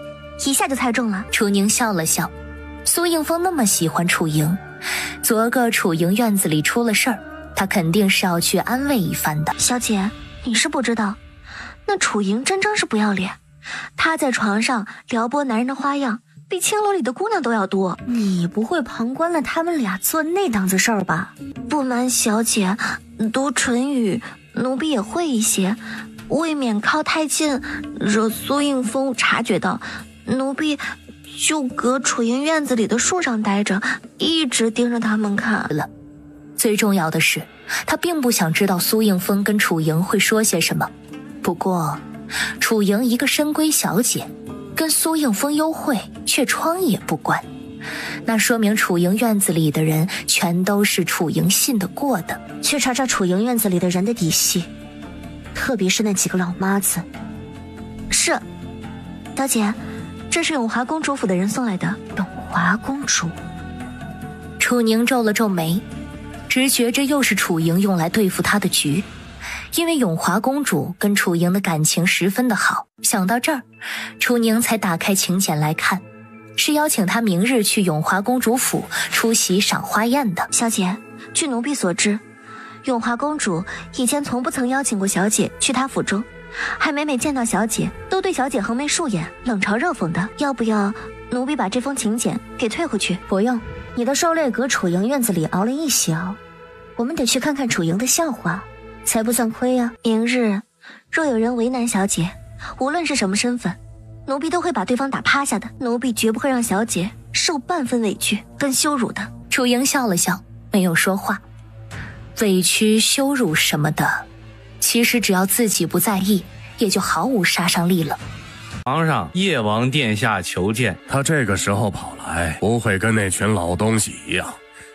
[SPEAKER 9] 一下就猜中了。
[SPEAKER 8] 楚宁笑了笑，苏应风那么喜欢楚营，昨个楚营院子里出了事儿，他肯定是要去安慰一番的。
[SPEAKER 9] 小姐，你是不知道，那楚营真是不要脸，他在床上撩拨男人的花样比青楼里的姑娘都要多。
[SPEAKER 2] 你不会旁观了他们俩做那档子事儿吧？
[SPEAKER 9] 不瞒小姐，读唇语奴婢也会一些，未免靠太近，惹苏应风察觉到，奴婢就搁楚营院子里的树上待着，一直盯着他们看
[SPEAKER 8] 了。最重要的是，他并不想知道苏应风跟楚营会说些什么。不过，楚营一个深闺小姐，跟苏应风幽会，却窗也不关，那说明楚营院子里的人全都是楚营信得过的。
[SPEAKER 2] 去查查楚营院子里的人的底细，特别是那几个老妈子。
[SPEAKER 9] 是，小姐，这是永华公主府的人送来的。
[SPEAKER 2] 永华公主。
[SPEAKER 8] 楚宁皱了皱眉，直觉这又是楚营用来对付他的局。因为永华公主跟楚营的感情十分的好，想到这儿，楚宁才打开请柬来看，是邀请她明日去永华公主府出席赏花宴的。
[SPEAKER 9] 小姐，据奴婢所知，永华公主以前从不曾邀请过小姐去她府中，还每见到小姐都对小姐横眉竖眼，冷嘲热讽的。要不要奴婢把这封请柬给退回去？
[SPEAKER 2] 不用，你的狩猎搁楚营院子里熬了一宿，我们得去看看楚营的笑话，才不算亏啊。
[SPEAKER 9] 明日若有人为难小姐，无论是什么身份，奴婢都会把对方打趴下的。奴婢绝不会让小姐受半分委屈跟羞辱的。
[SPEAKER 8] 楚营笑了笑，没有说话。委屈羞辱什么的，其实只要自己不在意，也就毫无杀伤力了。
[SPEAKER 10] 皇上，叶王殿下求见。
[SPEAKER 7] 他这个时候跑来，不会跟那群老东西一样，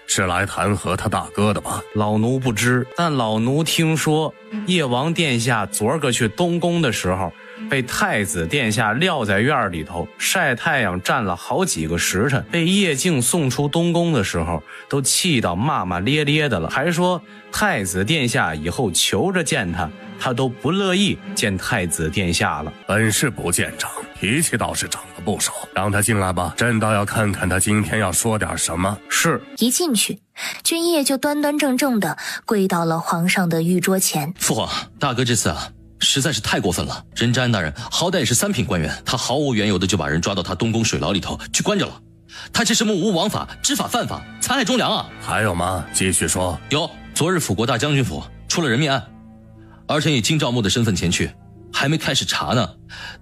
[SPEAKER 7] 是来弹劾他大哥的吧？
[SPEAKER 10] 老奴不知，但老奴听说叶王殿下昨儿个去东宫的时候，被太子殿下撂在院里头晒太阳站了好几个时辰，被叶静送出东宫的时候都气到骂骂咧咧的了，还说太子殿下以后求着见他，他都不乐意见太子殿下了。
[SPEAKER 7] 本事不见长，脾气倒是长了不少。让他进来吧，朕倒要看看他今天要说点什么。
[SPEAKER 10] 是。
[SPEAKER 8] 一进去，君夜就端端正正的跪到了皇上的御桌前。
[SPEAKER 6] 父皇，大哥这次实在是太过分了。人家安大人好歹也是3品官员，他毫无缘由的就把人抓到他东宫水牢里头去关着了。他这什么无王法、知法犯法、残害忠良啊！
[SPEAKER 7] 还有吗？继续说。
[SPEAKER 6] 有，昨日辅国大将军府出了人命案，儿臣以金兆木的身份前去，还没开始查呢，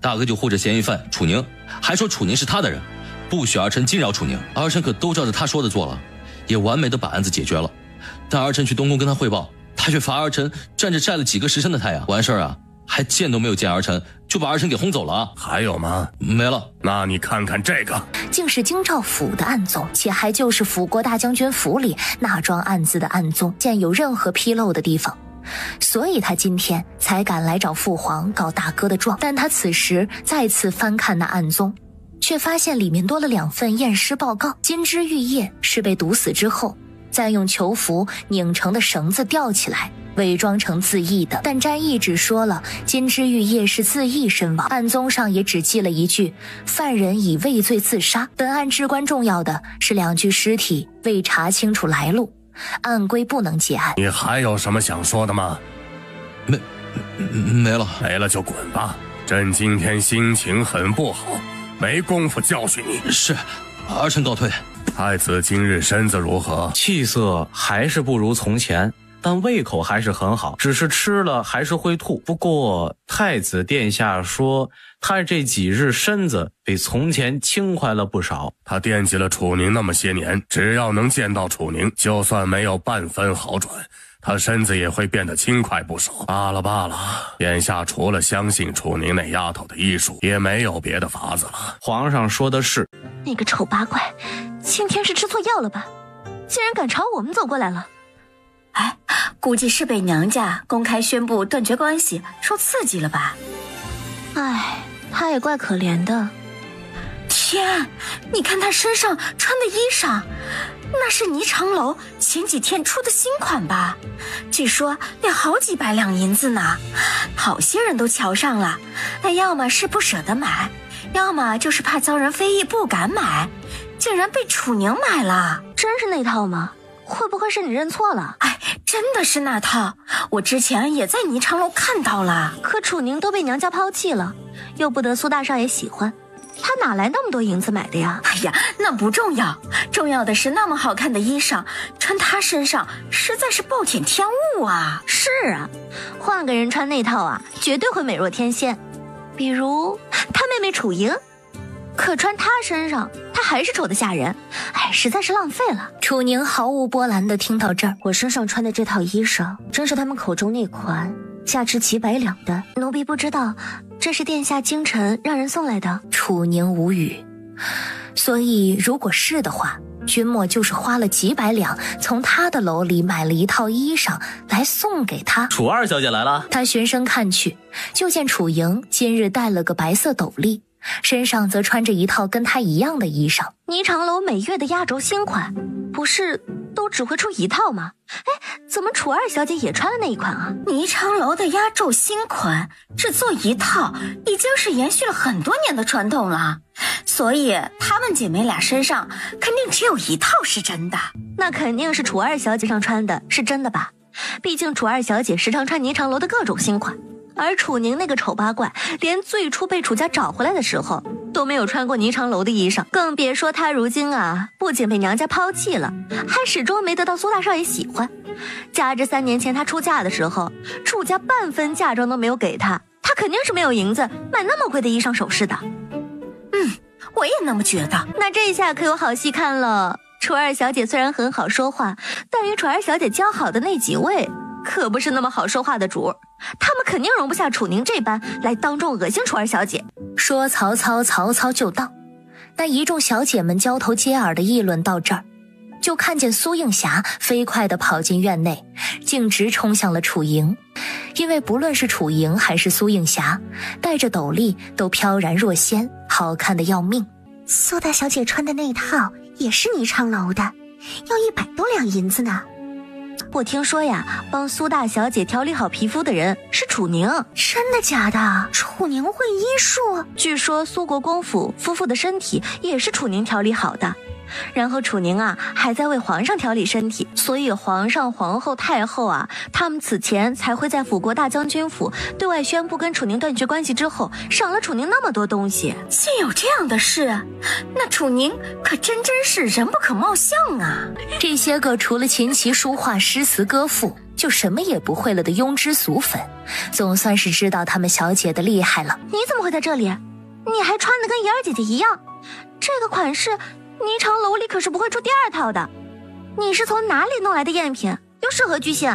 [SPEAKER 6] 大哥就护着嫌疑犯楚宁，还说楚宁是他的人，不许儿臣惊扰楚宁。儿臣可都照着他说的做了，也完美的把案子解决了。但儿臣去东宫跟他汇报，他却罚儿臣站着晒了几个时辰的太阳，完事儿啊还见都没有见儿臣，就把儿臣给轰走了啊。
[SPEAKER 7] 还有吗？
[SPEAKER 6] 没了。
[SPEAKER 7] 那你看看这个，
[SPEAKER 8] 竟是京兆府的案宗，且还就是辅国大将军府里那桩案子的案宗，见有任何纰漏的地方，所以他今天才赶来找父皇告大哥的状。但他此时再次翻看那案宗，却发现里面多了2份验尸报告。金枝玉叶是被毒死之后，再用囚服拧成的绳子吊起来，伪装成自缢的。但詹义只说了金枝玉叶是自缢身亡，案宗上也只记了一句犯人以畏罪自杀。本案至关重要的是2具尸体未查清楚来路，按规不能结案。
[SPEAKER 7] 你还有什么想说的吗？
[SPEAKER 6] 没了。
[SPEAKER 7] 没了就滚吧，朕今天心情很不好，没工夫教训你。
[SPEAKER 6] 是，儿臣告退。
[SPEAKER 7] 太子今日身子如何？
[SPEAKER 10] 气色还是不如从前，但胃口还是很好，只是吃了还是会吐。不过太子殿下说他这几日身子比从前轻快了不少。
[SPEAKER 7] 他惦记了楚宁那么些年，只要能见到楚宁，就算没有半分好转，他身子也会变得轻快不少。罢了，眼下除了相信楚宁那丫头的医术，也没有别的法子了。
[SPEAKER 10] 皇上说的是，
[SPEAKER 3] 那个丑八怪今天是吃错药了吧，竟然敢朝我们走过来了。
[SPEAKER 4] 哎，估计是被娘家公开宣布断绝关系受刺激了吧。
[SPEAKER 3] 哎，他也怪可怜的。
[SPEAKER 4] 天，你看他身上穿的衣裳，那是霓裳楼前几天出的新款吧？据说得好几百两银子呢，好些人都瞧上了，但要么是不舍得买，要么就是怕遭人非议不敢买，竟然被楚宁买了。
[SPEAKER 3] 真是那套吗？会不会是你认错了？
[SPEAKER 4] 哎，真的是那套，我之前也在霓裳楼看到了。
[SPEAKER 3] 可楚宁都被娘家抛弃了，又不得苏大少爷喜欢，他哪来那么多银子买的呀？
[SPEAKER 4] 哎呀，那不重要，重要的是那么好看的衣裳穿他身上实在是暴殄天物啊。
[SPEAKER 3] 是啊，换个人穿那套啊，绝对会美若天仙。比如他妹妹楚莹，可穿他身上他还是丑得吓人，哎，实在是浪费了。
[SPEAKER 8] 楚宁毫无波澜地听到这儿，
[SPEAKER 2] 我身上穿的这套衣裳真是他们口中那款价值几百两的。
[SPEAKER 3] 奴婢不知道，这是殿下京城让人送来的。
[SPEAKER 8] 楚宁无语，所以如果是的话，君莫就是花了几百两从他的楼里买了一套衣裳来送给他。
[SPEAKER 1] 楚二小姐来了。
[SPEAKER 8] 他循声看去，就见楚莹今日戴了个白色斗笠，身上则穿着一套跟他一样的衣裳。
[SPEAKER 3] 霓裳楼每月的压轴新款，不是都只会出一套吗？哎，怎么楚二小姐也穿了那一款啊？
[SPEAKER 4] 霓裳楼的压轴新款只做一套，已经是延续了很多年的传统了，所以她们姐妹俩身上肯定只有一套是真的。
[SPEAKER 3] 那肯定是楚二小姐上穿的是真的吧？毕竟楚二小姐时常穿霓裳楼的各种新款，而楚宁那个丑八怪连最初被楚家找回来的时候都没有穿过霓裳楼的衣裳，更别说他如今啊，不仅被娘家抛弃了，还始终没得到苏大少爷喜欢。加之3年前他出嫁的时候，楚家半分嫁妆都没有给他，他肯定是没有银子买那么贵的衣裳首饰的。
[SPEAKER 4] 我也那么觉得。
[SPEAKER 3] 那这下可有好戏看了。楚二小姐虽然很好说话，但与楚二小姐交好的那几位可不是那么好说话的主，他们肯定容不下楚宁这般来当众恶心楚二小姐。
[SPEAKER 8] 说曹操，曹操就到。那一众小姐们交头接耳的议论到这儿，就看见苏映霞飞快地跑进院内，径直冲向了楚莹。因为不论是楚莹还是苏映霞，戴着斗笠都飘然若仙，好看得要命。
[SPEAKER 2] 苏大小姐穿的那套也是霓裳楼的，要100多两银子呢。
[SPEAKER 3] 我听说呀，帮苏大小姐调理好皮肤的人是楚宁。
[SPEAKER 2] 真的假的？楚宁会医术？
[SPEAKER 3] 据说苏国公府夫妇的身体也是楚宁调理好的，然后楚宁啊还在为皇上调理身体，所以皇上、皇后、太后啊，他们此前才会在辅国大将军府对外宣布跟楚宁断绝关系之后，赏了楚宁那么多东西。
[SPEAKER 4] 竟有这样的事，那楚宁可真是人不可貌相啊！
[SPEAKER 8] 这些个除了琴棋书画诗词歌赋就什么也不会了的庸脂俗粉，总算是知道他们小姐的厉害了。
[SPEAKER 3] 你怎么会在这里？你还穿得跟妍儿姐姐一样，这个款式霓裳楼里可是不会出第2套的。
[SPEAKER 2] 你是从哪里弄来的赝品？又是何居心？